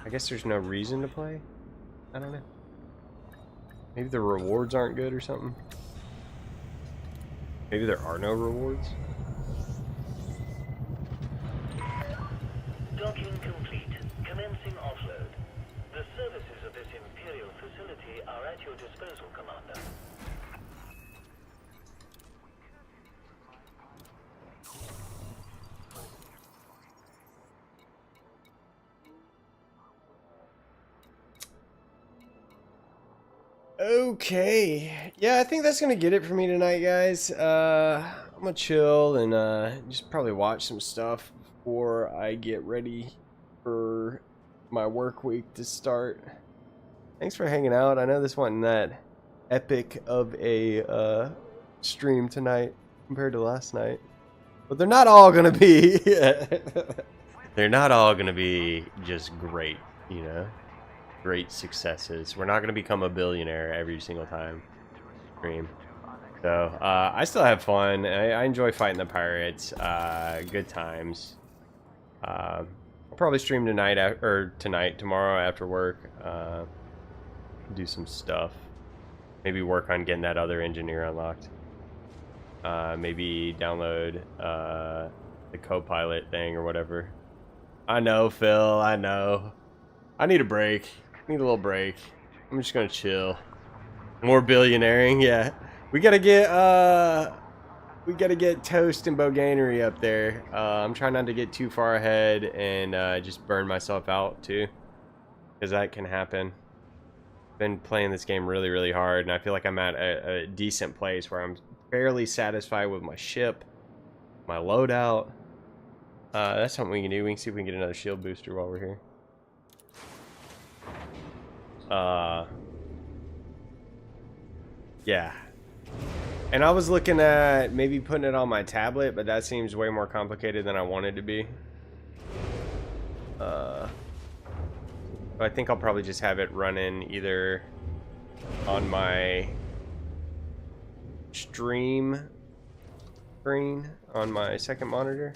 I guess there's no reason to play. I don't know. Maybe the rewards aren't good or something. Maybe there are no rewards. Docking complete. Commencing offload. The services of this Imperial facility are at your disposal, Commander. Okay. Yeah, I think that's gonna get it for me tonight, guys. I'm gonna chill and just probably watch some stuff before I get ready for my work week to start. Thanks for hanging out. I know this wasn't that epic of a stream tonight compared to last night, but they're not all gonna be. They're not all gonna be just great, you know. Great successes. We're not going to become a billionaire every single time stream. So I still have fun. I enjoy fighting the pirates. Good times. I'll probably stream tonight or tomorrow after work. Do some stuff. Maybe work on getting that other engineer unlocked. Maybe download the co-pilot thing or whatever. I know, Phil. I know. I need a break. Need a little break. I'm just gonna chill. More billionairing, yeah. We gotta get Toast and Boganery up there. I'm trying not to get too far ahead and just burn myself out too, because that can happen. Been playing this game really, really hard, and I feel like I'm at a decent place where I'm fairly satisfied with my ship, my loadout. That's something we can do. We can see if we can get another shield booster while we're here. Yeah. And I was looking at maybe putting it on my tablet, but that seems way more complicated than I wanted to be. So I think I'll probably just have it running either on my stream screen on my second monitor,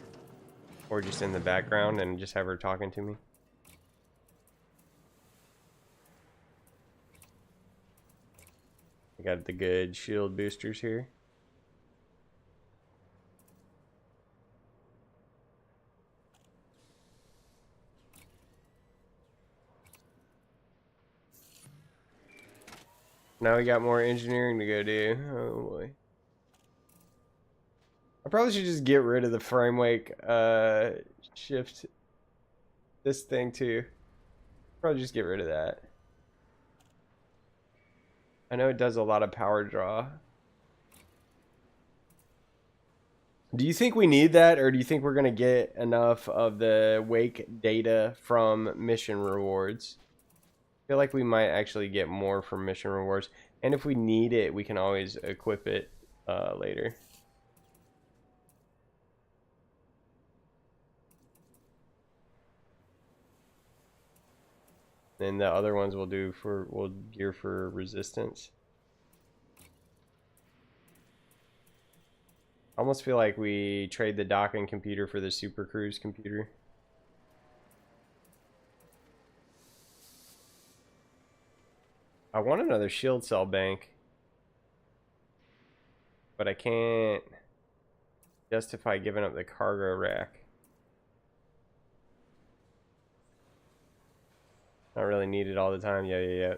or just in the background and just have her talking to me. I got the good shield boosters here. Now we got more engineering to go do. Oh boy. I probably should just get rid of the frame wake shift this thing too. Probably just get rid of that. I know it does a lot of power draw. Do you think we need that, or do you think we're gonna get enough of the wake data from mission rewards? I feel like we might actually get more from mission rewards, and if we need it, we can always equip it later. Then the other ones we'll gear for resistance. I almost feel like we trade the docking computer for the Super Cruise computer. I want another shield cell bank, but I can't justify giving up the cargo rack. Not really needed all the time. Yeah.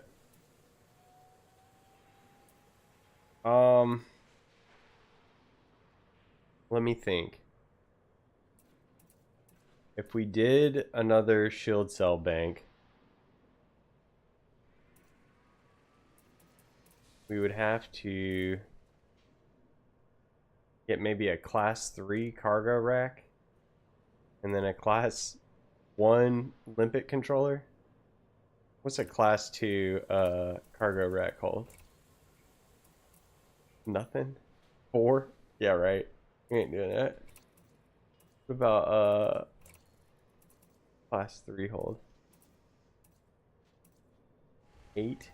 Let me think. If we did another shield cell bank, we would have to get maybe a class 3 cargo rack and then a class 1 limpet controller. What's a class 2 cargo rack called? Nothing? 4? Yeah, right. We ain't doing that. What about class 3 hold? 8?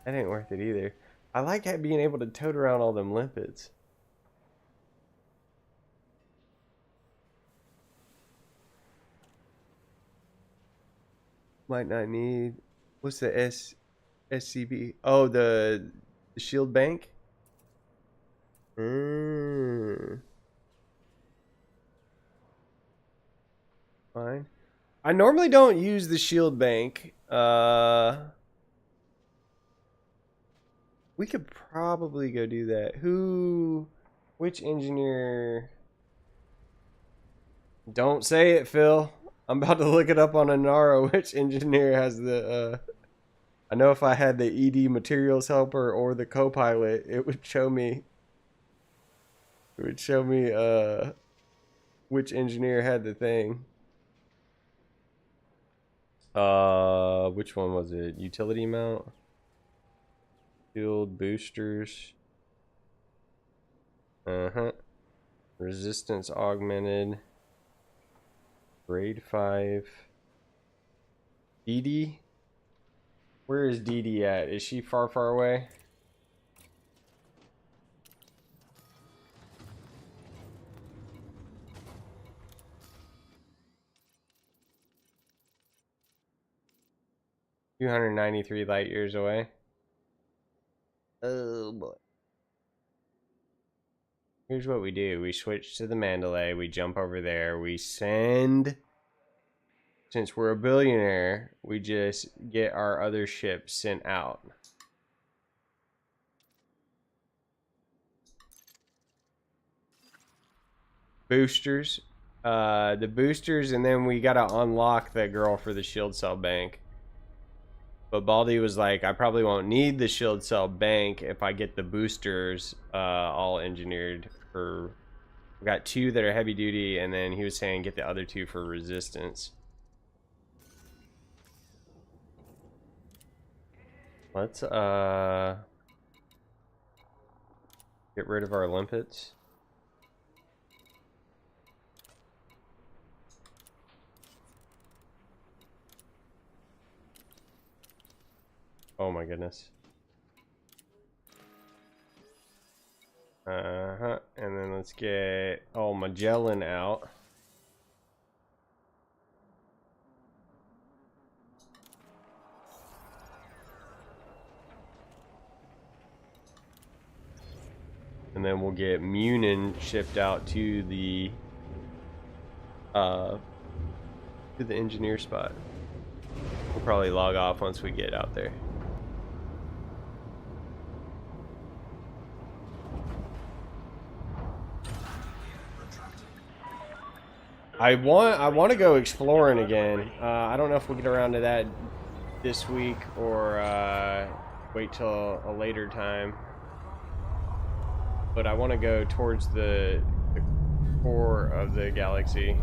That ain't worth it either. I like being able to tote around all them limpets. Might not need. What's the SCB? Oh, the shield bank. Fine. I normally don't use the shield bank. We could probably go do that. Which engineer? Don't say it, Phil. I'm about to look it up on Inara. Which engineer has the I know if I had the ED materials helper or the co-pilot, it would show me which engineer had the thing. Which one was it? Utility mount? Field boosters. Resistance augmented. Grade 5. DD? Where is DD at? Is she far away? $293 light years away. Oh boy. Here's what we do. We switch to the Mandalay. We jump over there. We send... Since we're a billionaire, we just get our other ship sent out. Boosters. The boosters, and then we gotta unlock the girl for the shield cell bank. But Baldy was like, I probably won't need the shield cell bank if I get the boosters all engineered for... We got 2 that are heavy duty, and then he was saying get the other 2 for resistance. Let's get rid of our limpets. Oh my goodness. And then let's get Magellan out. And then we'll get Munin shipped out to the engineer spot. We'll probably log off once we get out there. I want to go exploring again. I don't know if we'll get around to that this week or wait till a later time. But I want to go towards the core of the galaxy.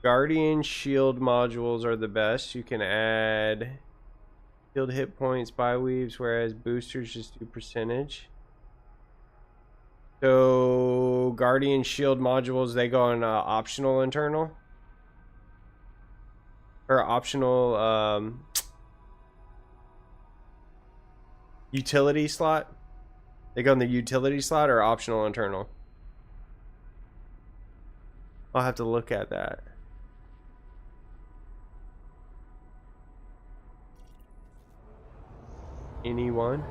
Guardian shield modules are the best. You can add shield hit points by weaves, whereas boosters just do percentage. So Guardian shield modules, they go on optional internal. Or optional utility slot. They go in the utility slot or optional internal. I'll have to look at that. Anyone?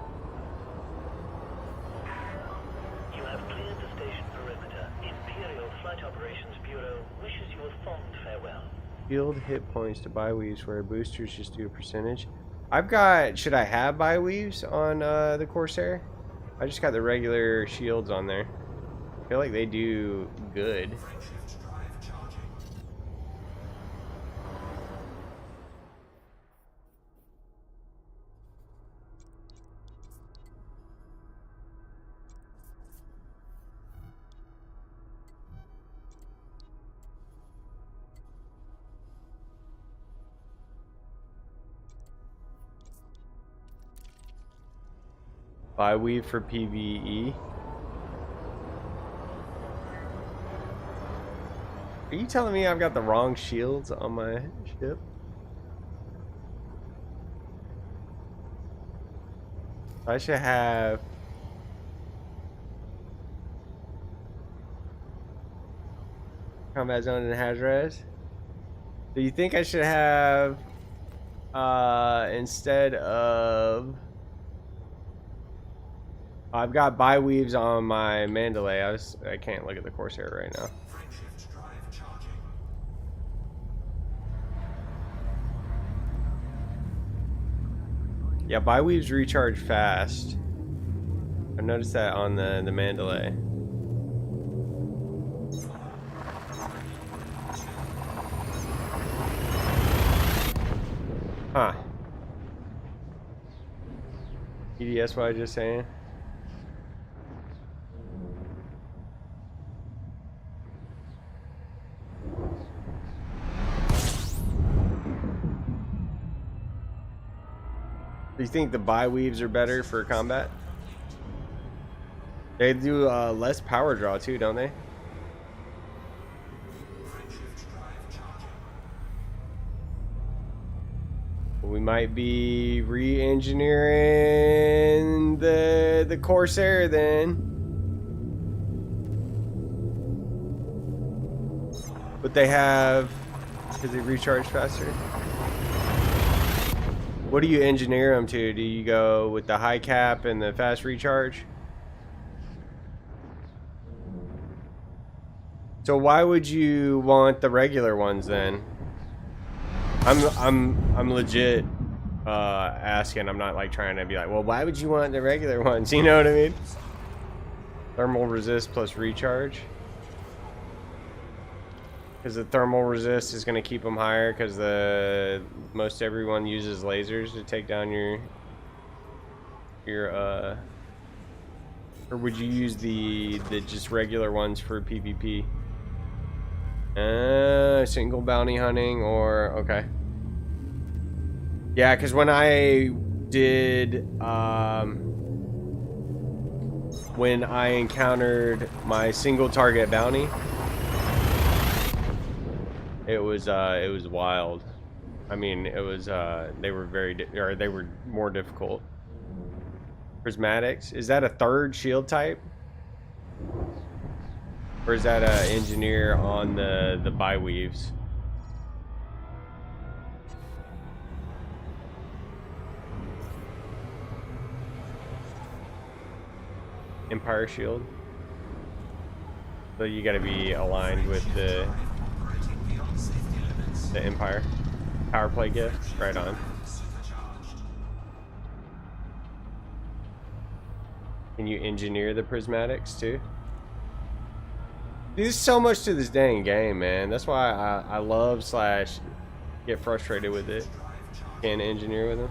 You have cleared the station perimeter. Imperial Flight Operations Bureau wishes you a fond farewell. Shield hit points to buy weaves where boosters just do a percentage. I've got, should I have buy weaves on the Corsair? I just got the regular shields on there. I feel like they do good. Shift drive charging. Buy weave for PvE. Are you telling me I've got the wrong shields on my ship? I should have combat zone and Hazres. Do you think I should have instead of I've got buy weaves on my Mandalay. I can't look at the Corsair right now. Shift drive charging. Yeah, buy weaves recharge fast. I noticed that on the Mandalay. Huh. EDS, what I just saying? Do you think the buy weaves are better for combat? They do less power draw too, don't they? Shift drive charging. We might be re-engineering the Corsair then. But they have, because they recharge faster. What do you engineer them to? Do you go with the high cap and the fast recharge? So why would you want the regular ones then? I'm legit asking. I'm not like trying to be like, well, why would you want the regular ones? You know what I mean? Thermal resist plus recharge. Because the thermal resist is going to keep them higher because most everyone uses lasers to take down your or would you use the just regular ones for PvP? Single bounty hunting or okay. Yeah, because when I did when I encountered my single target bounty, it was wild. I mean, it was they were they were more difficult. Prismatics, is that a third shield type? Or is that a engineer on the buy weaves? Empire shield. So you got to be aligned with the Empire power play gift. Right on. Can you engineer the prismatics too? There's so much to this dang game, man. That's why I love / get frustrated with it. Can't engineer with them.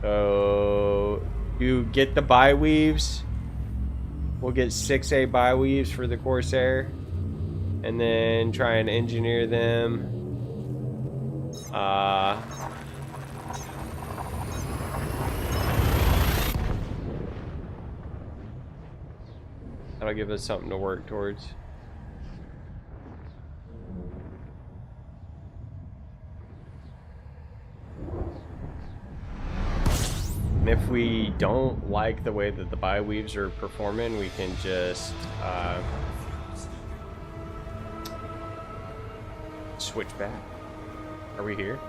So you get the bi-weaves. We'll get 6A bi-weaves for the Corsair. And then try and engineer them. That'll give us something to work towards. And if we don't like the way that the bi-weaves are performing, we can just switch back. Are we here?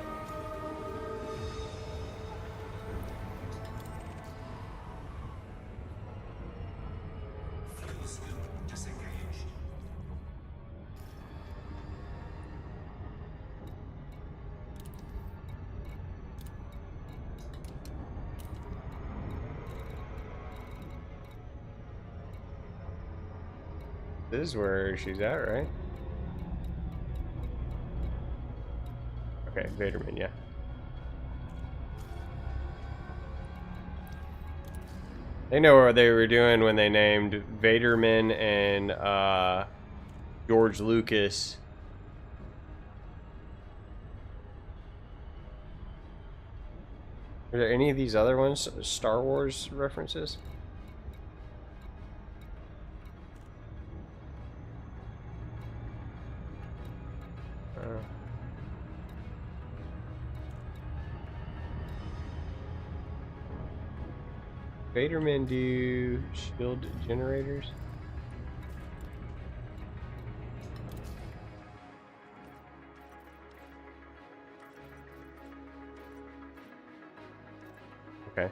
Fuel scoop disengaged. This is where she's at, right? Okay, Vaderman, yeah. They know what they were doing when they named Vaderman and George Lucas. Are there any of these other ones Star Wars references? Vadermen do shield generators? Okay.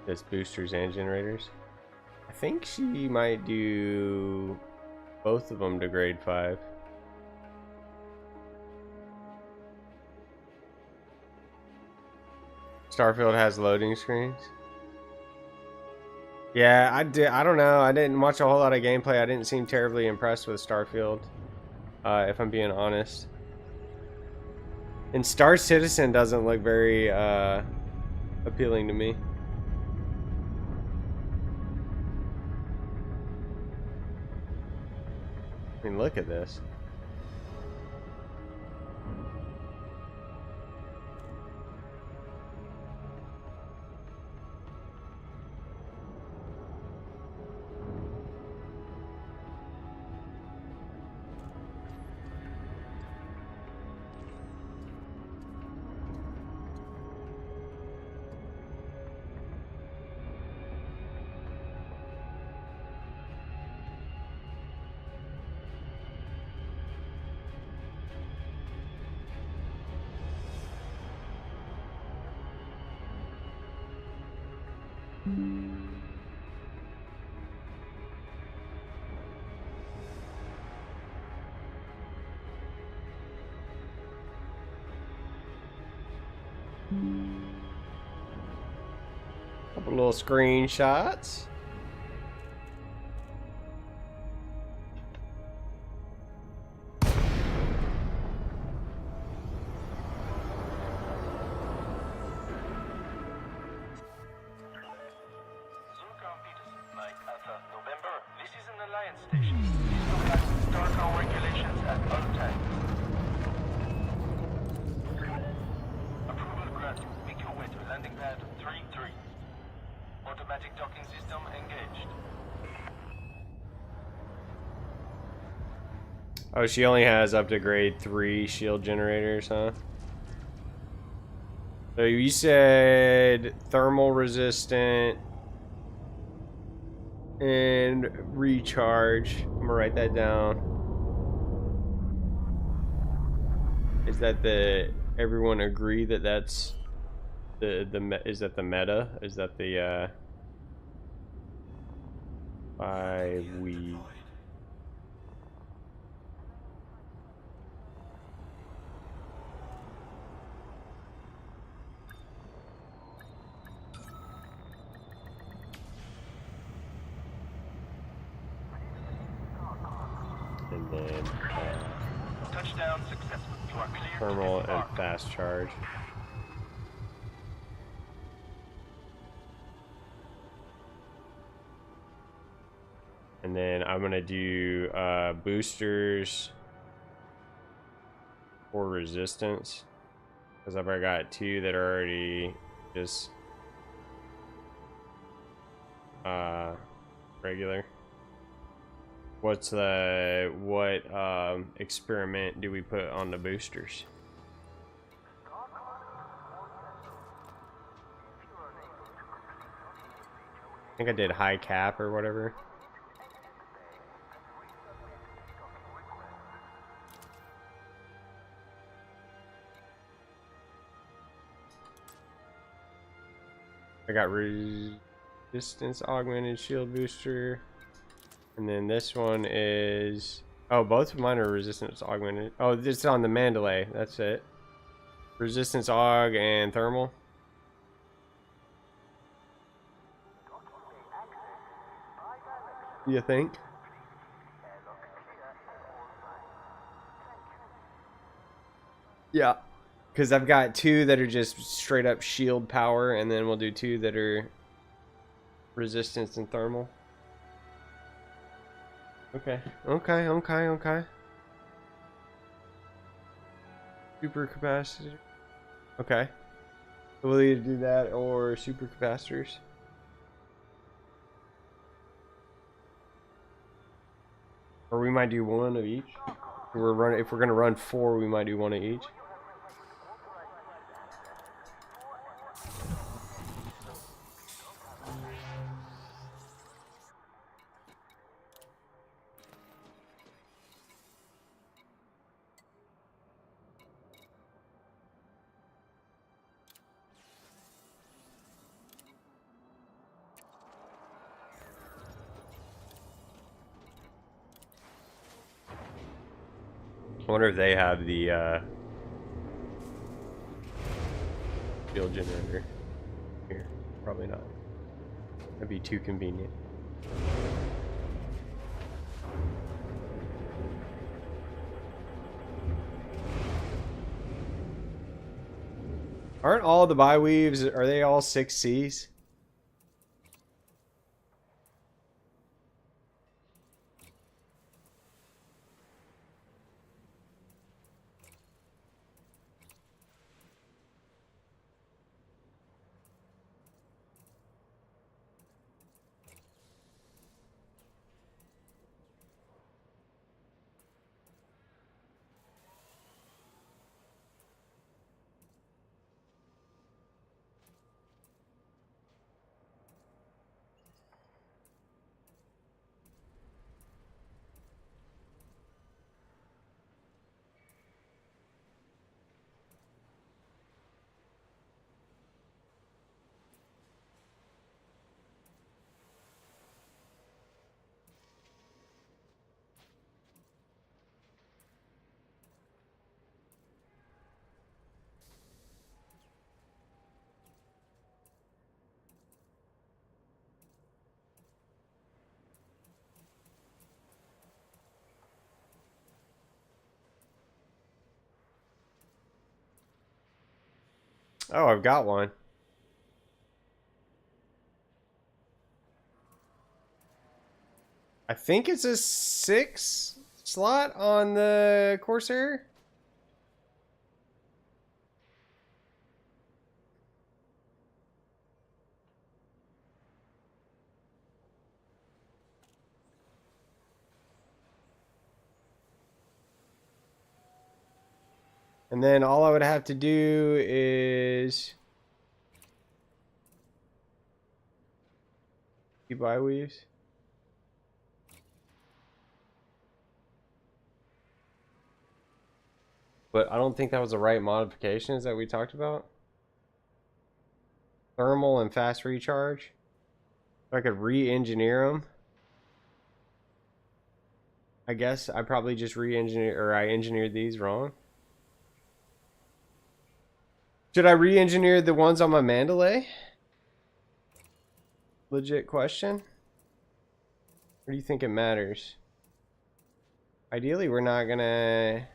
That's boosters and generators. I think she might do both of them to grade 5. Starfield has loading screens. Yeah, I don't know. I didn't watch a whole lot of gameplay. I didn't seem terribly impressed with Starfield, if I'm being honest. And Star Citizen doesn't look very appealing to me. I mean, look at this. Couple little screenshots. Zurkon Peterson, Mike Alpha November. This is an Alliance station. Please comply with Starcom regulations at all times. Approval granted. Make your way to landing pad 3-3. Automatic docking system engaged. Oh, she only has up to grade 3 shield generators, huh? So you said thermal resistant and recharge. I'm gonna write that down. Is that everyone agree that that's is that the meta? Is that the we? And then Touchdown successful. You are clear thermal to and disembark. fast charge. And then I'm gonna do boosters for resistance, because I've already got 2 that are already just regular. What experiment do we put on the boosters? I think I did high cap or whatever. I got resistance augmented shield booster. And then this one is... Oh, both of mine are resistance augmented. Oh, this is on the Mandalay. That's it. Resistance aug and thermal. You think? Yeah. Because I've got 2 that are just straight up shield power, and then we'll do 2 that are resistance and thermal. Okay. Okay. Super capacitor. Okay. So we'll either do that or super capacitors. Or we might do 1 of each. If we're gonna run 4, we might do 1 of each. I wonder if they have the field generator here. Probably not. That'd be too convenient. Aren't all the bi-weaves, are they all 6Cs? Oh, I've got one. I think it's a 6 slot on the Corsair. And then all I would have to do is bi-weaves. But I don't think that was the right modifications that we talked about. Thermal and fast recharge. If I could re-engineer them. I guess I probably just I engineered these wrong. Should I re-engineer the ones on my Mandalay? Legit question. Or do you think it matters? Ideally, we're not gonna...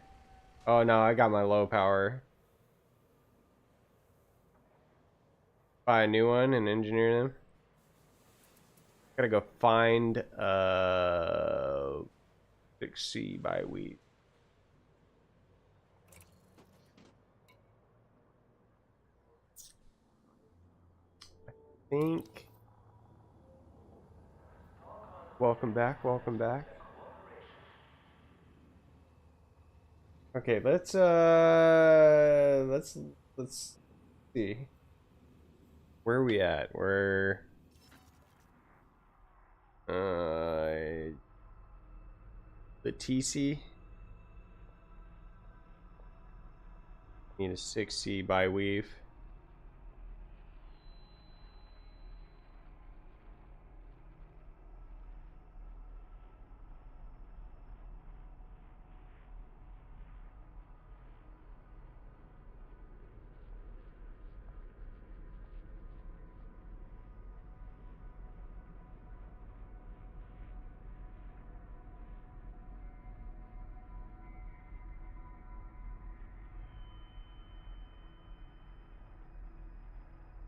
Oh no, I got my low power. Buy a new one and engineer them. Gotta go find 6C by wheat. I think. Welcome back, welcome back. Okay, let's see. Where are we at? We're the TC. Need a 6C by weave.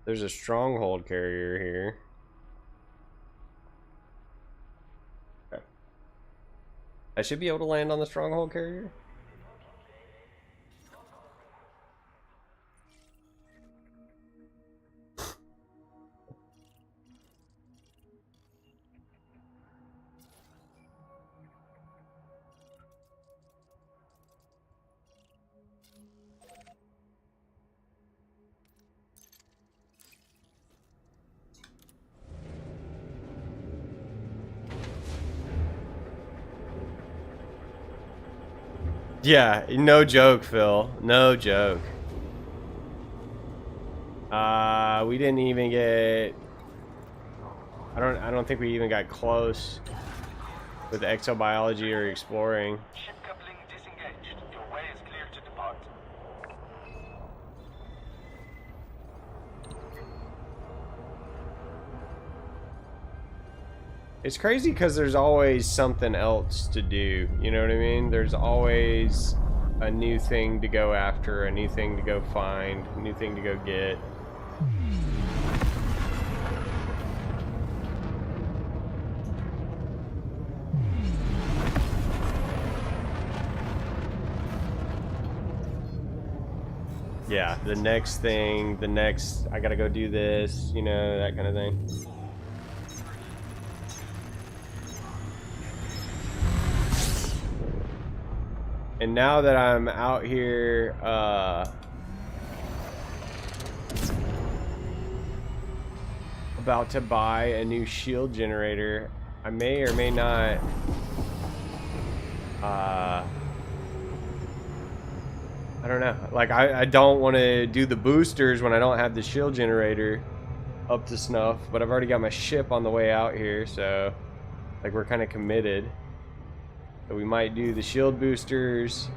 There's a stronghold carrier here. Okay. I should be able to land on the stronghold carrier. Yeah, no joke, Phil. No joke. We didn't even get. I don't think we even got close with exobiology or exploring. Ship coupling disengaged. Your way is clear to depart. It's crazy because there's always something else to do. You know what I mean? There's always a new thing to go after, a new thing to go find, a new thing to go get. Yeah, the next thing, I gotta go do this, you know, that kind of thing. And now that I'm out here, about to buy a new shield generator, I may or may not, I don't know. Like, I don't want to do the boosters when I don't have the shield generator up to snuff, but I've already got my ship on the way out here, so, like, we're kind of committed. So we might do the shield boosters,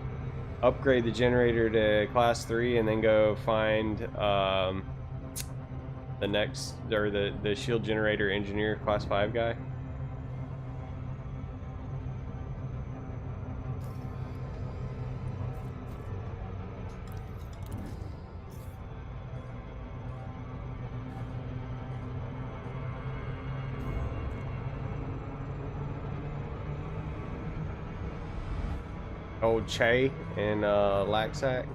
upgrade the generator to class 3, and then go find the next, or the shield generator engineer class 5 guy. Old Che and Laxac.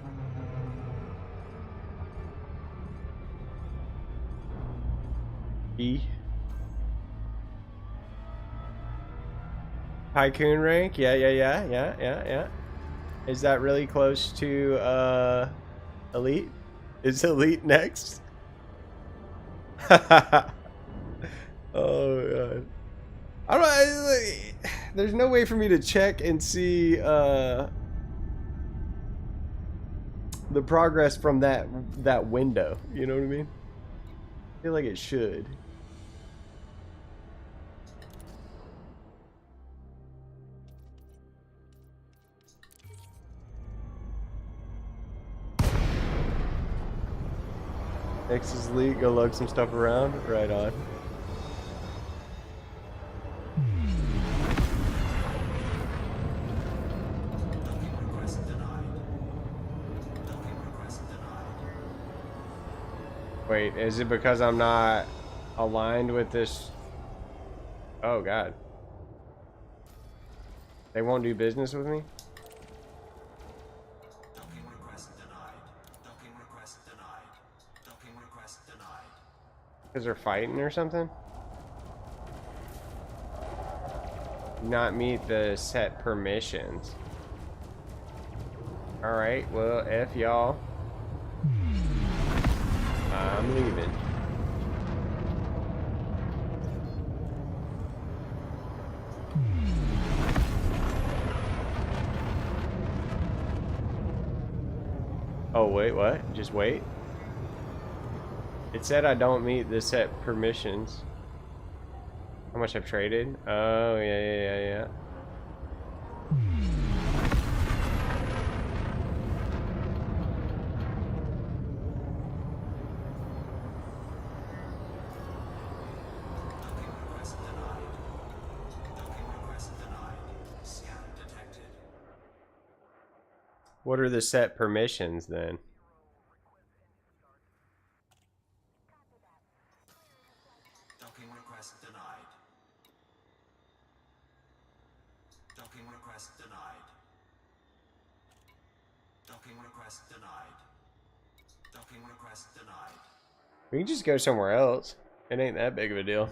E. Tycoon rank? Yeah. Is that really close to Elite? Is Elite next? Oh god. I don't. There's no way for me to check and see the progress from that window. You know what I mean? I feel like it should. Next is Elite. Go lug some stuff around. Right on. Request denied. Wait, is it because I'm not aligned with this? Oh, God. They won't do business with me? Docking request denied. Docking request denied. Docking request denied. Because they're fighting or something? Not meet the set permissions. Alright, well, F y'all. I'm leaving. Oh, wait, what? Just wait? It said I don't meet the set permissions. How much I've traded? Oh, yeah. Docking request denied. Docking request denied. Scan detected. What are the set permissions then? Docking request denied. Docking request denied. Docking request denied. Docking request denied. We can just go somewhere else. It ain't that big of a deal.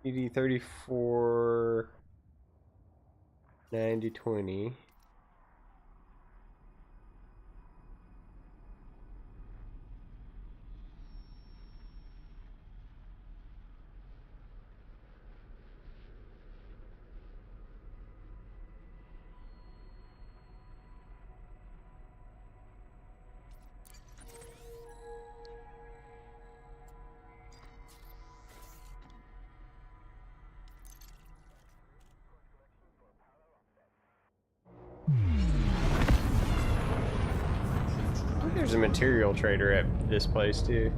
ED 34 9020. I think there's a material trader at this place too.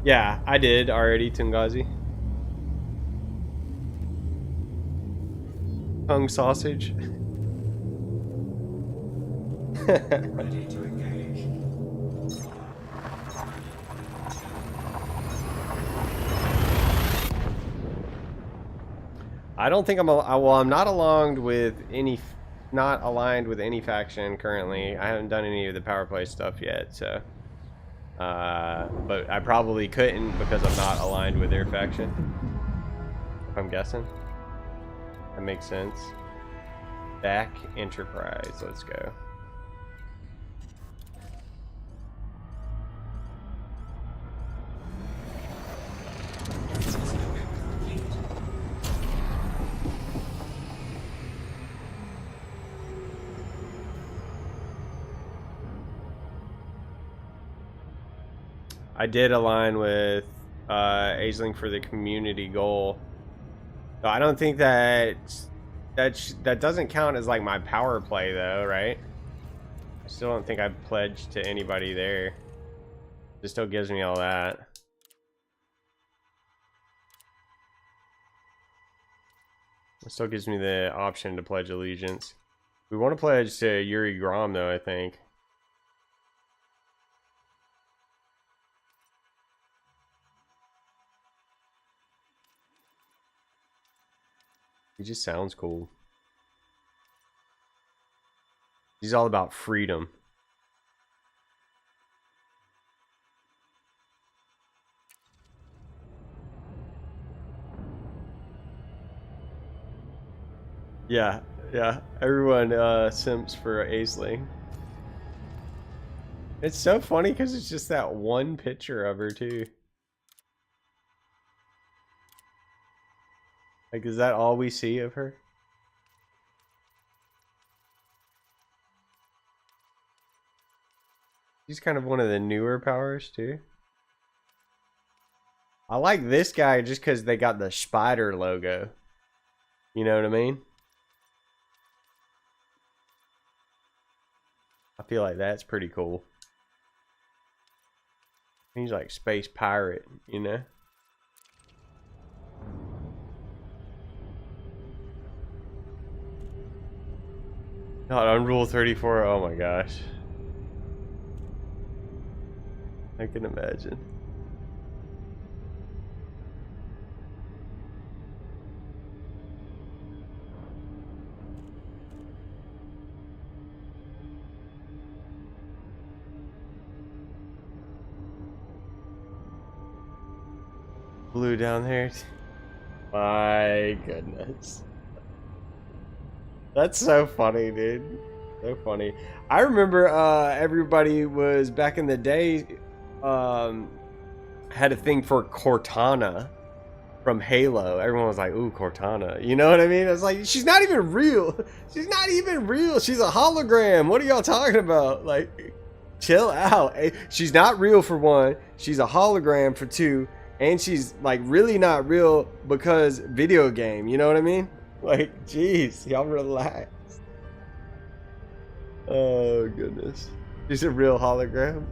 Yeah, I did already, Tungazi. Tongue sausage. Ready to engage. I don't think I'm not aligned with any, not aligned with any faction currently. I haven't done any of the power play stuff yet, so. But I probably couldn't because I'm not aligned with their faction. If I'm guessing. That makes sense. Back Enterprise, let's go. I did align with Aisling for the community goal. So I don't think that doesn't count as like my power play though, right? I still don't think I've pledged to anybody there. It still gives me all that. It still gives me the option to pledge allegiance. We want to pledge to Yuri Grom though, I think. He just sounds cool. He's all about freedom. Yeah. Everyone simps for Aisling. It's so funny because it's just that one picture of her too. Like, is that all we see of her? She's kind of one of the newer powers too. I like this guy just because they got the spider logo. You know what I mean? I feel like that's pretty cool. He's like space pirate, you know? God, Unrule 34, oh my gosh. I can imagine. Blue down there. My goodness. That's so funny, dude. So funny. I remember everybody was back in the day had a thing for Cortana from Halo. Everyone was like, ooh, Cortana. You know what I mean? It's like, she's not even real. She's not even real. She's a hologram. What are y'all talking about? Like, chill out. She's not real for one. She's a hologram for two. And she's like really not real because video game. You know what I mean? Like, jeez, y'all relax. Oh, goodness. She's a real hologram.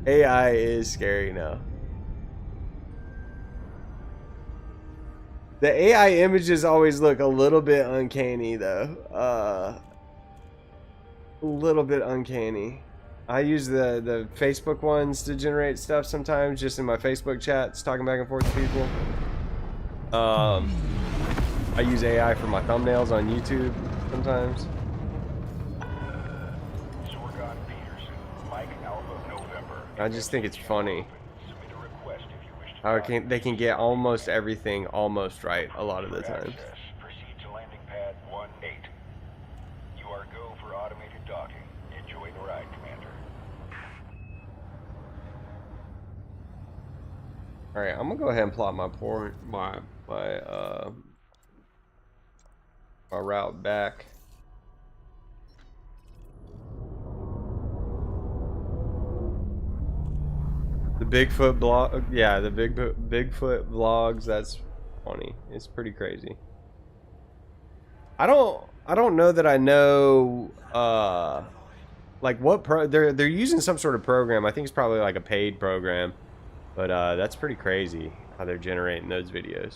AI is scary now. The AI images always look a little bit uncanny, though. A little bit uncanny. I use the Facebook ones to generate stuff sometimes, just in my Facebook chats, talking back and forth to people. I use AI for my thumbnails on YouTube sometimes. I just think it's funny how they can get almost everything almost right a lot of the times. Proceed to landing pad 18. You are go for automated docking. Enjoy the ride, Commander. All right, I'm gonna go ahead and plot my route back. The Bigfoot blog, yeah, the Bigfoot vlogs. That's funny. It's pretty crazy. I don't know that I know like what they're using some sort of program. I think it's probably like a paid program, but that's pretty crazy how they're generating those videos.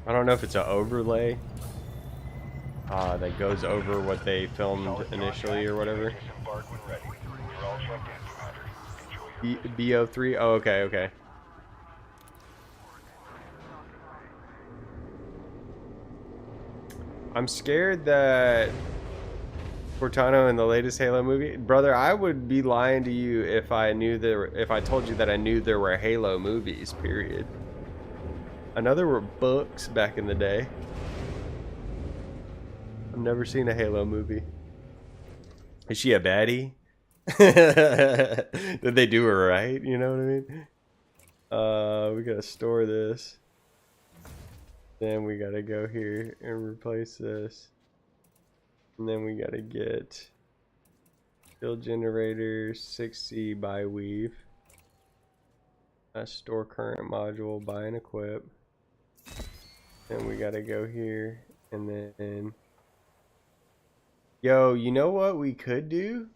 I don't know if it's an overlay that goes over what they filmed initially or whatever. BO3? Oh, okay, okay. I'm scared that Cortana in the latest Halo movie, brother, I would be lying to you if I told you that I knew there were Halo movies, period. I know there were books back in the day. I've never seen a Halo movie. Is she a baddie? Did they do her right? You know what I mean? We gotta store this. Then we gotta go here and replace this. And then we gotta get build generator 6C by weave. Store current module, buy and equip. Then we gotta go here and then. Yo, you know what we could do?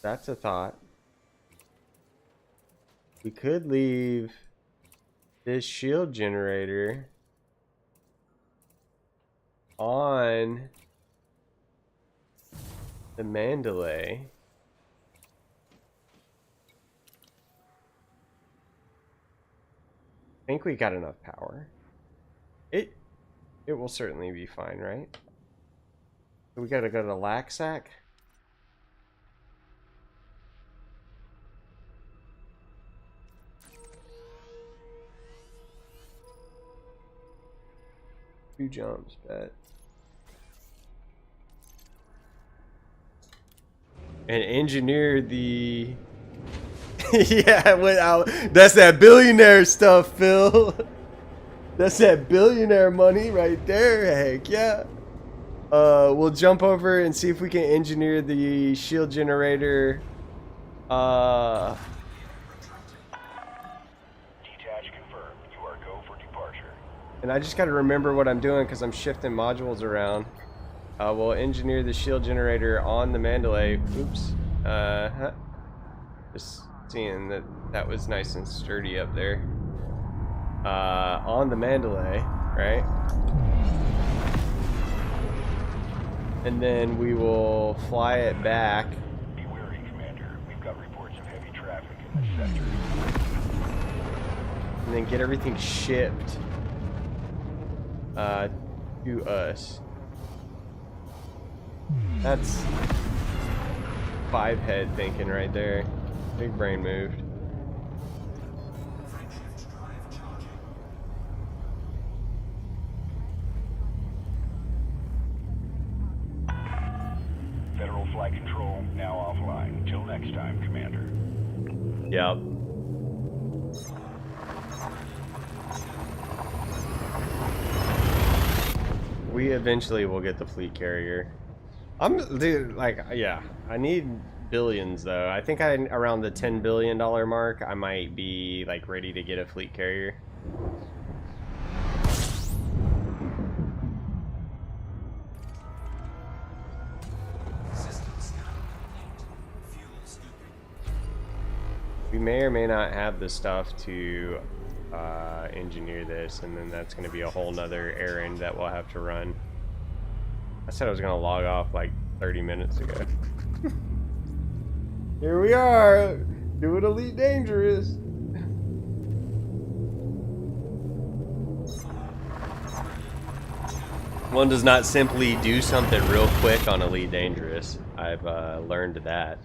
That's a thought. We could leave this shield generator on the Mandalay. I think we got enough power. It will certainly be fine, right? We gotta go to Laxac. Two jumps, bet. And engineer the yeah, that's that billionaire stuff, Phil. That's that billionaire money right there. Heck yeah. We'll jump over and see if we can engineer the shield generator Detach confirmed. You are go for departure. And I just got to remember what I'm doing because I'm shifting modules around. We'll engineer the shield generator on the Mandalay. Oops. Just seeing that that was nice and sturdy up there. On the Mandalay, right? And then we will fly it back. Be wary, Commander. We've got reports of heavy traffic in this sector. And then get everything shipped to us. That's 5-head thinking right there. Big brain moved. Frameshift drive charging. Federal flight control now offline. Till next time, Commander. Yep. We eventually will get the fleet carrier. Dude, like, yeah, I need billions though. I think around the $10 billion mark, I might be like ready to get a fleet carrier. System scan complete. Fuel scooping. We may or may not have the stuff to engineer this, and then that's going to be a whole nother errand that we'll have to run. I said I was going to log off like 30 minutes ago. Here we are, doing Elite Dangerous. One does not simply do something real quick on Elite Dangerous. I've learned that.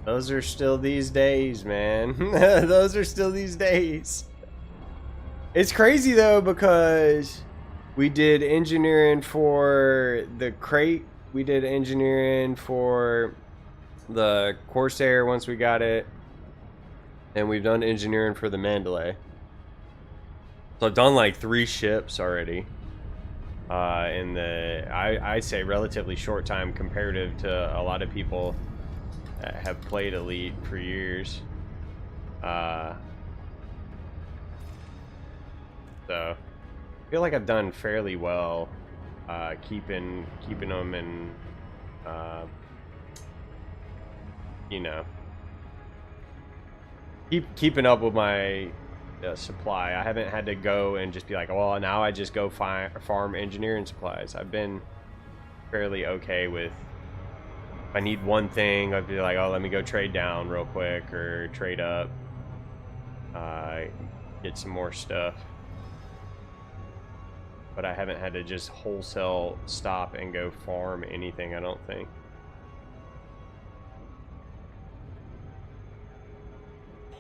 Those are still these days, man. Those are still these days. It's crazy though, because we did engineering for the crate. We did engineering for the Corsair once we got it. And we've done engineering for the Mandalay. So I've done like 3 ships already. In the, I'd say relatively short time comparative to a lot of people have played Elite for years. So I feel like I've done fairly well keeping them in you know, keeping up with my supply. I haven't had to go and just be like, well, now I just go farm engineering supplies. I've been fairly okay with, if I need one thing, I'd be like, oh, let me go trade down real quick or trade up, get some more stuff. But I haven't had to just wholesale stop and go farm anything, I don't think.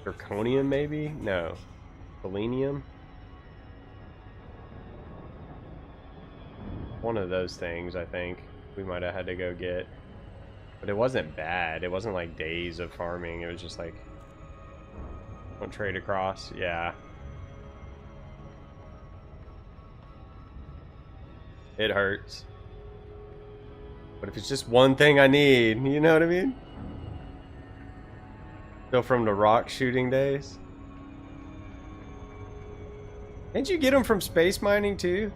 Draconium, maybe? No. Selenium? One of those things, I think, we might have had to go get. But it wasn't bad. It wasn't like days of farming. It was just like, don't trade across. Yeah. It hurts. But if it's just one thing I need, you know what I mean? Still from the rock shooting days. Can't you get them from space mining too?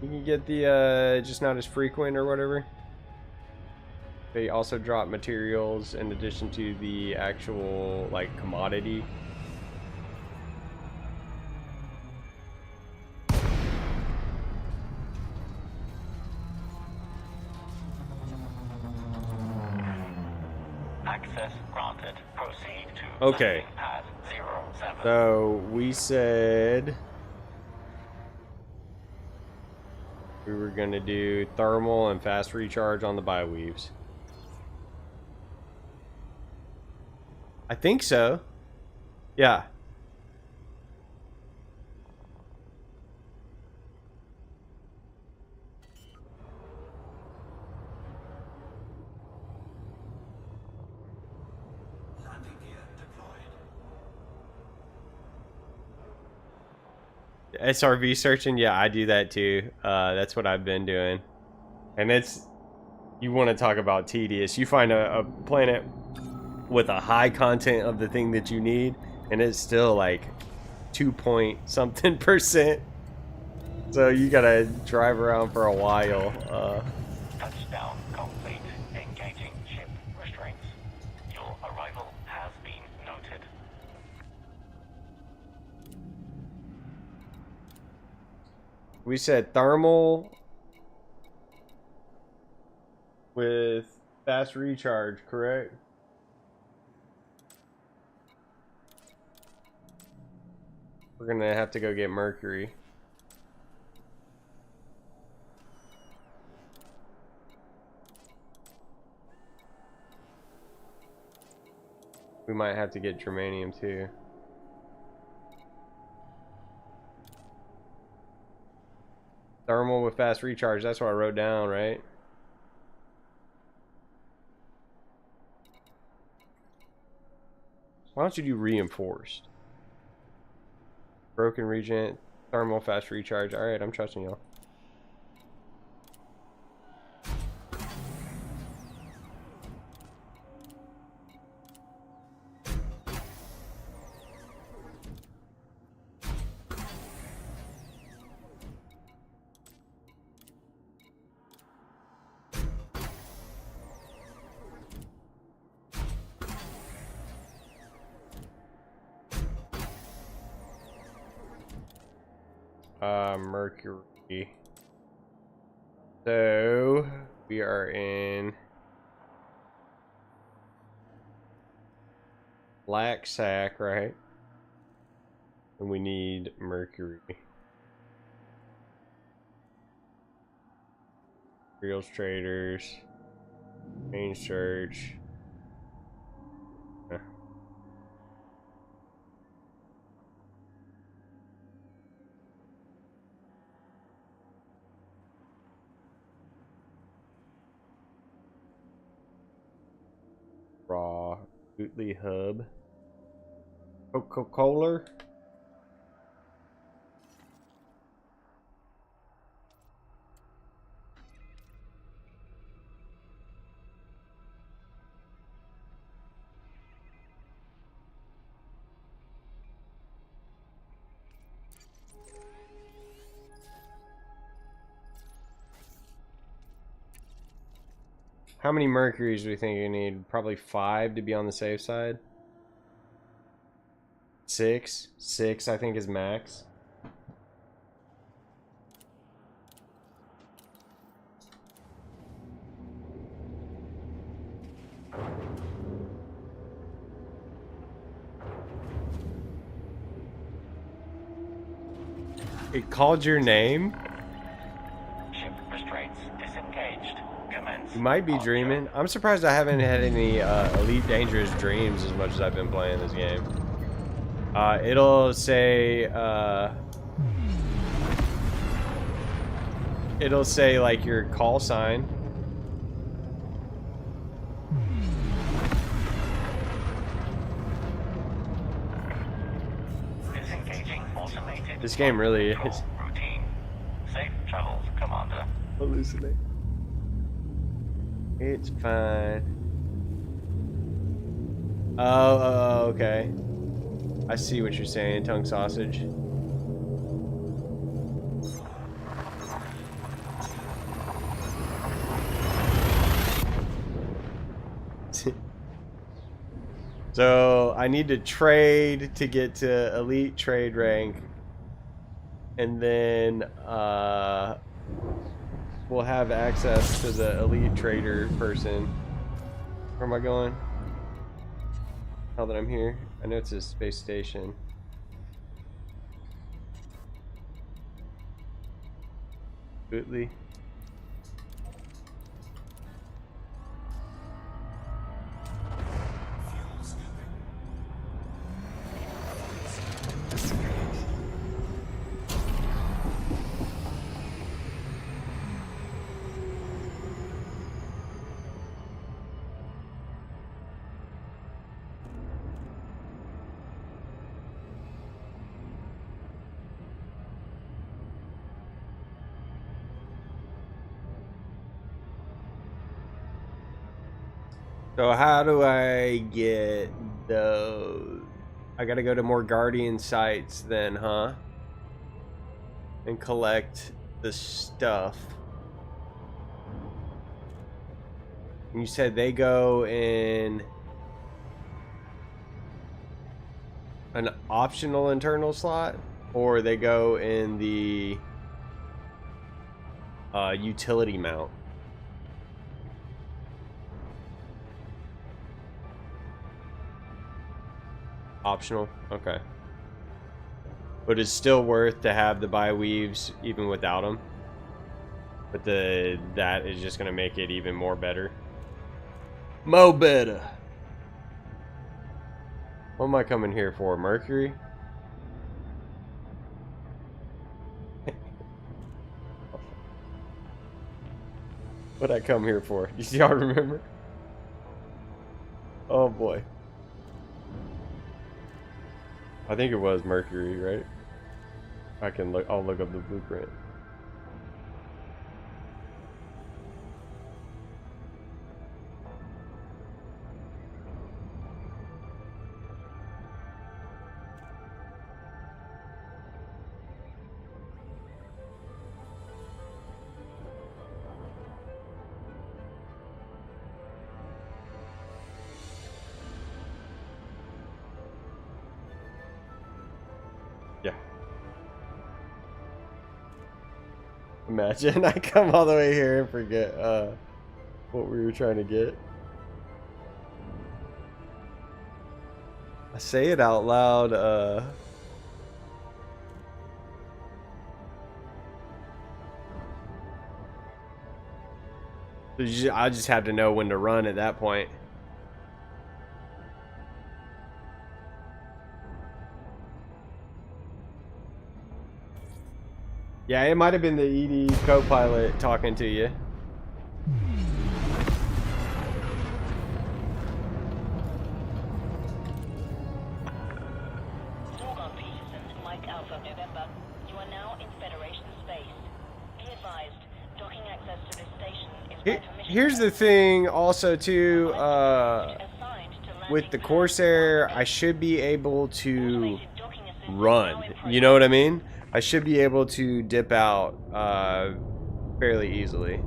You can get the just not as frequent or whatever. They also drop materials in addition to the actual like commodity. Access granted. Proceed to Okay. landing pad 07. So we said We were gonna do thermal and fast recharge on the bioweaves. I think so. Yeah. Landing gear deployed. SRV searching, yeah, I do that too. That's what I've been doing. And it's, you want to talk about tedious. You find a planet with a high content of the thing that you need, and it's still like 2 point something %. So you gotta drive around for a while. Touchdown complete. Engaging ship restraints. Your arrival has been noted. We said thermal with fast recharge, correct? We're gonna have to go get Mercury. We might have to get germanium too. Thermal with fast recharge, that's what I wrote down, right? Why don't you do reinforced? Broken regent, thermal, fast recharge. Alright, I'm trusting y'all. Mercury. So we are in Black Sack, right? And we need Mercury. Reals traders. Main search. Raw Bootly Hub. Coca-Cola. How many Mercuries do we think you need? Probably 5 to be on the safe side. 6? 6 I think is max. It called your name? Ship restraints disengaged. Commence. You might be dreaming. I'm surprised I haven't had any Elite Dangerous dreams as much as I've been playing this game. It'll say like your call sign. Disengaging automated. This game really is Routine. Safe travels, Commander. hallucinating. It's fine. Oh, okay. I see what you're saying, tongue sausage. So I need to trade to get to elite trade rank, and then we'll have access to the elite trader person. Where am I going? Now that I'm here, I know it's a space station. Bootly. Fuel scooping. So how do I get those? I gotta go to more Guardian sites then, huh? And collect the stuff. You said they go in an optional internal slot, or they go in the utility mount. Optional, okay. But it's still worth to have the buy weaves even without them. But that is just gonna make it even more better. Mo better. What am I coming here for? Mercury? What'd I come here for? Y'all remember? Oh boy. I think it was Mercury, right? I'll look up the blueprint. Yeah. Imagine I come all the way here and forget what we were trying to get. I say it out loud, I just have to know when to run at that point. Yeah, it might have been the ED co-pilot talking to you. Norgon Peterson, Mike Alpha November. You are now in Federation space. Be advised, docking access to this station is by permission. Here's the thing also too, with the Corsair, I should be able to run. You know what I mean? I should be able to dip out fairly easily.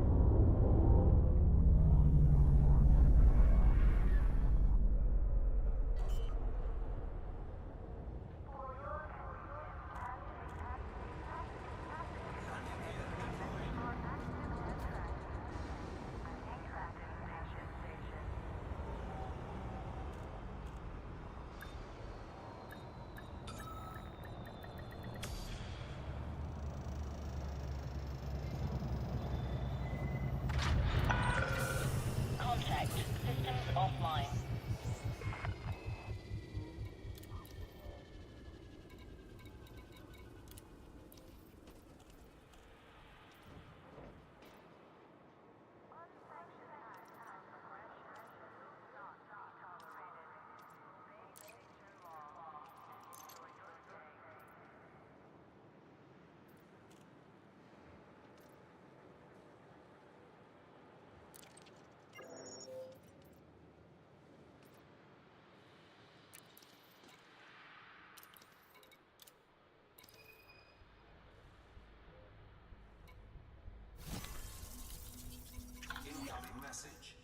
Contact. Systems offline. Incoming message.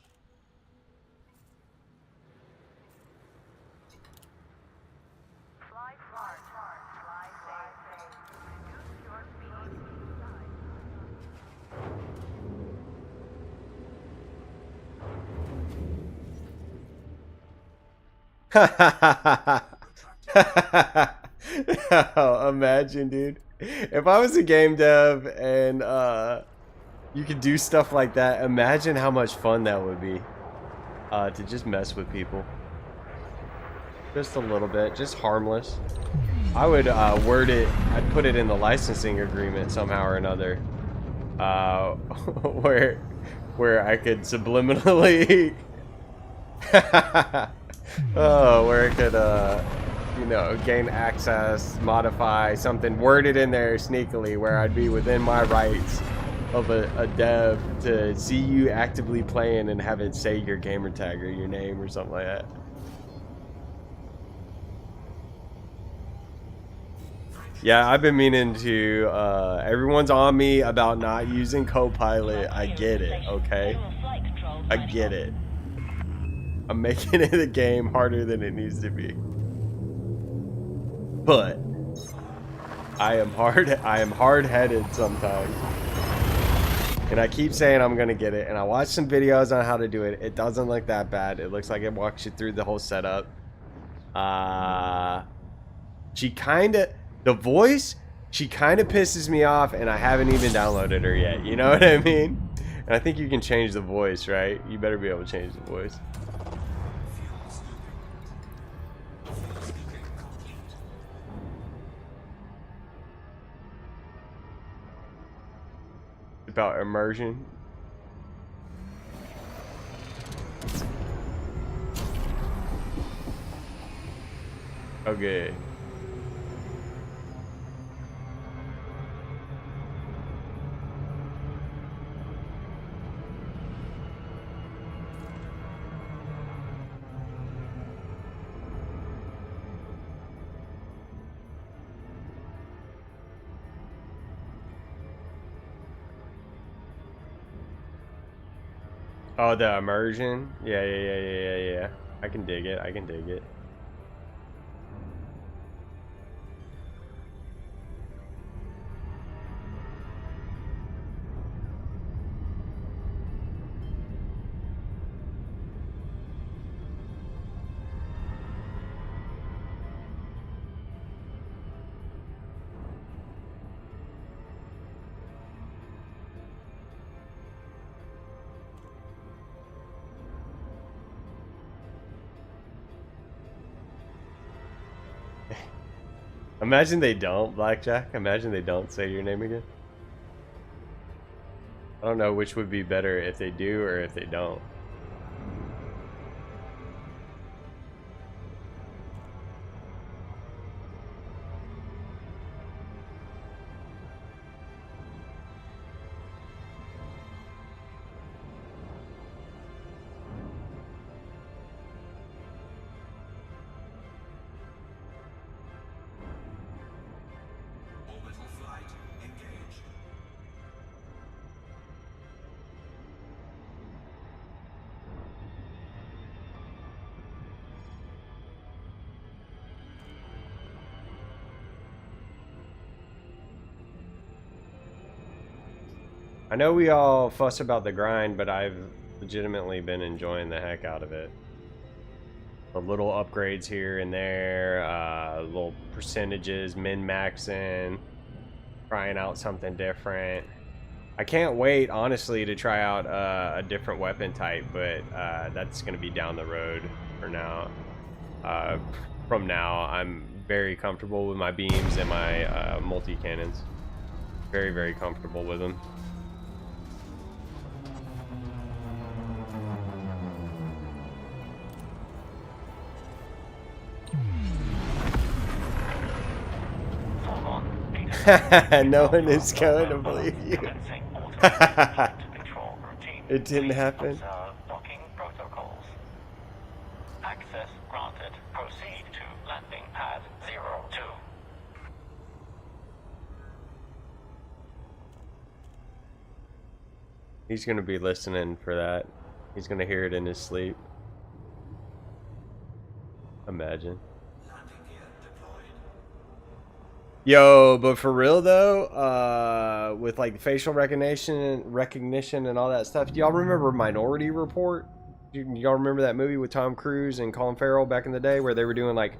Fly smart, fly safe. Reduce your Imagine, dude. If I was a game dev and You could do stuff like that. Imagine how much fun that would be. To just mess with people. Just a little bit. Just harmless. I would word it. I'd put it in the licensing agreement somehow or another. Where I could subliminally... oh, where I could, you know, gain access, modify something, word it in there sneakily where I'd be within my rights of a dev to see you actively playing and have it say your gamer tag or your name or something like that. Yeah, I've been meaning to, everyone's on me about not using Copilot. I get it, okay? I get it. I'm making it a game harder than it needs to be. But I am hard-headed sometimes. And I keep saying I'm gonna get it, and I watched some videos on how to do it. It doesn't look that bad. It looks like it walks you through the whole setup. The voice, she kind of pisses me off, and I haven't even downloaded her yet. You know what I mean? And I think you can change the voice, right? You better be able to change the voice. About immersion. Okay. Oh, the immersion? Yeah. I can dig it. Imagine they don't, Blackjack. Imagine they don't say your name again. I don't know which would be better, if they do or if they don't. Orbital flight engaged. I know we all fuss about the grind, but I've legitimately been enjoying the heck out of it. The little upgrades here and there, little percentages, min-maxing, trying out something different. I can't wait, honestly, to try out a different weapon type, but that's going to be down the road for now. From now, I'm very comfortable with my beams and my multi-cannons. Very, very comfortable with them. No one is going to believe you. It didn't happen. Docking protocols. Access granted. Proceed to landing pad 02. He's going to be listening for that. He's going to hear it in his sleep. Imagine. Landing gear deployed. Yo, but for real though, with like facial recognition and all that stuff, do y'all remember Minority Report? Y'all remember that movie with Tom Cruise and Colin Farrell back in the day where they were doing like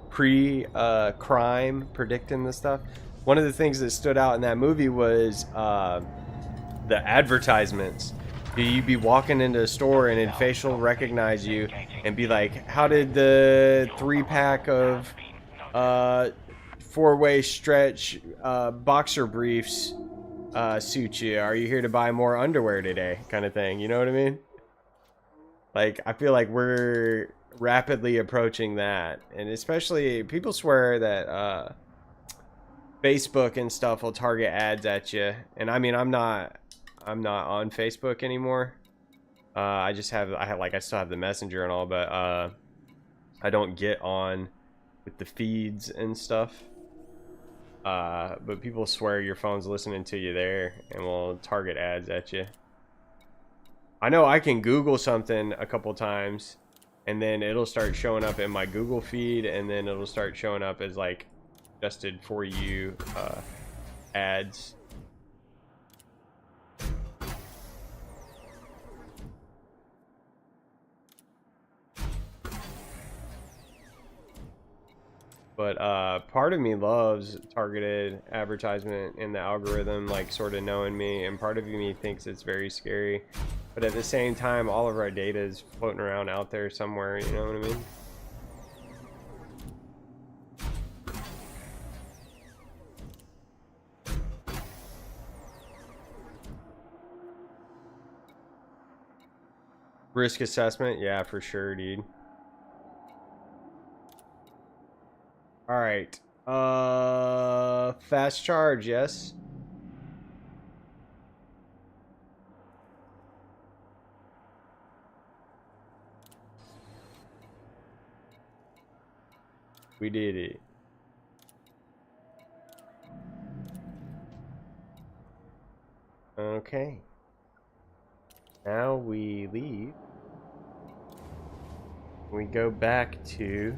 crime predicting this stuff? One of the things that stood out in that movie was the advertisements. You'd be walking into a store and it'd facial recognize you and be like, how did the 3-pack of 4-way stretch boxer briefs suit you? Are you here to buy more underwear today? Kind of thing. You know what I mean? Like, I feel like we're rapidly approaching that. And especially, people swear that Facebook and stuff will target ads at you. And I mean, I'm not on Facebook anymore. I still have the Messenger and all, but I don't get on with the feeds and stuff. But people swear your phone's listening to you there and will target ads at you. I know I can Google something a couple times and then it'll start showing up in my Google feed, and then it'll start showing up as like suggested for you ads. But part of me loves targeted advertisement in the algorithm, like sort of knowing me, and part of me thinks it's very scary. But at the same time, all of our data is floating around out there somewhere, you know what I mean? Risk assessment, yeah, for sure, dude. All right. Fast charge, yes. We did it. Okay. Now we leave. We go back to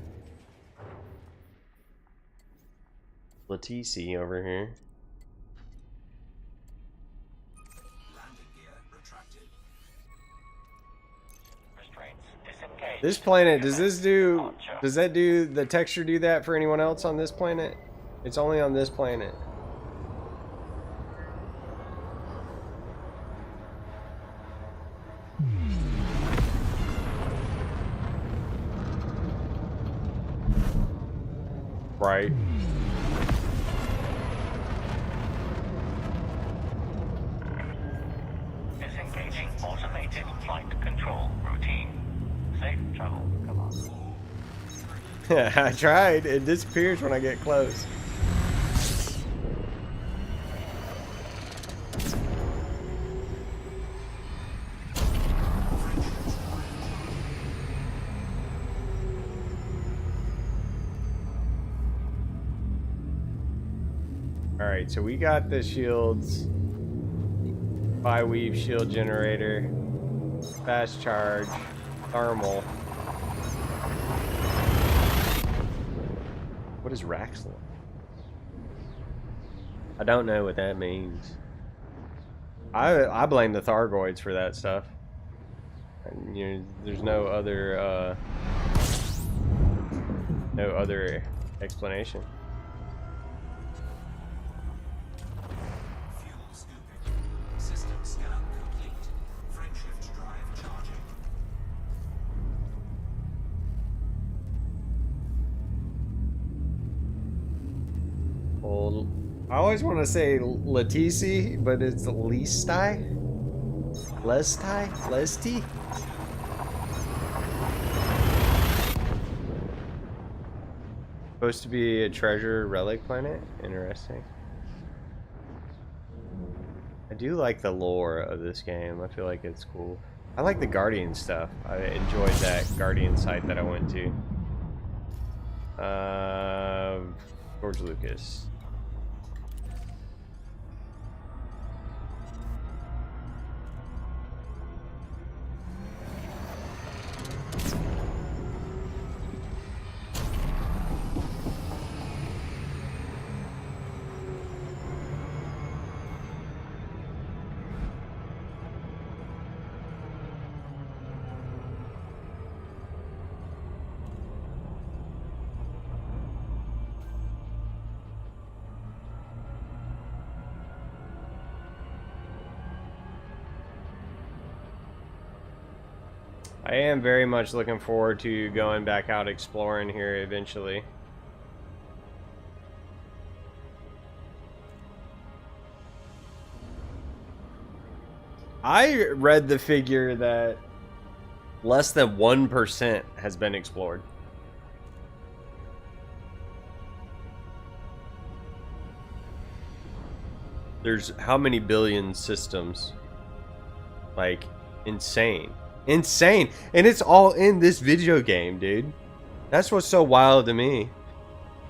Latisi over here. Landing gear retracted. Restraints disengaged. This planet, does that do the texture do that for anyone else on this planet? It's only on this planet. Right. Disengaging automated flight control routine. Safe travel. Come on. I tried. It disappears when I get close. Alright, so we got the shields. Bi-weave shield generator. Fast charge. Thermal. What is Raxel? I don't know what that means. I blame the Thargoids for that stuff. And, you know, there's no other explanation. Fuel scooping. System scan complete. Frameshift drive charging. Well, I always want to say Latisi, but it's Lestai? Lesti? Supposed to be a treasure relic planet? Interesting. I do like the lore of this game. I feel like it's cool. I like the Guardian stuff. I enjoyed that Guardian site that I went to. George Lucas. I am very much looking forward to going back out exploring here eventually. I read the figure that less than 1% has been explored. There's how many billion systems? Like, insane. Insane. And it's all in this video game, dude. That's what's so wild to me.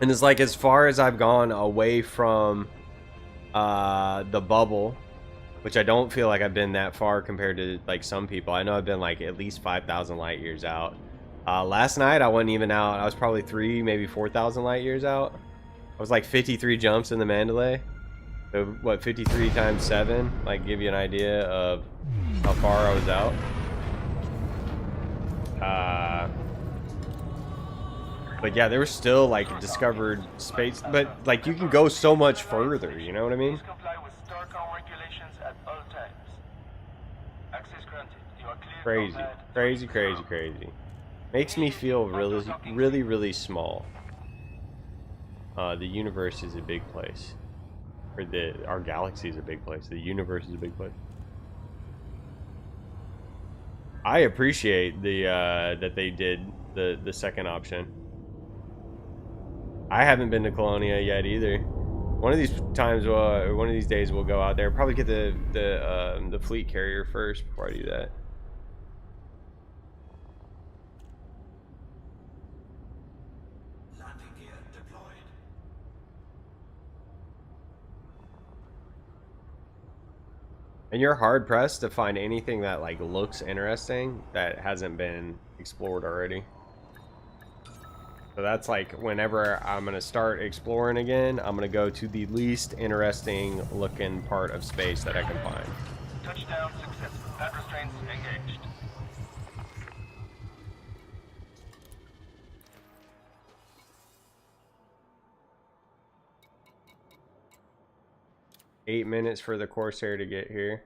And it's like, as far as I've gone away from the bubble, which I don't feel like I've been that far compared to like some people. I know I've been like at least 5,000 light years out. Last night I wasn't even out. I was probably 3, maybe 4,000 light years out. I was like 53 jumps in the Mandalay. So what, 53 times 7? Like, give you an idea of how far I was out. But yeah, there was still like discovered space, but like you can go so much further. You know what I mean? Please comply with STARCOM regulations at all times. Access granted. You are cleared. Crazy, crazy. Makes me feel really small. The universe is a big place. Or our galaxy is a big place. The universe is a big place. I appreciate the that they did the second option. I haven't been to Colonia yet either. One of these times, one of these days, we'll go out there. Probably get the fleet carrier first before I do that. Landing gear deployed. And you're hard pressed to find anything that like looks interesting that hasn't been explored already. So that's like whenever I'm gonna start exploring again, I'm gonna go to the least interesting looking part of space that I can find. Touchdown successful. Pad restraints engaged. Eight minutes for the Corsair to get here.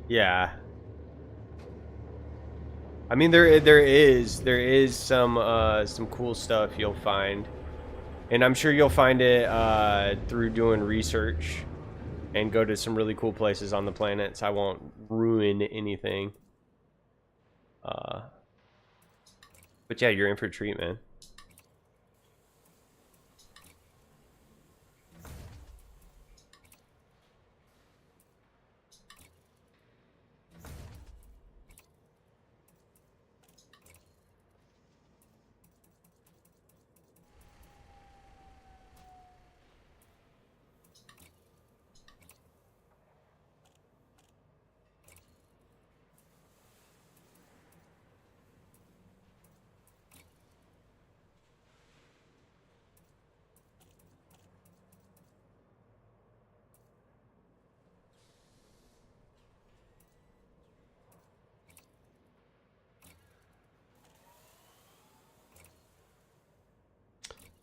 Yeah. I mean, there is some cool stuff you'll find, and I'm sure you'll find it through doing research and go to some really cool places on the planet. So I won't ruin anything. But yeah, you're in for a treat, man.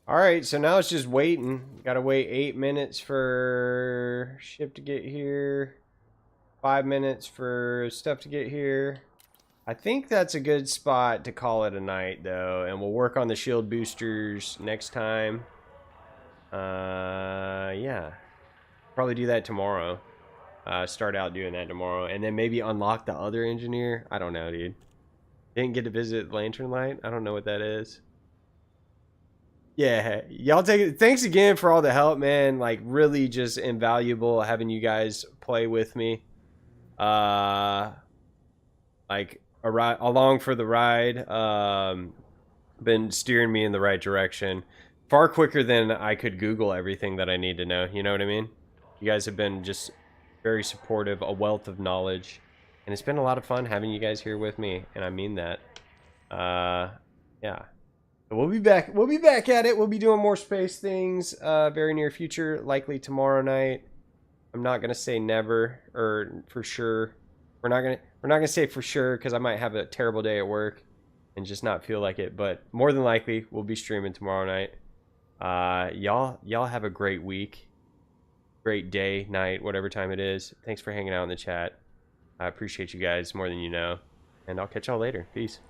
Alright, so now it's just waiting. Gotta wait 8 minutes for ship to get here. 5 minutes for stuff to get here. I think that's a good spot to call it a night, though. And we'll work on the shield boosters next time. Yeah. Probably do that tomorrow. Start out doing that tomorrow. And then maybe unlock the other engineer. I don't know, dude. Didn't get to visit Lantern Light. I don't know what that is. Yeah, y'all take it. Thanks again for all the help, man. Like, really just invaluable having you guys play with me. Like, along for the ride. Been steering me in the right direction. Far quicker than I could Google everything that I need to know. You know what I mean? You guys have been just very supportive, a wealth of knowledge. And it's been a lot of fun having you guys here with me. And I mean that. Yeah. We'll be back. We'll be back at it. We'll be doing more space things very near future, likely tomorrow night. I'm not gonna say never or for sure. We're not gonna say for sure because I might have a terrible day at work and just not feel like it. But more than likely, we'll be streaming tomorrow night. Y'all have a great week, great day, night, whatever time it is. Thanks for hanging out in the chat. I appreciate you guys more than you know, and I'll catch y'all later. Peace.